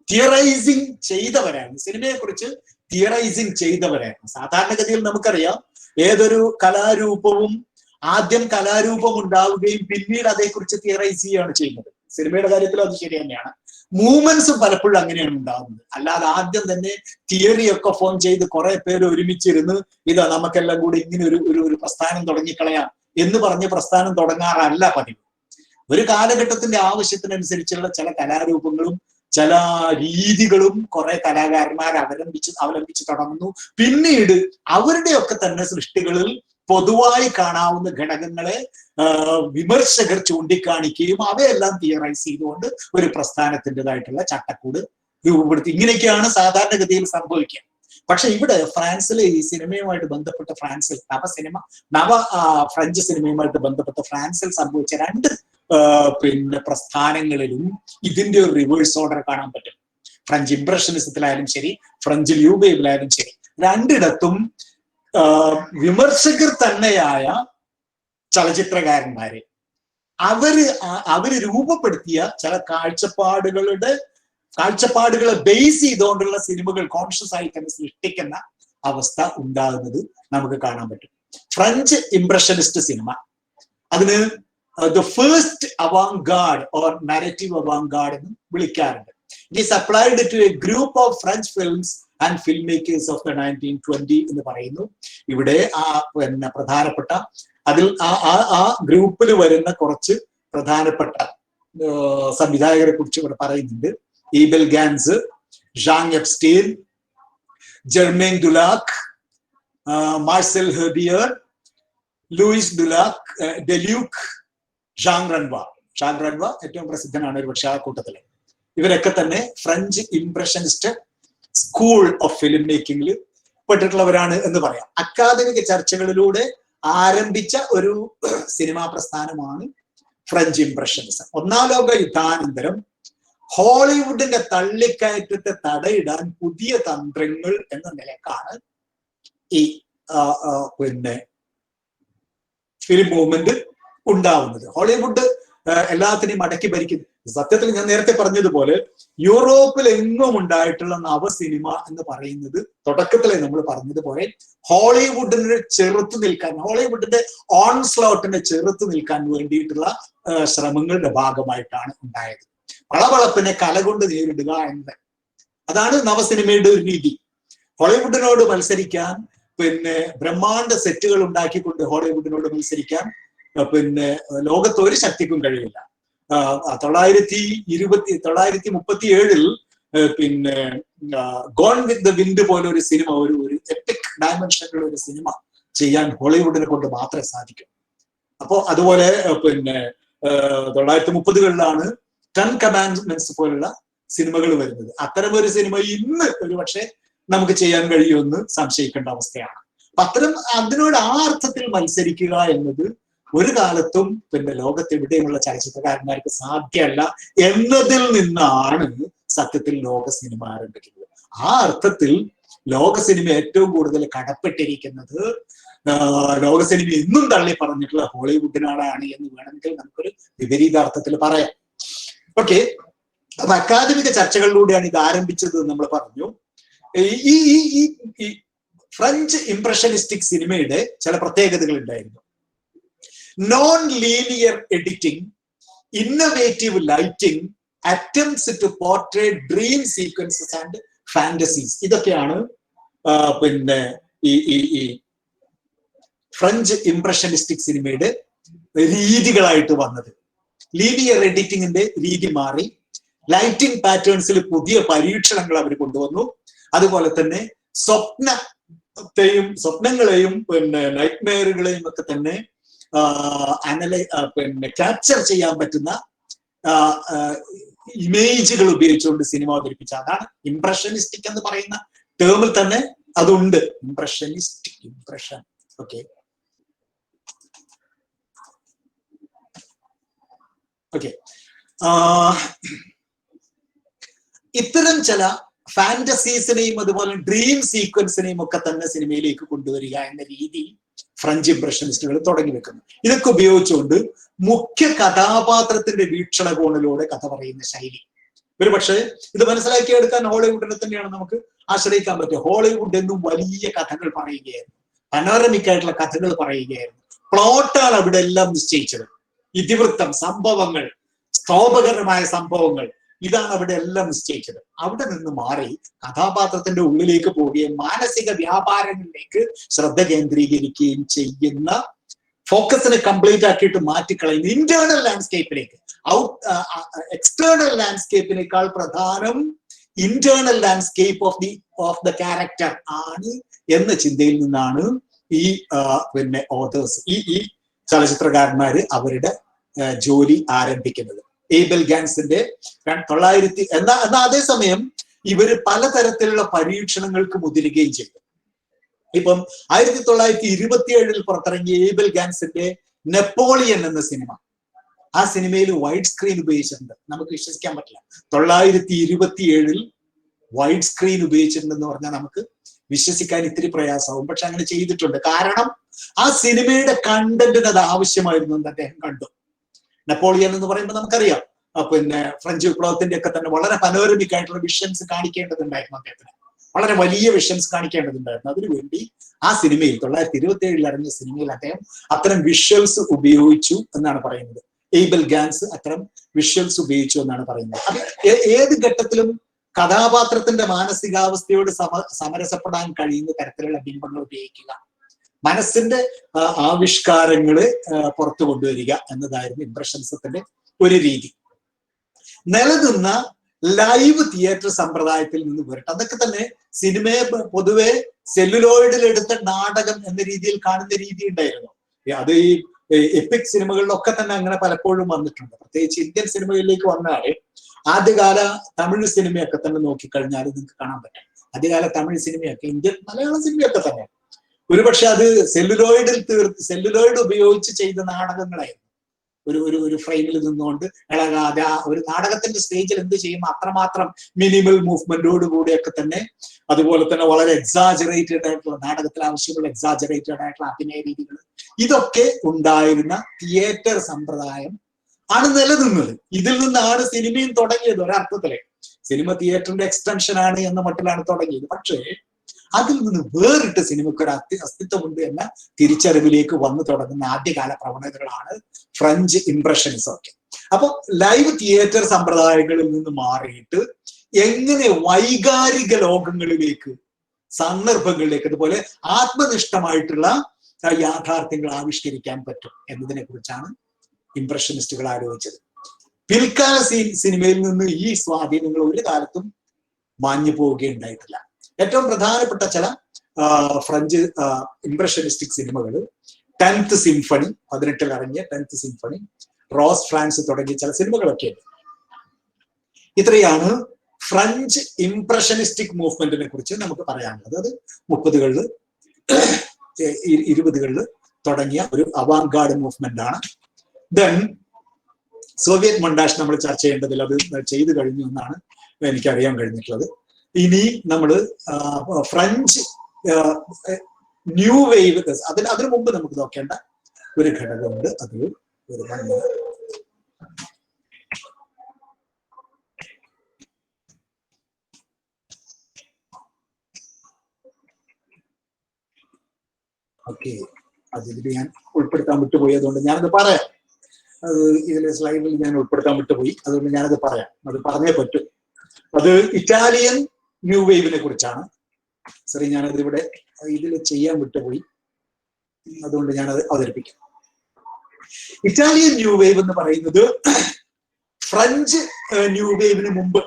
തിയറൈസിങ് ചെയ്തവരാണ്, സിനിമയെ കുറിച്ച് തിയറൈസിങ് ചെയ്തവരായിരുന്നു. സാധാരണഗതിയിൽ നമുക്കറിയാം, ഏതൊരു കലാരൂപവും ആദ്യം കലാരൂപം ഉണ്ടാവുകയും പിന്നീട് അതേക്കുറിച്ച് തിയറൈസ് ചെയ്യുകയാണ് ചെയ്യുന്നത്. സിനിമയുടെ കാര്യത്തിൽ അത് ശരി തന്നെയാണ്. മൂവ്മെന്റ്സും പലപ്പോഴും അങ്ങനെയാണ് ഉണ്ടാകുന്നത്. അല്ലാതെ ആദ്യം തന്നെ തിയറി ഒക്കെ ഫോം ചെയ്ത് കുറെ പേര് ഒരുമിച്ചിരുന്ന് ഇതാ നമുക്കെല്ലാം കൂടി ഇങ്ങനെ ഒരു പ്രസ്ഥാനം തുടങ്ങിക്കളയാം എന്ന് പറഞ്ഞ് പ്രസ്ഥാനം തുടങ്ങാറല്ല പതിവ്. ഒരു കാലഘട്ടത്തിന്റെ ആവശ്യത്തിനനുസരിച്ചുള്ള ചില കലാരൂപങ്ങളും ചില രീതികളും കുറെ കലാകാരന്മാർ അവലംബിച്ച് തുടങ്ങുന്നു. പിന്നീട് അവരുടെയൊക്കെ തന്നെ സൃഷ്ടികളിൽ പൊതുവായി കാണാവുന്ന ഘടകങ്ങളെ വിമർശകർ ചൂണ്ടിക്കാണിക്കുകയും അവയെല്ലാം തിയറൈസ് ചെയ്തുകൊണ്ട് ഒരു പ്രസ്ഥാനത്തിൻ്റെതായിട്ടുള്ള ചട്ടക്കൂട് രൂപപ്പെടുത്തി. ഇങ്ങനെയൊക്കെയാണ് സാധാരണഗതിയിൽ സംഭവിക്കുക. പക്ഷെ ഇവിടെ ഫ്രാൻസിലെ ഈ സിനിമയുമായിട്ട് ബന്ധപ്പെട്ട ഫ്രഞ്ച് സിനിമയുമായിട്ട് ബന്ധപ്പെട്ട ഫ്രാൻസിൽ സംഭവിച്ച 2 പിന്നെ പ്രസ്ഥാനങ്ങളിലും ഇതിന്റെ ഒരു റിവേഴ്സ് ഓർഡർ കാണാൻ പറ്റും. ഫ്രഞ്ച് ഇംപ്രഷനിസത്തിലായാലും ശരി, ഫ്രഞ്ച് ന്യൂ വേവിലായാലും ശരി, 2ഇടത്തും വിമർശകർ തന്നെയായ ചലച്ചിത്രകാരന്മാരെ അവര് രൂപപ്പെടുത്തിയ ചില കാഴ്ചപ്പാടുകളെ ബേസ് ചെയ്തുകൊണ്ടുള്ള സിനിമകൾ കോൺഷ്യസ് ആയി തന്നെ സൃഷ്ടിക്കുന്ന അവസ്ഥ ഉണ്ടാകുന്നത് നമുക്ക് കാണാൻ പറ്റും. ഫ്രഞ്ച് ഇംപ്രഷനിസ്റ്റ് സിനിമ അതിന് the first avant-garde or narrative avant-garde എന്ന് വിളിക്കാറുണ്ട്. It is applied to a group of French films and film makers of the 1920 എന്ന് പറയുന്നു. ഇവിടെ പിന്നെ പ്രധാനപ്പെട്ട അതിൽ ആ ഗ്രൂപ്പിൽ വരുന്ന കുറച്ച് പ്രധാനപ്പെട്ട സംവിധായകരെ കുറിച്ച് ഇവിടെ പറയുന്നുണ്ട്. Abel Gance, Jean Epstein, Germaine Dulac, Marcel Herbier, Louis Delluc, Jean Renoir. Jean Renoir ഏറ്റവും പ്രസിദ്ധനാണ് ഒരു പക്ഷേ ആ കൂട്ടത്തില്. ഇവരൊക്കെ തന്നെ French impressionist school of film മേക്കിംഗിൽ പെട്ടിട്ടുള്ളവരാണ് എന്ന് പറയാം. അക്കാദമിക ചർച്ചകളിലൂടെ ആരംഭിച്ച ഒരു സിനിമാ പ്രസ്ഥാനമാണ് ഫ്രഞ്ച് ഇംപ്രഷനിസം. ഒന്നാം ലോക യുദ്ധാനന്തരം ഹോളിവുഡിന്റെ തള്ളിക്കയറ്റത്തെ തടയിടാൻ പുതിയ തന്ത്രങ്ങൾ എന്ന നിലക്കാണ് ഈ ഫിലിം മൂവ്മെന്റ് ഉണ്ടാവുന്നത്. ഹോളിവുഡ് എല്ലാത്തിനെയും അടക്കി ഭരിക്കുന്നു. സത്യത്തിൽ ഞാൻ നേരത്തെ പറഞ്ഞതുപോലെ യൂറോപ്പിൽ എങ്ങും ഉണ്ടായിട്ടുള്ള നവ സിനിമ എന്ന് പറയുന്നത് തുടക്കത്തിലെ നമ്മൾ പറഞ്ഞതുപോലെ ഹോളിവുഡിനെ ചെറുത്തു നിൽക്കാൻ, ഹോളിവുഡിന്റെ ഓൺസ്ലോട്ടിനെ ചെറുത്തു നിൽക്കാൻ വേണ്ടിയിട്ടുള്ള ശ്രമങ്ങളുടെ ഭാഗമായിട്ടാണ് ഉണ്ടായത്. വളവളപ്പിനെ കലകൊണ്ട് നേരിടുക എന്നത്, അതാണ് നവസിനിമയുടെ ഒരു രീതി. ഹോളിവുഡിനോട് മത്സരിക്കാൻ, ബ്രഹ്മാണ്ഡ സെറ്റുകൾ ഉണ്ടാക്കിക്കൊണ്ട് ഹോളിവുഡിനോട് മത്സരിക്കാൻ ലോകത്ത് ഒരു ശക്തിക്കും കഴിയില്ല. 1937 ഗോൺ വിത്ത് ദ വിൻഡ് പോലെ ഒരു സിനിമ, ഒരു എപ്പിക് ഡയമെൻഷനിലുള്ള ഒരു സിനിമ ചെയ്യാൻ ഹോളിവുഡിനെ കൊണ്ട് മാത്രമേ സാധിക്കൂ. അപ്പോ അതുപോലെ 1930കളിലാണ് 10 കമാൻഡ്മെന്റ്സ് പോലുള്ള സിനിമകൾ വരുന്നത്. അത്തരമൊരു സിനിമ ഇന്ന് ഒരു പക്ഷേ നമുക്ക് ചെയ്യാൻ കഴിയുമെന്ന് സംശയിക്കേണ്ട അവസ്ഥയാണ്. അപ്പൊ അതിനോട് ആ അർത്ഥത്തിൽ മത്സരിക്കുക എന്നത് ഒരു കാലത്തും ലോകത്തെവിടെയുമുള്ള ചലച്ചിത്രകാരന്മാർക്ക് സാധ്യമല്ല എന്നതിൽ നിന്നാണ് സത്യത്തിൽ ലോക സിനിമ ആരംഭിക്കുന്നത്. ആ അർത്ഥത്തിൽ ലോക സിനിമ ഏറ്റവും കൂടുതൽ കടപ്പെട്ടിരിക്കുന്നത് ലോക സിനിമ ഇന്നും തള്ളി പറഞ്ഞിട്ടുള്ള ഹോളിവുഡിനാണ് എന്ന് വേണമെങ്കിൽ നമുക്കൊരു വിപരീതാർത്ഥത്തിൽ പറയാം. ഓക്കെ, അപ്പൊ അക്കാദമിക ചർച്ചകളിലൂടെയാണ് ഇത് ആരംഭിച്ചത് നമ്മൾ പറഞ്ഞു. ഈ ഫ്രഞ്ച് ഇംപ്രഷനിസ്റ്റിക് സിനിമയുടെ ചില പ്രത്യേകതകൾ ഉണ്ടായിരുന്നു. Non linear editing, innovative lighting, attempts to portrait dream sequences and fantasies, ഇതൊക്കെയാണ് ഈ ഫ്രഞ്ച് ഇംപ്രഷനിസ്റ്റിക് സിനിമയുടെ രീതികളായിട്ട് വന്നത്. ലീനിയർ എഡിറ്റിംഗിന്റെ രീതി മാറി, ലൈറ്റിംഗ് പാറ്റേൺസിൽ പുതിയ പരീക്ഷണങ്ങൾ അവർ കൊണ്ടുവന്നു. അതുപോലെ തന്നെ സ്വപ്നങ്ങളെയും നൈറ്റ്മെയറുകളെയും ഒക്കെ തന്നെ ക്യാപ്ചർ ചെയ്യാൻ പറ്റുന്ന ഇമേജുകൾ ഉപയോഗിച്ചുകൊണ്ട് സിനിമ അവതരിപ്പിച്ച, അതാണ് ഇംപ്രഷനിസ്റ്റിക് എന്ന് പറയുന്ന ടേമിൽ തന്നെ അതുണ്ട്. ഇംപ്രഷൻ. ഓക്കെ, ഇത്തരം ചില ഫാന്റസീസിനെയും അതുപോലെ ഡ്രീം സീക്വൻസിനെയും ഒക്കെ തന്നെ സിനിമയിലേക്ക് കൊണ്ടുവരിക എന്ന രീതി ഫ്രഞ്ച് ഇംപ്രഷനിസ്റ്റുകൾ തുടങ്ങി വെക്കുന്നു. ഇതൊക്കെ ഉപയോഗിച്ചുകൊണ്ട് മുഖ്യ കഥാപാത്രത്തിന്റെ വീക്ഷണകോണിലൂടെ കഥ പറയുന്ന ശൈലി. ഒരു പക്ഷേ ഇത് മനസ്സിലാക്കിയെടുക്കാൻ ഹോളിവുഡിനെ തന്നെയാണ് നമുക്ക് ആശ്രയിക്കാൻ പറ്റുക. ഹോളിവുഡ് എന്നും വലിയ കഥകൾ പറയുകയായിരുന്നു, പനോരമിക് ആയിട്ടുള്ള കഥകൾ പറയുകയായിരുന്നു. പ്ലോട്ടാണ് അവിടെ എല്ലാം നിശ്ചയിച്ചത്. ഇതിവൃത്തം, സംഭവങ്ങൾ, സ്തോഭകരമായ സംഭവങ്ങൾ, ഇതാണ് അവിടെ എല്ലാം നിശ്ചയിച്ചത്. അവിടെ നിന്ന് മാറി കഥാപാത്രത്തിന്റെ ഉള്ളിലേക്ക് പോവുകയും മാനസിക വ്യാപാരങ്ങളിലേക്ക് ശ്രദ്ധ കേന്ദ്രീകരിക്കുകയും ചെയ്യുന്ന, ഫോക്കസിനെ കംപ്ലീറ്റ് ആക്കിയിട്ട് മാറ്റിക്കളയുന്ന ഇന്റേണൽ ലാൻഡ്സ്കേപ്പിലേക്ക്, എക്സ്റ്റേണൽ ലാൻഡ്സ്കേപ്പിനേക്കാൾ പ്രധാനം internal landscape of the character ആണ് എന്ന ചിന്തയിൽ നിന്നാണ് ഈ ഓതേഴ്സ്, ഈ ചലച്ചിത്രകാരന്മാര് അവരുടെ ജോലി ആരംഭിക്കുന്നത്. ഏബൽ ഗാൻസിന്റെ 900 എന്നാ അതേസമയം ഇവര് പലതരത്തിലുള്ള പരീക്ഷണങ്ങൾക്ക് മുതിരുകയും ചെയ്തു. ഇപ്പം 1927 പുറത്തിറങ്ങിയ ഏബൽ ഗാൻസിന്റെ നെപ്പോളിയൻ എന്ന സിനിമ, ആ സിനിമയിൽ വൈഡ് സ്ക്രീൻ ഉപയോഗിച്ചിട്ടുണ്ട്. നമുക്ക് വിശ്വസിക്കാൻ പറ്റില്ല. 927 വൈഡ് സ്ക്രീൻ ഉപയോഗിച്ചിട്ടുണ്ടെന്ന് പറഞ്ഞാൽ നമുക്ക് വിശ്വസിക്കാൻ ഇത്തിരി പ്രയാസമാവും. പക്ഷെ അങ്ങനെ ചെയ്തിട്ടുണ്ട്. കാരണം ആ സിനിമയുടെ കണ്ടന്റിന് അത് ആവശ്യമായിരുന്നു എന്ന് അദ്ദേഹം കണ്ടു. നെപ്പോളിയൻ എന്ന് പറയുമ്പോൾ നമുക്കറിയാം ഫ്രഞ്ച് വിപ്ലവത്തിന്റെ ഒക്കെ തന്നെ വളരെ പനോരമിക് ആയിട്ടുള്ള വിഷൻസ് കാണിക്കേണ്ടതുണ്ടായിരുന്നു. അദ്ദേഹത്തിന് വളരെ വലിയ വിഷൻസ് കാണിക്കേണ്ടതുണ്ടായിരുന്നു. അതിനുവേണ്ടി ആ സിനിമയിൽ 1927 ഇറങ്ങിയ സിനിമയിൽ അദ്ദേഹം അത്തരം വിഷ്വൽസ് ഉപയോഗിച്ചു എന്നാണ് പറയുന്നത്. ഏബൽ ഗാൻസ് അത്തരം വിഷ്വൽസ് ഉപയോഗിച്ചു എന്നാണ് പറയുന്നത്. അത് ഏത് ഘട്ടത്തിലും കഥാപാത്രത്തിന്റെ മാനസികാവസ്ഥയോട് സമരസപ്പെടാൻ കഴിയുന്ന തരത്തിലുള്ള ബിംബങ്ങൾ ഉപയോഗിക്കുക, മനസ്സിന്റെ ആവിഷ്കാരങ്ങള് പുറത്തു കൊണ്ടുവരിക എന്നതായിരുന്നു ഇംപ്രഷനിസത്തിന്റെ ഒരു രീതി. നിലനിന്ന ലൈവ് തിയേറ്റർ സമ്പ്രദായത്തിൽ നിന്ന് വരട്ടെ. അതൊക്കെ തന്നെ സിനിമയെ പൊതുവെ സെല്ലുലോയിഡിൽ എടുത്ത നാടകം എന്ന രീതിയിൽ കാണുന്ന രീതി ഉണ്ടായിരുന്നു. അത് ഈ എപ്പിക് സിനിമകളിലൊക്കെ തന്നെ അങ്ങനെ പലപ്പോഴും വന്നിട്ടുണ്ട്. പ്രത്യേകിച്ച് ഇന്ത്യൻ സിനിമകളിലേക്ക് വന്നാല് ആദ്യകാല തമിഴ് സിനിമയൊക്കെ തന്നെ നോക്കിക്കഴിഞ്ഞാൽ നിങ്ങൾക്ക് കാണാൻ പറ്റും. ആദ്യകാല തമിഴ് സിനിമയൊക്കെ, ഇന്ത്യൻ മലയാള സിനിമയൊക്കെ തന്നെ ഒരുപക്ഷെ അത് സെല്ലുലോയിഡ് ഉപയോഗിച്ച് ചെയ്ത നാടകങ്ങളായിരുന്നു. ഒരു ഫ്രെയിമിൽ നിന്നുകൊണ്ട് ഇളകാതെ ഒരു നാടകത്തിന്റെ സ്റ്റേജിൽ എന്ത് ചെയ്യും അത്രമാത്രം മിനിമൽ മൂവ്മെന്റോട് കൂടിയൊക്കെ തന്നെ, അതുപോലെ തന്നെ വളരെ എക്സാജറേറ്റഡ് ആയിട്ടുള്ള നാടകത്തിൽ ആവശ്യമുള്ള എക്സാജറേറ്റഡ് ആയിട്ടുള്ള അഭിനയ രീതികൾ, ഇതൊക്കെ ഉണ്ടായിരുന്ന തിയേറ്റർ സമ്പ്രദായം ആണ് നിലനിന്നത്. ഇതിൽ നിന്നാണ് സിനിമയും തുടങ്ങിയത്. ഒരർത്ഥത്തില് സിനിമ തിയേറ്ററിന്റെ എക്സ്റ്റൻഷൻ ആണ് എന്ന മട്ടിലാണ് തുടങ്ങിയത്. പക്ഷേ അതിൽ നിന്ന് വേറിട്ട് സിനിമയ്ക്ക് ഒരു അസ്തിത്വമുണ്ട് എന്ന തിരിച്ചറിവിലേക്ക് വന്നു തുടങ്ങുന്ന ആദ്യകാല പ്രവണതകളാണ് ഫ്രഞ്ച് ഇംപ്രഷനിസം ഒക്കെ. അപ്പൊ ലൈവ് തിയേറ്റർ സമ്പ്രദായങ്ങളിൽ നിന്ന് മാറിയിട്ട് എങ്ങനെ വൈകാരിക ലോകങ്ങളിലേക്ക്, സന്ദർഭങ്ങളിലേക്ക്, അതുപോലെ ആത്മനിഷ്ഠമായിട്ടുള്ള യാഥാർത്ഥ്യങ്ങൾ ആവിഷ്കരിക്കാൻ പറ്റും എന്നതിനെ കുറിച്ചാണ് ഇംപ്രഷനിസ്റ്റുകൾ ആലോചിച്ചത്. പിൽക്കാല സിനിമയിൽ നിന്ന് ഈ സ്വാധീനങ്ങൾ ഒരു കാലത്തും മാഞ്ഞു പോവുകയുണ്ടായിട്ടില്ല. ഏറ്റവും പ്രധാനപ്പെട്ട ചില ഫ്രഞ്ച് ഇംപ്രഷനിസ്റ്റിക് സിനിമകൾ 10th സിംഫണി, 18 ഇറങ്ങിയ 10th സിംഫണി, റോസ് ഫ്രാൻസ് തുടങ്ങിയ ചില സിനിമകളൊക്കെ ഉണ്ട്. ഇത്രയാണ് ഫ്രഞ്ച് ഇംപ്രഷനിസ്റ്റിക് മൂവ്മെന്റിനെ കുറിച്ച് നമുക്ക് പറയാനുള്ളത്. അത് 30കളിൽ 20കളിൽ തുടങ്ങിയ ഒരു അവാങ്കാർഡ് മൂവ്മെന്റ് ആണ്. ദെൻ സോവിയറ്റ് മൊണ്ടാഷ് നമ്മൾ ചർച്ച ചെയ്യേണ്ടതിൽ അത് ചെയ്തു കഴിഞ്ഞു എന്നാണ് എനിക്കറിയാൻ കഴിഞ്ഞിട്ടുള്ളത്. ഇനി നമ്മൾ ഫ്രഞ്ച് ന്യൂ വേവ്, അതിനു മുമ്പ് നമുക്ക് നോക്കേണ്ട ഒരു ഘടകമുണ്ട്. അത് ഒരു ഓക്കെ, അതിൽ ഞാൻ ഉൾപ്പെടുത്താൻ വിട്ടുപോയി, അതുകൊണ്ട് ഞാനത് പറയാം. അത് ഇതിലെ സ്ലൈഡിൽ ഞാൻ ഉൾപ്പെടുത്താൻ വിട്ടുപോയി, അതുകൊണ്ട് ഞാനത് പറയാം. അത് പറഞ്ഞേ പറ്റൂ. അത് ഇറ്റാലിയൻ ന്യൂ വേവിനെ കുറിച്ചാണ്. സോറി, ഞാനത് ഇവിടെ ഇതിൽ ചെയ്യാൻ വിട്ടുപോയി, അതുകൊണ്ട് ഞാനത് അവതരിപ്പിക്കാം. ഇറ്റാലിയൻ ന്യൂ വേവ് എന്ന് പറയുന്നത് ഫ്രഞ്ച് ന്യൂ വേവിന് മുമ്പ്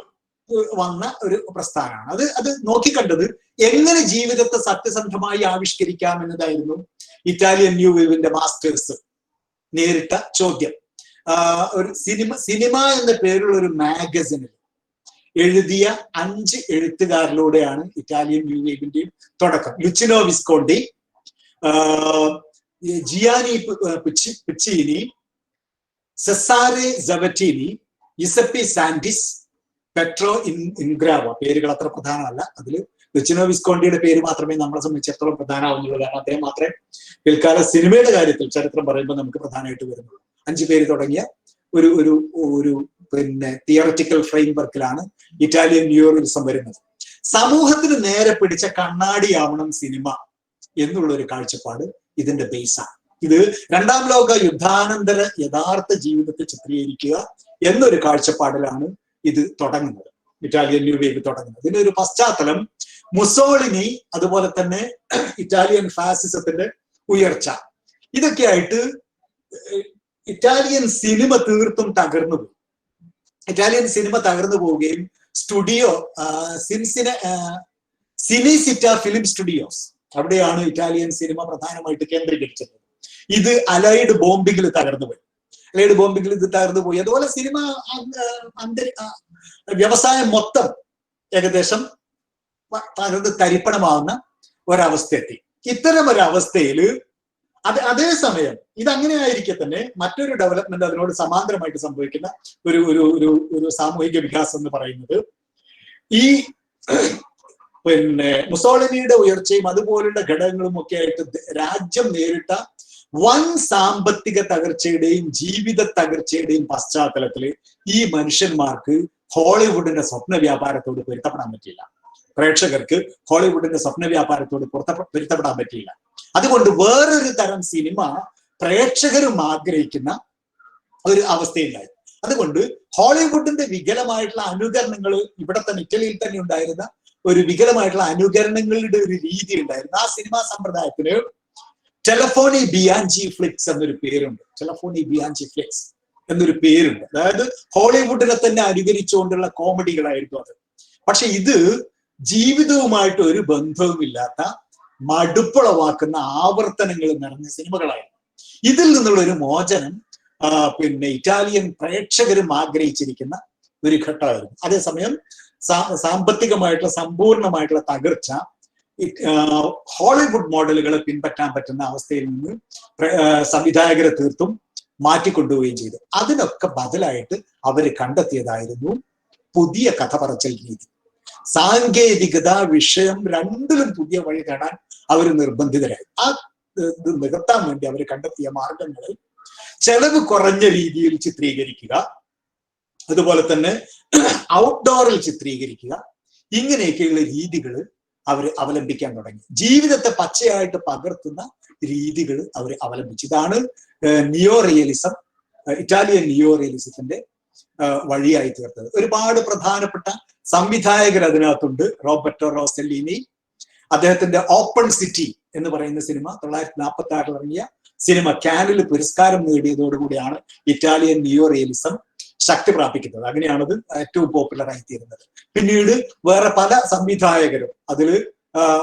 വന്ന ഒരു പ്രസ്ഥാനമാണ്. അത് നോക്കിക്കണ്ടത് എങ്ങനെ ജീവിതത്തെ സത്യസന്ധമായി ആവിഷ്കരിക്കാം എന്നതായിരുന്നു ഇറ്റാലിയൻ ന്യൂ വേവിന്റെ മാസ്റ്റേഴ്സ് നേരിട്ട ചോദ്യം. ഒരു സിനിമ എന്ന പേരുള്ള ഒരു മാഗസിനിൽ എഴുതിയ 5 എഴുത്തുകാരിലൂടെയാണ് ഇറ്റാലിയൻ ന്യൂ വേവിന്റെയും തുടക്കം. ലുച്ചിനോ വിസ്കോണ്ടി, ജിയാനി പുച്ചീനി, സെസാരെ സവറ്റീനി, യുസെപ്പി സാന്റിസ്, പെട്രോ ഇൻഗ്രാവോ. പേരുകൾ അത്ര പ്രധാനമല്ല. അതിൽ ലുച്ചിനോ വിസ്കോണ്ടിയുടെ പേര് മാത്രമേ നമ്മളെ സംബന്ധിച്ചിടത്തോളം പ്രധാനമാവുന്നുള്ളൂ. കാരണം അദ്ദേഹം മാത്രമേ പിൽക്കാല സിനിമയുടെ കാര്യത്തിൽ ചരിത്രം പറയുമ്പോൾ നമുക്ക് പ്രധാനമായിട്ട് വരുന്നുള്ളൂ. 5 പേര് തുടങ്ങിയ ഒരു ഒരു ഒരു പിന്നെ തിയററ്റിക്കൽ ഫ്രെയിം വർക്കിലാണ് ഇറ്റാലിയൻ ന്യൂറിസം വരുന്നത്. സമൂഹത്തിന് നേരെ പിടിച്ച കണ്ണാടിയാവണം സിനിമ എന്നുള്ള ഒരു കാഴ്ചപ്പാട് ഇതിന്റെ ബേസാണ്. ഇത് 2ാം ലോക യുദ്ധാനന്തര യഥാർത്ഥ ജീവിതത്തെ ചിത്രീകരിക്കുക എന്നൊരു കാഴ്ചപ്പാടിലാണ് ഇത് തുടങ്ങുന്നത്, ഇറ്റാലിയൻ ന്യൂ വേവ് തുടങ്ങുന്നത്. ഇതിന്റെ ഒരു പശ്ചാത്തലം മുസോളിനി, അതുപോലെ തന്നെ ഇറ്റാലിയൻ ഫാസിസത്തിന്റെ ഉയർച്ച, ഇതൊക്കെയായിട്ട് ഇറ്റാലിയൻ സിനിമ തീർത്തും തകർന്നു പോയി. ഇറ്റാലിയൻ സിനിമ തകർന്നു പോവുകയും സ്റ്റുഡിയോ സിനിസിറ്റ ഫിലിം സ്റ്റുഡിയോസ്, അവിടെയാണ് ഇറ്റാലിയൻ സിനിമ പ്രധാനമായിട്ട് കേന്ദ്രീകരിച്ചത്. ഇത് അലൈഡ് ബോംബിങ്ങിൽ തകർന്നുപോയി. അതുപോലെ സിനിമ വ്യവസായം മൊത്തം ഏകദേശം തകർന്ന് തരിപ്പണമാവുന്ന ഒരവസ്ഥയെത്തി. ഇത്തരം ഒരവസ്ഥയിൽ അതേസമയം ഇതങ്ങനെ ആയിരിക്കെ തന്നെ മറ്റൊരു ഡെവലപ്മെന്റ് അതിനോട് സമാന്തരമായിട്ട് സംഭവിക്കുന്ന ഒരു സാമൂഹിക വികാസം എന്ന് പറയുന്നത് ഈ പിന്നെ മുസോളിനിയുടെ ഉയർച്ചയും അതുപോലുള്ള ഘടകങ്ങളും ഒക്കെ ആയിട്ട് രാജ്യം നേരിട്ട വൻ സാമ്പത്തിക തകർച്ചയുടെയും ജീവിത തകർച്ചയുടെയും പശ്ചാത്തലത്തിൽ ഈ മനുഷ്യന്മാർക്ക് ഹോളിവുഡിന്റെ സ്വപ്ന വ്യാപാരത്തോട് പൊരുത്തപ്പെടാൻ പറ്റിയില്ല. പ്രേക്ഷകർക്ക് ഹോളിവുഡിന്റെ സ്വപ്ന വ്യാപാരത്തോട് പൊരുത്തപ്പെടാൻ പറ്റിയില്ല. അതുകൊണ്ട് വേറൊരു തരം സിനിമ പ്രേക്ഷകരും ആഗ്രഹിക്കുന്ന ഒരു അവസ്ഥയുണ്ടായി. അതുകൊണ്ട് ഹോളിവുഡിന്റെ വികലമായിട്ടുള്ള അനുകരണങ്ങൾ, ഇവിടെ തന്നെ ഇറ്റലിയിൽ തന്നെ ഉണ്ടായിരുന്ന ഒരു വികലമായിട്ടുള്ള അനുകരണങ്ങളുടെ ഒരു രീതി ഉണ്ടായിരുന്നു. ആ സിനിമാ സമ്പ്രദായത്തിന് ടെലഫോണി ബിയാഞ്ചി ഫ്ലിക്സ് എന്നൊരു പേരുണ്ട്. ടെലഫോണി ബിയാഞ്ചി ഫ്ലിക്സ് എന്നൊരു പേരുണ്ട്. അതായത് ഹോളിവുഡിനെ തന്നെ അനുകരിച്ചുകൊണ്ടുള്ള കോമഡികളായിരുന്നു അത്. പക്ഷെ ഇത് ജീവിതവുമായിട്ട് ഒരു ബന്ധവുമില്ലാത്ത മടുപ്പുളവാക്കുന്ന ആവർത്തനങ്ങൾ നിറഞ്ഞ സിനിമകളായിരുന്നു. ഇതിൽ നിന്നുള്ള ഒരു മോചനം പിന്നെ ഇറ്റാലിയൻ പ്രേക്ഷകരും ആഗ്രഹിച്ചിരിക്കുന്ന ഒരു ഘട്ടമായിരുന്നു. അതേസമയം സാമ്പത്തികമായിട്ടുള്ള സമ്പൂർണമായിട്ടുള്ള തകർച്ച ഹോളിവുഡ് മോഡലുകളെ പിൻപറ്റാൻ പറ്റുന്ന അവസ്ഥയിൽ നിന്ന് സംവിധായകരെ തീർത്തും മാറ്റിക്കൊണ്ടുപോവുകയും ചെയ്തു. അതിനൊക്കെ ബദലായിട്ട് അവർ കണ്ടെത്തിയതായിരുന്നു പുതിയ കഥ പറച്ചൽ രീതി. സാങ്കേതികത, വിഷയം രണ്ടിലും പുതിയ വഴി കാണാൻ അവർ നിർബന്ധിതരായി. ആ ഇത് നികത്താൻ വേണ്ടി അവർ കണ്ടെത്തിയ മാർഗങ്ങൾ ചെലവ് കുറഞ്ഞ രീതിയിൽ ചിത്രീകരിക്കുക, അതുപോലെ തന്നെ ഔട്ട്ഡോറിൽ ചിത്രീകരിക്കുക, ഇങ്ങനെയൊക്കെയുള്ള രീതികൾ അവർ അവലംബിക്കാൻ തുടങ്ങി. ജീവിതത്തെ പച്ചയായിട്ട് പകർത്തുന്ന രീതികൾ അവർ അവലംബിച്ചു. ഇതാണ് നിയോ റിയലിസം, ഇറ്റാലിയൻ നിയോ റിയലിസത്തിന്റെ വഴിയായി തീർത്തത്. ഒരുപാട് പ്രധാനപ്പെട്ട സംവിധായകർ അതിനകത്തുണ്ട്. റോബർട്ടോ റോസെല്ലിനി, അദ്ദേഹത്തിന്റെ ഓപ്പൺ സിറ്റി എന്ന് പറയുന്ന സിനിമ 1946 ഇറങ്ങിയ സിനിമ കാനിൽ പുരസ്കാരം നേടിയതോടുകൂടിയാണ് ഇറ്റാലിയൻ നിയോ റിയലിസം ശക്തി പ്രാപിക്കുന്നത്. അങ്ങനെയാണത് ഏറ്റവും പോപ്പുലർ ആയി തീരുന്നത്. പിന്നീട് വേറെ പല സംവിധായകരും അതിൽ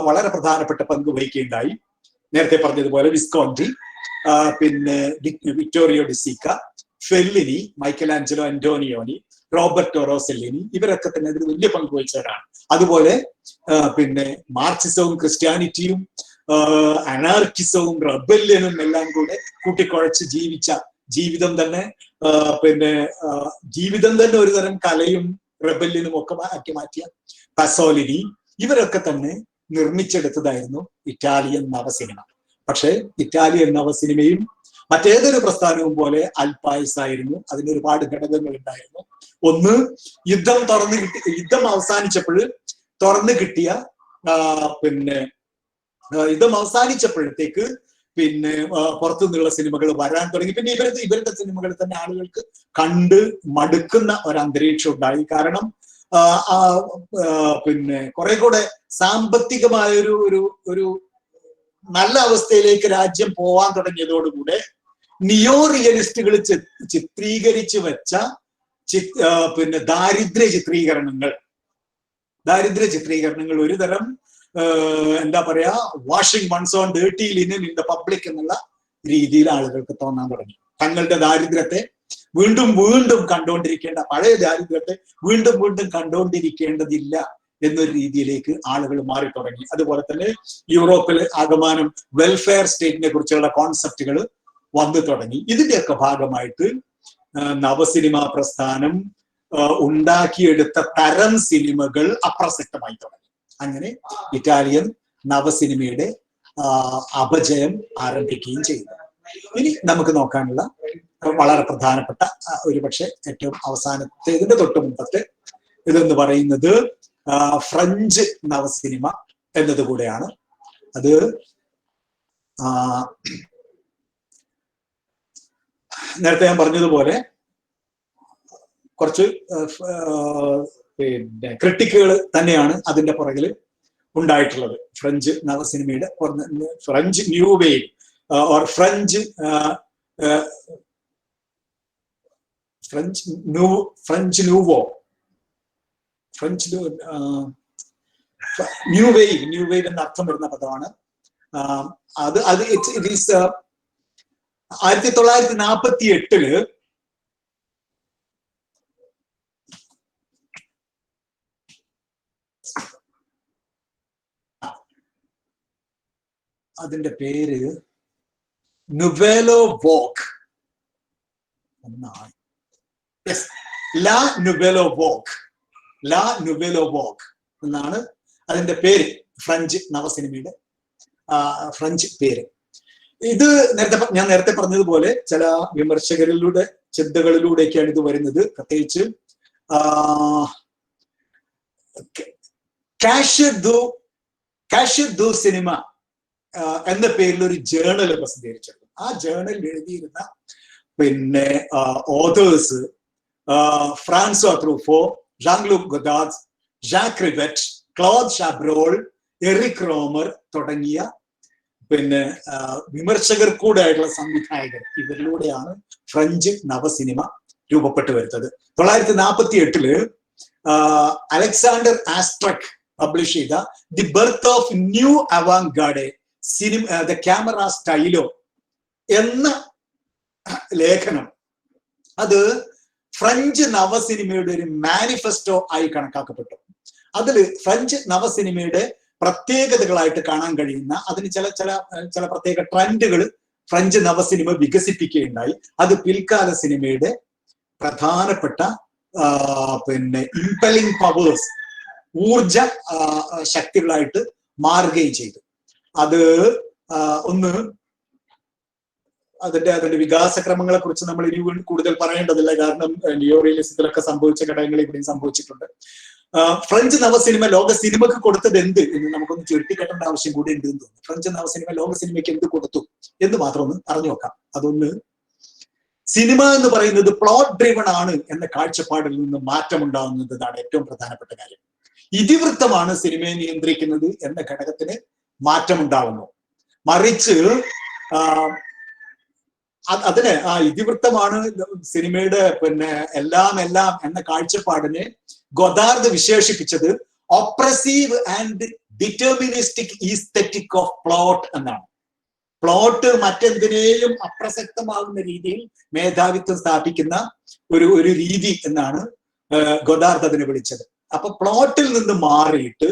വളരെ പ്രധാനപ്പെട്ട പങ്ക് വഹിക്കുകയുണ്ടായി. നേരത്തെ പറഞ്ഞതുപോലെ വിസ്കോണ്ടി, പിന്നെ വിക്ടോറിയോ ഡിസിക്ക, ഫെല്ലിനി, മൈക്കലാഞ്ചലോ അന്റോണിയോനി, റോബർട്ടോ റോസെല്ലിനി, ഇവരൊക്കെ തന്നെ അതിൽ വലിയ പങ്ക് വഹിച്ചവരാണ്. അതുപോലെ പിന്നെ മാർക്സിസവും ക്രിസ്ത്യാനിറ്റിയും അനാർക്കിസവും റബല്യനും എല്ലാം കൂടെ കൂട്ടിക്കുഴച്ച് ജീവിച്ച ജീവിതം തന്നെ ഒരു തരം കലയും റബല്യനും ഒക്കെ ആക്കി മാറ്റിയ പസോലിനി, ഇവരൊക്കെ തന്നെ നിർമ്മിച്ചെടുത്തതായിരുന്നു ഇറ്റാലിയൻ നവസിനിമ. പക്ഷെ ഇറ്റാലിയൻ നവസിനിമയും മറ്റേതൊരു പ്രസ്ഥാനവും പോലെ അൽപായുസായിരുന്നു. അതിന് ഒരുപാട് ഘടകങ്ങൾ ഉണ്ടായിരുന്നു. ഒന്ന്, യുദ്ധം അവസാനിച്ചപ്പോൾ തുറന്നു കിട്ടിയ യുദ്ധം അവസാനിച്ചപ്പോഴത്തേക്ക് പുറത്തു നിന്നുള്ള സിനിമകൾ വരാൻ തുടങ്ങി. പിന്നെ ഇവരുടെ സിനിമകൾ തന്നെ ആളുകൾക്ക് കണ്ട് മടുക്കുന്ന ഒരു അന്തരീക്ഷം ഉണ്ടായി. കാരണം കുറെ കൂടെ സാമ്പത്തികമായ ഒരു നല്ല അവസ്ഥയിലേക്ക് രാജ്യം പോവാൻ തുടങ്ങിയതോടുകൂടെ നിയോ റിയലിസ്റ്റുകൾ ചിത്രീകരിച്ചു വെച്ച ദാരിദ്ര്യ ചിത്രീകരണങ്ങൾ ഒരു തരം എന്താ പറയാ, washing one's own dirty linen in the public എന്നുള്ള രീതിയിൽ ആളുകൾക്ക് തോന്നാൻ തുടങ്ങി. തങ്ങളുടെ ദാരിദ്ര്യത്തെ വീണ്ടും വീണ്ടും കണ്ടുകൊണ്ടിരിക്കേണ്ട, പഴയ ദാരിദ്ര്യത്തെ വീണ്ടും വീണ്ടും കണ്ടുകൊണ്ടിരിക്കേണ്ടതില്ല എന്നൊരു രീതിയിലേക്ക് ആളുകൾ മാറി തുടങ്ങി. അതുപോലെ തന്നെ യൂറോപ്പിൽ ആകമാനം വെൽഫെയർ സ്റ്റേറ്റിനെ കുറിച്ചുള്ള കോൺസെപ്റ്റുകൾ വന്നു തുടങ്ങി. ഇതിന്റെയൊക്കെ ഭാഗമായിട്ട് നവസിനിമ പ്രസ്ഥാനം ഉണ്ടാക്കിയെടുത്ത തരം സിനിമകൾ അപ്രസക്തമായി തുടങ്ങി. അങ്ങനെ ഇറ്റാലിയൻ നവസിനിമയുടെ അപജയം ആരംഭിക്കുകയും ചെയ്തു. ഇനി നമുക്ക് നോക്കാനുള്ള വളരെ പ്രധാനപ്പെട്ട ഒരുപക്ഷെ ഏറ്റവും അവസാനത്തേതിന്റെ തൊട്ട് മുമ്പത്തെ ഇതെന്ന് പറയുന്നത് ഫ്രഞ്ച് നവസിനിമ എന്നതുകൂടെയാണ്. അത് നേരത്തെ ഞാൻ പറഞ്ഞതുപോലെ കുറച്ച് ക്രിട്ടിക്കുകൾ തന്നെയാണ് അതിന്റെ പുറകിൽ ഉണ്ടായിട്ടുള്ളത്. ഫ്രഞ്ച് നവസിനിമയുടെ French new wave or French new wave എന്ന അർത്ഥം വരുന്ന പദമാണ്. അത് 1948 അതിന്റെ പേര് നുവേലോ വോക്ക് എന്നാണ്. ലാ നുവേലോ വോക്ക് എന്നാണ് അതിന്റെ പേര്, ഫ്രഞ്ച് നവസിനിമയുടെ ഫ്രഞ്ച് പേര്. ഇത് ഞാൻ നേരത്തെ പറഞ്ഞതുപോലെ ചില വിമർശകരിലൂടെ ചിന്തകളിലൂടെയൊക്കെയാണ് ഇത് വരുന്നത്. പ്രത്യേകിച്ച് കാഷ്യർ ദു സിനിമ എന്ന പേരിൽ ഒരു ജേണൽ പ്രസിദ്ധീകരിച്ചിരുന്നു. ആ ജേണലിൽ എഴുതിയിരുന്ന authors François Truffaut, Jean Luc Godard, Jacques Rivette, Claude Chabrol, Eric Rohmer തുടങ്ങിയ പിന്നെ വിമർശകർ കൂടെ ആയിട്ടുള്ള സംവിധായകർ, ഇവരിലൂടെയാണ് ഫ്രഞ്ച് നവസിനിമ രൂപപ്പെട്ടു വരുന്നത്. 1948 അലക്സാണ്ടർ ആസ്ട്രക് പബ്ലിഷ് ചെയ്ത the birth of new avant garde cinema the camera stylo എന്ന ലേഖനം, അത് ഫ്രഞ്ച് നവസിനിമയുടെ ഒരു മാനിഫെസ്റ്റോ ആയി കണക്കാക്കപ്പെട്ടു. അതിൽ ഫ്രഞ്ച് നവസിനിമയുടെ പ്രത്യേകതകളായിട്ട് കാണാൻ കഴിയുന്ന അതിന് ചില പ്രത്യേക ട്രെൻഡുകൾ ഫ്രഞ്ച് നവസിനിമ വികസിപ്പിക്കുകയുണ്ടായി. അത് പിൽക്കാല സിനിമയുടെ പ്രധാനപ്പെട്ട പിന്നെ ഇമ്പലിംഗ് പവേഴ്സ്, ഊർജ ശക്തികളായിട്ട് മാറുകയും ചെയ്തു. അത് ഒന്ന് അതിന്റെ വികാസക്രമങ്ങളെ കുറിച്ച് നമ്മൾ ഇനി കൂടുതൽ പറയേണ്ടതില്ല, കാരണം നിയോ റിയലിസത്തിലൊക്കെ സംഭവിച്ച ഘടകങ്ങൾ ഇവിടെയും സംഭവിച്ചിട്ടുണ്ട്. ഫ്രഞ്ച് നവസിനിമ ലോക സിനിമക്ക് കൊടുത്തത് എന്ത് എന്ന് നമുക്കൊന്ന് ചുരുട്ടിക്കെട്ടേണ്ട ആവശ്യം കൂടി ഉണ്ട് എന്ന് തോന്നുന്നു. ഫ്രഞ്ച് നവസിനിമ ലോക സിനിമയ്ക്ക് എന്ത് കൊടുത്തു എന്ന് മാത്രം ഒന്ന് അറിഞ്ഞു നോക്കാം. അതൊന്ന്, സിനിമ എന്ന് പറയുന്നത് പ്ലോട്ട് ഡ്രിവൺ ആണ് എന്ന കാഴ്ചപ്പാടിൽ നിന്ന് മാറ്റമുണ്ടാകുന്നതാണ് ഏറ്റവും പ്രധാനപ്പെട്ട കാര്യം. ഇതിവൃത്തമാണ് സിനിമയെ നിയന്ത്രിക്കുന്നത് എന്ന ഘടകത്തിന് മാറ്റമുണ്ടാകുന്നു. മറിച്ച് അതിന് ഇതിവൃത്തമാണ് സിനിമയുടെ പിന്നെ എല്ലാം എന്ന കാഴ്ചപ്പാടിനെ ഗൊദാർദ് വിശേഷിപ്പിച്ചത് oppressive and deterministic aesthetic of plot എന്നാണ്. പ്ലോട്ട് മറ്റെന്തിനേയും അപ്രസക്തമാകുന്ന രീതിയിൽ മേധാവിത്വം സ്ഥാപിക്കുന്ന ഒരു രീതി എന്നാണ് ഗൊദാർദ് അതിനെ വിളിച്ചത്. അപ്പൊ പ്ലോട്ടിൽ നിന്ന് മാറിയിട്ട്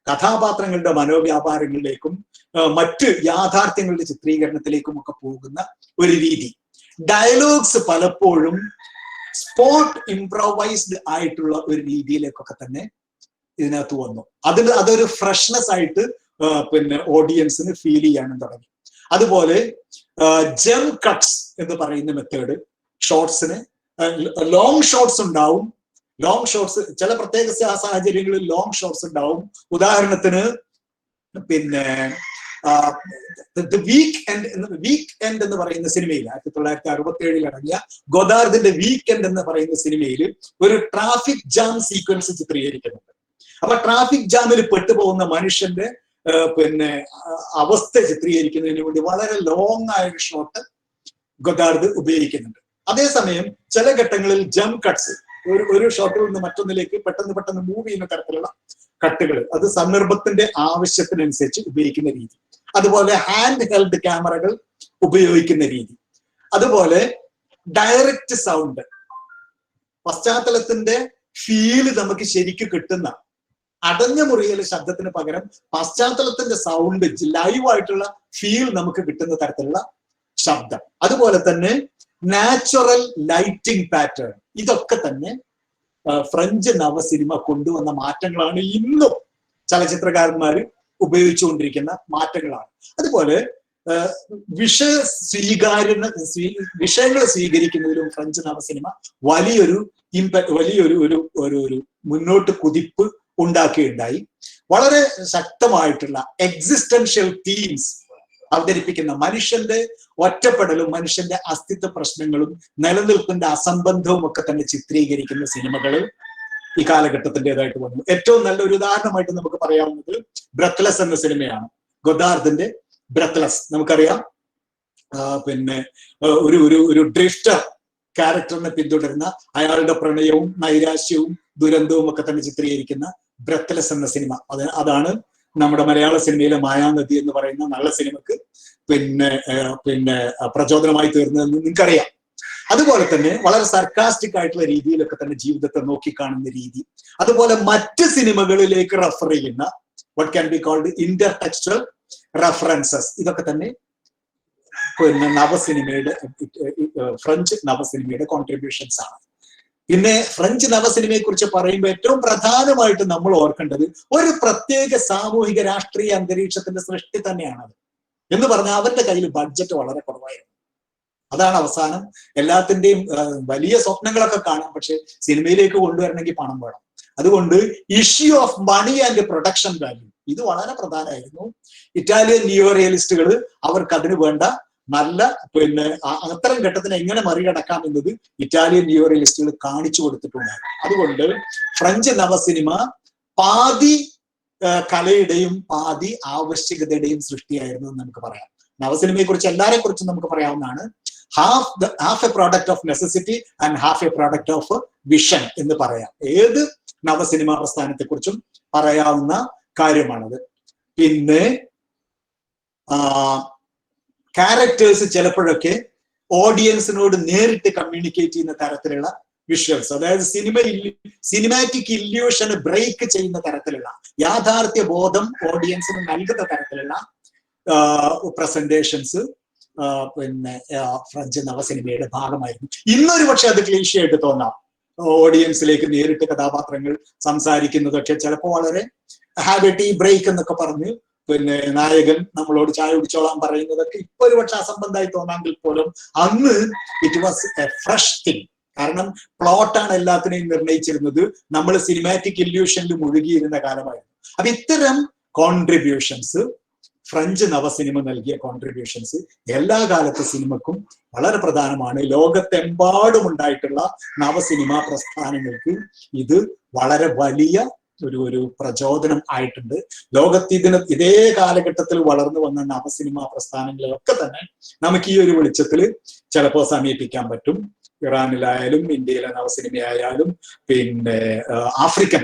കഥാപാത്രങ്ങളുടെ മനോവ്യാപാരങ്ങളിലേക്കും മറ്റ് യാഥാർത്ഥ്യങ്ങളുടെ ചിത്രീകരണത്തിലേക്കും ഒക്കെ പോകുന്ന ഒരു രീതി. ഡയലോഗ്സ് പലപ്പോഴും സ്പോട്ട് ഇംപ്രോവൈസ്ഡ് ആയിട്ടുള്ള ഒരു രീതിയിലേക്കൊക്കെ തന്നെ ഇതിനകത്ത് വന്നു. അതൊരു ഫ്രഷ്നെസ് ആയിട്ട് പിന്നെ ഓഡിയൻസിന് ഫീൽ ചെയ്യാനും തുടങ്ങി. അതുപോലെ ജം കട്ട്സ് എന്ന് പറയുന്ന മെത്തേഡ്, ഷോർട്സിന് ലോങ് ഷോർട്സ് ഉണ്ടാവും. ലോങ് ഷോർട്സ് ചില പ്രത്യേക സാഹചര്യങ്ങളിൽ ലോങ് ഷോർട്സ് ഉണ്ടാവും. ഉദാഹരണത്തിന് പിന്നെ വീക്ക് എൻഡ് എന്ന് പറയുന്ന സിനിമയിൽ 1967 ഇറങ്ങിയ ഗൊദാർദിന്റെ വീക്ക് എൻഡ് എന്ന് പറയുന്ന സിനിമയിൽ ഒരു ട്രാഫിക് ജാം സീക്വൻസ് ചിത്രീകരിക്കുന്നുണ്ട്. അപ്പൊ ട്രാഫിക് ജാമിൽ പെട്ടുപോകുന്ന മനുഷ്യന്റെ പിന്നെ അവസ്ഥ ചിത്രീകരിക്കുന്നതിന് വേണ്ടി വളരെ ലോങ് ആയ ഒരു ഷോട്ട് ഗൊദാർദ് ഉപയോഗിക്കുന്നുണ്ട്. അതേസമയം ചില ഘട്ടങ്ങളിൽ ജം കട്ട്സ്, ഒരു ഷോട്ടിൽ നിന്ന് മറ്റൊന്നിലേക്ക് പെട്ടെന്ന് മൂവ് ചെയ്യുന്ന തരത്തിലുള്ള കട്ടുകൾ, അത് സന്ദർഭത്തിന്റെ ആവശ്യത്തിനനുസരിച്ച് ഉപയോഗിക്കുന്ന രീതി. അതുപോലെ ഹാൻഡ് ഹെൽഡ് ക്യാമറകൾ ഉപയോഗിക്കുന്ന രീതി. അതുപോലെ ഡയറക്റ്റ് സൗണ്ട്, പശ്ചാത്തലത്തിന്റെ ഫീല് നമുക്ക് ശരിക്കും കിട്ടുന്ന, അടഞ്ഞ മുറിയിലെ ശബ്ദത്തിന് പകരം പശ്ചാത്തലത്തിന്റെ സൗണ്ട്, ലൈവായിട്ടുള്ള ഫീൽ നമുക്ക് കിട്ടുന്ന തരത്തിലുള്ള ശബ്ദം. അതുപോലെ തന്നെ നാച്ചുറൽ ലൈറ്റിംഗ് പാറ്റേൺ, ഇതൊക്കെ തന്നെ ഫ്രഞ്ച് നവസിനിമ കൊണ്ടുവന്ന മാറ്റങ്ങളാണ്. ഇന്നും ചലച്ചിത്രകാരന്മാർ ഉപയോഗിച്ചുകൊണ്ടിരിക്കുന്ന മാറ്റങ്ങളാണ്. അതുപോലെ വിഷയങ്ങൾ സ്വീകരിക്കുന്നതിലും ഫ്രഞ്ച് നവസിനിമ വലിയൊരു മുന്നോട്ട് കുതിപ്പ് ഉണ്ടാക്കുകയുണ്ടായി. വളരെ ശക്തമായിട്ടുള്ള എക്സിസ്റ്റൻഷ്യൽ തീംസ് അവതരിപ്പിക്കുന്ന, മനുഷ്യന്റെ ഒറ്റപ്പെടലും മനുഷ്യന്റെ അസ്തിത്വ പ്രശ്നങ്ങളും നിലനിൽപ്പിന്റെ അസംബന്ധവും ഒക്കെ തന്നെ ചിത്രീകരിക്കുന്ന സിനിമകൾ ഈ കാലഘട്ടത്തിൻ്റെതായിട്ട് വന്നു. ഏറ്റവും നല്ലൊരു ഉദാഹരണമായിട്ട് നമുക്ക് പറയാവുന്നത് ബ്രെത്ത്ലെസ് എന്ന സിനിമയാണ്. ഗൊദാർദിന്റെ ബ്രെത്ത്ലെസ് നമുക്കറിയാം. പിന്നെ ഒരു ഡ്രിഫ്റ്റർ ക്യാരക്ടറിനെ പിന്തുടരുന്ന, അയാളുടെ പ്രണയവും നൈരാശ്യവും ദുരന്തവും ഒക്കെ തന്നെ ചിത്രീകരിക്കുന്ന ബ്രെത്ത്ലെസ് എന്ന സിനിമ. അതാണ് നമ്മുടെ മലയാള സിനിമയിലെ മായാനദി എന്ന് പറയുന്ന നല്ല സിനിമക്ക് പിന്നെ പ്രചോദനമായി തീർന്നതെന്ന് നിങ്ങൾക്കറിയാം. അതുപോലെ തന്നെ വളരെ സർക്കാസ്റ്റിക് ആയിട്ടുള്ള രീതിയിലൊക്കെ തന്നെ ജീവിതത്തെ നോക്കിക്കാണുന്ന രീതി, അതുപോലെ മറ്റ് സിനിമകളിലേക്ക് റെഫർ ചെയ്യുന്ന what can be called intertextual references, ഇതൊക്കെ തന്നെ പിന്നെ ഫ്രഞ്ച് നവസിനിമയുടെ കോൺട്രിബ്യൂഷൻസ് ആണ്. പിന്നെ ഫ്രഞ്ച് നവസിനിമയെ കുറിച്ച് പറയുമ്പോൾ ഏറ്റവും പ്രധാനമായിട്ട് നമ്മൾ ഓർക്കേണ്ടത് ഒരു പ്രത്യേക സാമൂഹിക രാഷ്ട്രീയ അന്തരീക്ഷത്തിന്റെ സൃഷ്ടി തന്നെയാണത്. എന്ന് പറഞ്ഞാൽ അവരുടെ കയ്യിൽ ബഡ്ജറ്റ് വളരെ കുറവായിരുന്നു. അതാണ് അവസാനം എല്ലാത്തിന്റെയും വലിയ സ്വപ്നങ്ങളൊക്കെ കാണാം, പക്ഷെ സിനിമയിലേക്ക് കൊണ്ടുവരണമെങ്കിൽ പണം വേണം. അതുകൊണ്ട് issue of money and production value ഇത് വളരെ പ്രധാനമായിരുന്നു. ഇറ്റാലിയൻ നിയോ റിയലിസ്റ്റുകൾ അവർക്ക് അതിന് വേണ്ട നല്ല അത്തരം ഘട്ടത്തിന് എങ്ങനെ മറികടക്കാം എന്നത് ഇറ്റാലിയൻ നിയോ റിയലിസ്റ്റുകൾ കാണിച്ചു കൊടുത്തിട്ടുണ്ടായിരുന്നു. അതുകൊണ്ട് ഫ്രഞ്ച് നവസിനിമ പാതി കലയുടെയും പാതി ആവശ്യകതയുടെയും സൃഷ്ടിയായിരുന്നു എന്ന് നമുക്ക് പറയാം. നവസിനിമയെ കുറിച്ച് എല്ലാരെ കുറിച്ചും നമുക്ക് പറയാവുന്നതാണ്. Half A product of necessity and half A product of vision എന്ന് പറയാം. ഏത് നവസിനിമാ പ്രസ്ഥാനത്തെ കുറിച്ചും പറയാവുന്ന കാര്യമാണത്. പിന്നെ ക്യാരക്ടേഴ്സ് ചിലപ്പോഴൊക്കെ ഓഡിയൻസിനോട് നേരിട്ട് കമ്മ്യൂണിക്കേറ്റ് ചെയ്യുന്ന തരത്തിലുള്ള വിഷ്വൽസ്, അതായത് സിനിമാറ്റിക് ഇല്യൂഷന് ബ്രേക്ക് ചെയ്യുന്ന തരത്തിലുള്ള യാഥാർത്ഥ്യ ബോധം ഓഡിയൻസിന് നൽകുന്ന തരത്തിലുള്ള പ്രസന്റേഷൻസ് പിന്നെ ഫ്രഞ്ച് നവസിനിമയുടെ ഭാഗമായിരുന്നു. ഇന്നൊരു പക്ഷെ അത് ക്ലീശയായിട്ട് തോന്നാം. ഓഡിയൻസിലേക്ക് നേരിട്ട് കഥാപാത്രങ്ങൾ സംസാരിക്കുന്നതൊക്കെ ചിലപ്പോൾ വളരെ ഹാവ് എ ടീ ബ്രേക്ക് എന്നൊക്കെ പറഞ്ഞ് പിന്നെ നായകൻ നമ്മളോട് ചായ കുടിച്ചോളാൻ പറയുന്നതൊക്കെ ഇപ്പൊ ഒരു പക്ഷെ അസംബന്ധമായി തോന്നാമെങ്കിൽ പോലും അന്ന് it was A fresh thing. കാരണം പ്ലോട്ടാണ് എല്ലാത്തിനെയും നിർണയിച്ചിരുന്നത്. നമ്മൾ സിനിമാറ്റിക് ഇല്യൂഷനിൽ മുഴുകിയിരുന്ന കാലമായിരുന്നു. അപ്പൊ ഇത്തരം കോൺട്രിബ്യൂഷൻസ്, ഫ്രഞ്ച് നവസിനിമ നൽകിയ കോൺട്രിബ്യൂഷൻസ് എല്ലാ കാലത്തെ സിനിമക്കും വളരെ പ്രധാനമാണ്. ലോകത്തെമ്പാടും ഉണ്ടായിട്ടുള്ള നവസിനിമാ പ്രസ്ഥാനങ്ങൾക്ക് ഇത് വളരെ വലിയ ഒരു പ്രചോദനം ആയിട്ടുണ്ട്. ഇതേ കാലഘട്ടത്തിൽ വളർന്നു വന്ന നവസിനിമാ പ്രസ്ഥാനങ്ങളെയൊക്കെ തന്നെ നമുക്ക് ഈ ഒരു വെളിച്ചത്തിൽ ചിലപ്പോൾ സമീപിക്കാൻ പറ്റും. ഇറാനിലായാലും ഇന്ത്യയിലെ നവസിനിമയായാലും പിന്നെ ആഫ്രിക്കൻ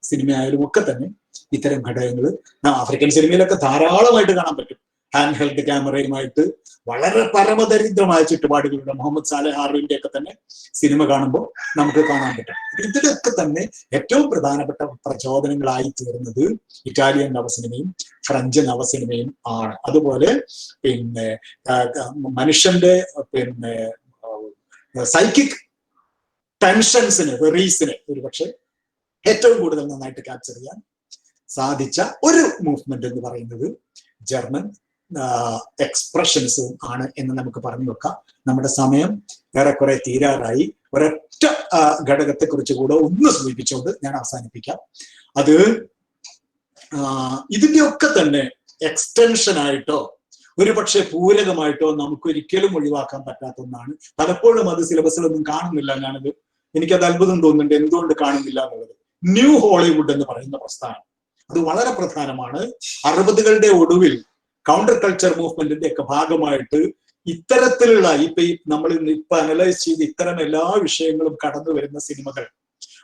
സിനിമയായാലും ഒക്കെ തന്നെ ഇത്തരം ഘടകങ്ങൾ ആഫ്രിക്കൻ സിനിമയിലൊക്കെ ധാരാളമായിട്ട് കാണാൻ പറ്റും. ഹാൻഡ് ഹെൽഡ് ക്യാമറയുമായിട്ട് വളരെ പരമദരിദ്രമായ ചുറ്റുപാടുകളുടെ മുഹമ്മദ് സാലെഹ് ഹാർവിന്റെ ഒക്കെ തന്നെ സിനിമ കാണുമ്പോൾ നമുക്ക് കാണാൻ പറ്റും. ഇതിലൊക്കെ തന്നെ ഏറ്റവും പ്രധാനപ്പെട്ട പ്രചോദനങ്ങളായി തീർന്നത് ഇറ്റാലിയൻ നവസിനിമയും ഫ്രഞ്ച് നവസിനിമയും ആണ്. അതുപോലെ പിന്നെ മനുഷ്യന്റെ പിന്നെ സൈക്കിക് ടെൻഷൻസിന്, വെറീസിന് ഒരുപക്ഷെ ഏറ്റവും കൂടുതൽ നന്നായിട്ട് ക്യാപ്ചർ ചെയ്യാൻ സാധിച്ച ഒരു മൂവ്മെന്റ് എന്ന് പറയുന്നത് ജർമ്മൻ എക്സ്പ്രഷനിസവും ആണ് എന്ന് നമുക്ക് പറഞ്ഞു വെക്കാം. നമ്മുടെ സമയം ഏറെക്കുറെ തീരാറായി. ഒരൊറ്റ ഘടകത്തെ കുറിച്ച് കൂടെ ഒന്ന് സൂചിപ്പിച്ചുകൊണ്ട് ഞാൻ അവസാനിപ്പിക്കാം. അത് ഇതിന്റെയൊക്കെ തന്നെ എക്സ്റ്റൻഷൻ ആയിട്ടോ ഒരുപക്ഷെ പൂരകമായിട്ടോ നമുക്ക് ഒരിക്കലും ഒഴിവാക്കാൻ പറ്റാത്ത ഒന്നാണ്. പലപ്പോഴും അത് സിലബസിലൊന്നും കാണുന്നില്ല. എനിക്കത് അത്ഭുതം തോന്നുന്നുണ്ട് എന്തുകൊണ്ട് കാണുന്നില്ല എന്നുള്ളത്. ന്യൂ ഹോളിവുഡ് എന്ന് പറയുന്ന പ്രസ്ഥാനം അത് വളരെ പ്രധാനമാണ്. 60കളുടെ ഒടുവിൽ കൗണ്ടർ കൾച്ചർ മൂവ്മെന്റിന്റെ ഒക്കെ ഭാഗമായിട്ട് ഇത്തരത്തിലുള്ള നമ്മൾ ഇപ്പൊ അനലൈസ് ചെയ്ത് ഇത്തരം എല്ലാ വിഷയങ്ങളും കടന്നു വരുന്ന സിനിമകൾ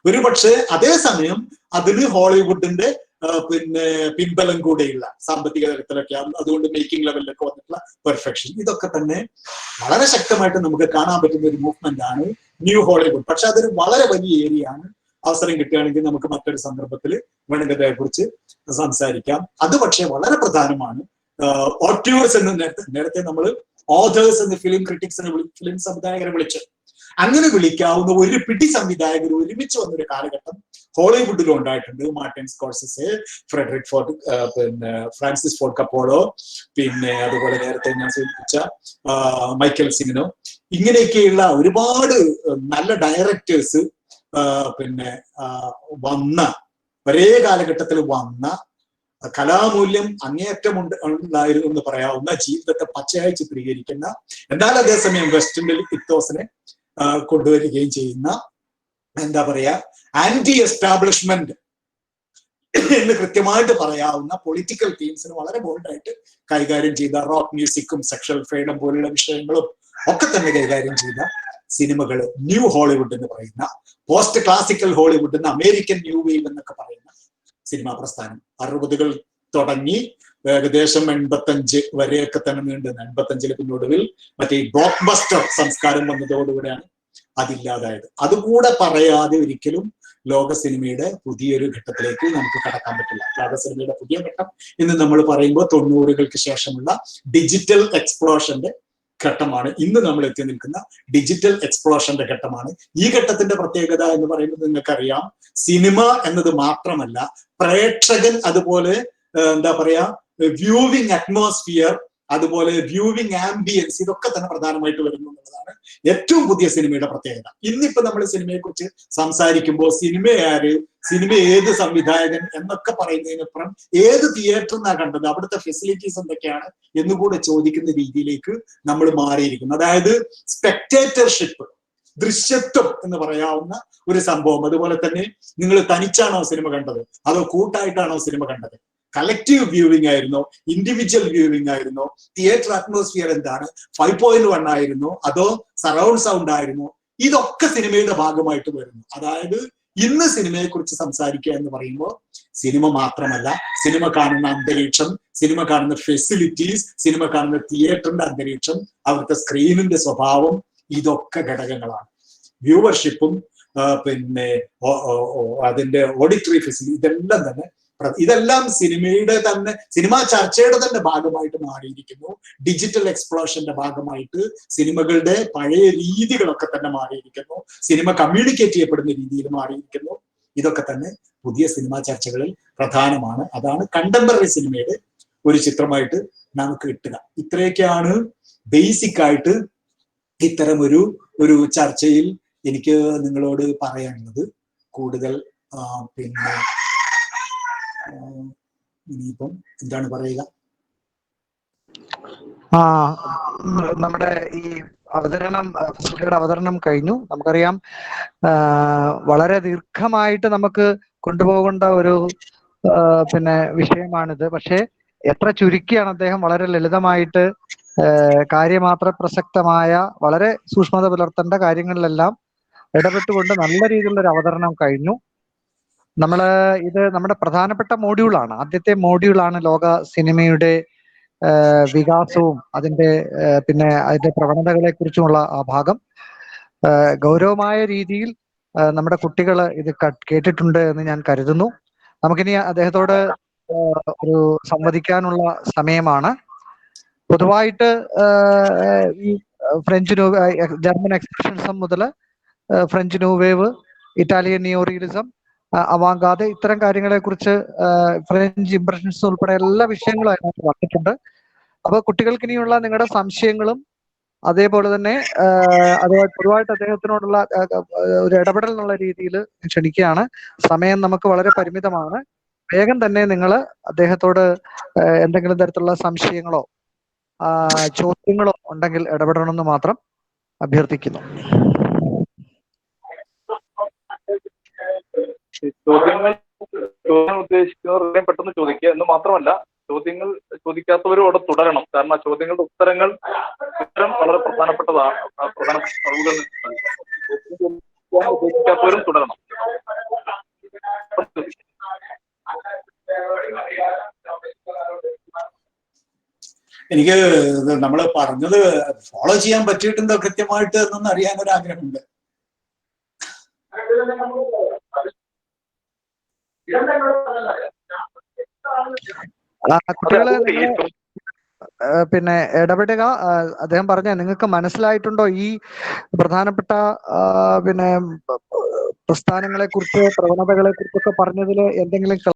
ഒരുപക്ഷെ അതേസമയം അതിന് ഹോളിവുഡിന്റെ പിന്നെ പിൻബലം കൂടെയുള്ള സാമ്പത്തിക തലത്തിലൊക്കെ അതുകൊണ്ട് മേക്കിംഗ് ലെവലിലൊക്കെ വന്നിട്ടുള്ള പെർഫെക്ഷൻ, ഇതൊക്കെ തന്നെ വളരെ ശക്തമായിട്ട് നമുക്ക് കാണാൻ പറ്റുന്ന ഒരു മൂവ്മെന്റ് ആണ് ന്യൂ ഹോളിവുഡ്. പക്ഷെ അതൊരു വളരെ വലിയ ഏരിയ ആണ്. അവസരം കിട്ടുകയാണെങ്കിൽ നമുക്ക് മറ്റൊരു സന്ദർഭത്തിൽ വേണമെങ്കിൽ അതേക്കുറിച്ച് സംസാരിക്കാം. അത് പക്ഷെ വളരെ പ്രധാനമാണ്. ഓട്യൂഴ്സ് എന്ന് നേരത്തെ നമ്മൾ ഓഥേഴ്സ് എന്ന് ഫിലിം ക്രിറ്റിക്സിനെ ഫിലിം സംവിധായകരെ വിളിച്ചു. അങ്ങനെ വിളിക്കാവുന്ന ഒരു പിടി സംവിധായകർ ഒരുമിച്ച് വന്നൊരു കാലഘട്ടം ഹോളിവുഡിലും ഉണ്ടായിട്ടുണ്ട്. മാർട്ടിൻ സ്കോർസെസെ, ഫ്രെഡറിക് ഫോർഡ്, പിന്നെ ഫ്രാൻസിസ് ഫോർഡ് കപ്പോളോ, പിന്നെ അതുപോലെ നേരത്തെ ഞാൻ സൂചിപ്പിച്ച മൈക്കൽ സിമിനോ, ഇങ്ങനെയൊക്കെയുള്ള ഒരുപാട് നല്ല ഡയറക്ടേഴ്സ് പിന്നെ വന്ന ഒരേ കാലഘട്ടത്തിൽ വന്ന കലാമൂല്യം അങ്ങേയറ്റം ഉണ്ടായിരുന്നു എന്ന് പറയാവുന്ന, ജീവിതത്തെ പച്ചയായി ചിത്രീകരിക്കുന്ന, എന്നാൽ അതേസമയം വെസ്റ്റിൻഡിൽ ഇത്തോസിനെ കൊണ്ടുവരികയും ചെയ്യുന്ന എന്താ പറയാ ആന്റി എസ്റ്റാബ്ലിഷ്മെന്റ് എന്ന് കൃത്യമായിട്ട് പറയാവുന്ന പൊളിറ്റിക്കൽ തീംസിന് വളരെ ബോൾഡായിട്ട് കൈകാര്യം ചെയ്ത റോക്ക് മ്യൂസിക്കും സെക്ഷൽ ഫ്രീഡം പോലുള്ള വിഷയങ്ങളും ഒക്കെ തന്നെ കൈകാര്യം ചെയ്ത സിനിമകൾ ന്യൂ ഹോളിവുഡ് എന്ന് പറയുന്ന, പോസ്റ്റ് ക്ലാസിക്കൽ ഹോളിവുഡ് എന്ന് അമേരിക്കൻ ന്യൂ വേവ് എന്നൊക്കെ പറയുന്ന സിനിമാ പ്രസ്ഥാനം 60കൾ തുടങ്ങി ഏകദേശം 85 വരെയൊക്കെ തന്നെ നീണ്ടുന്ന 85-ലെ പിന്നൊടുവിൽ മറ്റേ ബ്ലോക്ക് ബസ്റ്റർ സംസ്കാരം വന്നതോടുകൂടെയാണ് അതില്ലാതായത്. അതുകൂടെ പറയാതെ ഒരിക്കലും ലോക സിനിമയുടെ പുതിയൊരു ഘട്ടത്തിലേക്ക് നമുക്ക് കടക്കാൻ പറ്റില്ല. ലോക സിനിമയുടെ പുതിയ ഘട്ടം എന്ന് നമ്മൾ പറയുമ്പോൾ 90കൾക്ക് ശേഷമുള്ള ഡിജിറ്റൽ എക്സ്പ്ലോഷന്റെ ഘട്ടമാണ്. ഇന്ന് നമ്മൾ എത്തി നിൽക്കുന്ന ഡിജിറ്റൽ എക്സ്പ്ലോഷന്റെ ഘട്ടമാണ്. ഈ ഘട്ടത്തിന്റെ പ്രത്യേകത എന്ന് പറയുന്നത് നിങ്ങൾക്കറിയാം, സിനിമ എന്നത് മാത്രമല്ല, പ്രേക്ഷകൻ അതുപോലെ എന്താ പറയാ വ്യൂവിങ് അറ്റ്മോസ്ഫിയർ, അതുപോലെ വ്യൂവിങ് ആംബിയൻസ്, ഇതൊക്കെ തന്നെ പ്രധാനമായിട്ട് വരുന്നു എന്നുള്ളതാണ് ഏറ്റവും പുതിയ സിനിമയുടെ പ്രത്യേകത. ഇന്നിപ്പോ നമ്മൾ സിനിമയെ കുറിച്ച് സംസാരിക്കുമ്പോൾ സിനിമ ആര്, സിനിമ ഏത് സംവിധായകൻ എന്നൊക്കെ പറയുന്നതിനപ്പുറം ഏത് തിയേറ്ററിനാണ് കണ്ടത്, അവിടുത്തെ ഫെസിലിറ്റീസ് എന്തൊക്കെയാണ് എന്നുകൂടെ ചോദിക്കുന്ന രീതിയിലേക്ക് നമ്മൾ മാറിയിരിക്കുന്നു. അതായത് സ്പെക്ടേറ്റർഷിപ്പ്, ദൃശ്യത്വം എന്ന് പറയാവുന്ന ഒരു സംഭവം. അതുപോലെ തന്നെ നിങ്ങൾ തനിച്ചാണോ സിനിമ കണ്ടത്, അതോ കൂട്ടായിട്ടാണോ സിനിമ കണ്ടത്, കളക്റ്റീവ് വ്യൂവിംഗ് ആയിരുന്നോ, ഇൻഡിവിജ്വൽ വ്യൂവിംഗ് ആയിരുന്നോ, തിയേറ്റർ അറ്റ്മോസ്ഫിയർ എന്താണ്, 5.1 ആയിരുന്നോ, അതോ സറൗണ്ട് സൗണ്ട് ആയിരുന്നോ, ഇതൊക്കെ സിനിമയുടെ ഭാഗമായിട്ട് വരുന്നു. അതായത് ഇന്ന് സിനിമയെ കുറിച്ച് സംസാരിക്കുക എന്ന് പറയുമ്പോൾ സിനിമ മാത്രമല്ല, സിനിമ കാണുന്ന അന്തരീക്ഷം, സിനിമ കാണുന്ന ഫെസിലിറ്റീസ്, സിനിമ കാണുന്ന തിയേറ്ററിന്റെ അന്തരീക്ഷം, അവിടുത്തെ സ്ക്രീനിന്റെ സ്വഭാവം, ഇതൊക്കെ ഘടകങ്ങളാണ്. വ്യൂവർഷിപ്പും പിന്നെ അതിന്റെ ഓഡിറ്ററി ഫെസിലിറ്റി ഇതെല്ലാം സിനിമയുടെ തന്നെ, സിനിമാ ചർച്ചയുടെ തന്നെ ഭാഗമായിട്ട് മാറിയിരിക്കുന്നു. ഡിജിറ്റൽ എക്സ്പ്ലോഷന്റെ ഭാഗമായിട്ട് സിനിമകളുടെ പഴയ രീതികളൊക്കെ തന്നെ മാറിയിരിക്കുന്നു. സിനിമ കമ്മ്യൂണിക്കേറ്റ് ചെയ്യപ്പെടുന്ന രീതിയിൽ മാറിയിരിക്കുന്നു. ഇതൊക്കെ തന്നെ പുതിയ സിനിമാ ചർച്ചകളിൽ പ്രധാനമാണ്. അതാണ് കണ്ടംപററി സിനിമയുടെ ഒരു ചിത്രമായിട്ട് നമുക്ക് കിട്ടുക. ഇത്രയൊക്കെയാണ് ബേസിക് ആയിട്ട് ഇത്തരം ഒരു ചർച്ചയിൽ എനിക്ക് നിങ്ങളോട് പറയാനുള്ളത്. കൂടുതൽ പിന്നെ ഇനിയിപ്പം എന്താണ് പറയുക, നമ്മുടെ ഈ അവതരണം കഴിഞ്ഞു. നമുക്കറിയാം വളരെ ദീർഘമായിട്ട് നമുക്ക് കൊണ്ടുപോകേണ്ട ഒരു പിന്നെ വിഷയമാണിത്. പക്ഷെ എത്ര ചുരുക്കിയാണ് അദ്ദേഹം വളരെ ലളിതമായിട്ട് കാര്യമാത്ര പ്രസക്തമായ, വളരെ സൂക്ഷ്മത പുലർത്തേണ്ട കാര്യങ്ങളിലെല്ലാം ഇടപെട്ടുകൊണ്ട് നല്ല രീതിയിലുള്ള ഒരു അവതരണം കഴിഞ്ഞു. ഇത് നമ്മുടെ പ്രധാനപ്പെട്ട മോഡ്യൂളാണ്. ആദ്യത്തെ മോഡ്യൂളാണ് ലോക സിനിമയുടെ വികാസവും അതിന്റെ പ്രവണതകളെ കുറിച്ചുമുള്ള ആ ഭാഗം. ഗൗരവമായ രീതിയിൽ നമ്മുടെ കുട്ടികൾ ഇത് കേട്ടിട്ടുണ്ട് എന്ന് ഞാൻ കരുതുന്നു. നമുക്കിനി അദ്ദേഹത്തോട് ഒരു സംവദിക്കാനുള്ള സമയമാണ്. പൊതുവായിട്ട് ഈ ഫ്രഞ്ച് ജർമ്മൻ എക്സ്പ്രഷനിസം മുതൽ French new wave, Italian neo realism, avant garde, ഇത്തരം കാര്യങ്ങളെ കുറിച്ച് ഫ്രഞ്ച് ഇംപ്രഷൻസ് ഉൾപ്പെടെ എല്ലാ വിഷയങ്ങളും അതിനകത്ത് വന്നിട്ടുണ്ട്. അപ്പൊ കുട്ടികൾക്ക് ഇനിയുള്ള നിങ്ങളുടെ സംശയങ്ങളും അതേപോലെ തന്നെ പൊതുവായിട്ട് അദ്ദേഹത്തിനോടുള്ള ഒരു ഇടപെടൽ എന്നുള്ള രീതിയിൽ ക്ഷണിക്കുകയാണ്. സമയം നമുക്ക് വളരെ പരിമിതമാണ്. വേഗം തന്നെ നിങ്ങൾ അദ്ദേഹത്തോട് എന്തെങ്കിലും തരത്തിലുള്ള സംശയങ്ങളോ ചോദ്യങ്ങളോ ഉണ്ടെങ്കിൽ ഇടപെടണമെന്ന് മാത്രം അഭ്യർത്ഥിക്കുന്നു. ചോദ്യങ്ങൾ ഉദ്ദേശിക്കുന്നവർ പെട്ടെന്ന് ചോദിക്കുക എന്ന് മാത്രമല്ല, ചോദ്യങ്ങൾ ചോദിക്കാത്തവരും അവിടെ തുടരണം. കാരണം ആ ചോദ്യങ്ങളുടെ ഉത്തരം വളരെ പ്രധാനപ്പെട്ടതാണ്. ഉദ്ദേശിക്കാത്തവരും തുടരണം. എനിക്ക് നമ്മൾ പറഞ്ഞത് ഫോളോ ചെയ്യാൻ പറ്റിയിട്ടുണ്ടോ കൃത്യമായിട്ട് എന്നൊന്ന് അറിയാനൊരു ആഗ്രഹമുണ്ട്. കുട്ടികള് ഇടപെടുക. അദ്ദേഹം പറഞ്ഞ നിങ്ങൾക്ക് മനസ്സിലായിട്ടുണ്ടോ ഈ പ്രധാനപ്പെട്ട പ്രസ്ഥാനങ്ങളെ കുറിച്ച്, പ്രവണതകളെ കുറിച്ചൊക്കെ പറഞ്ഞതിൽ എന്തെങ്കിലും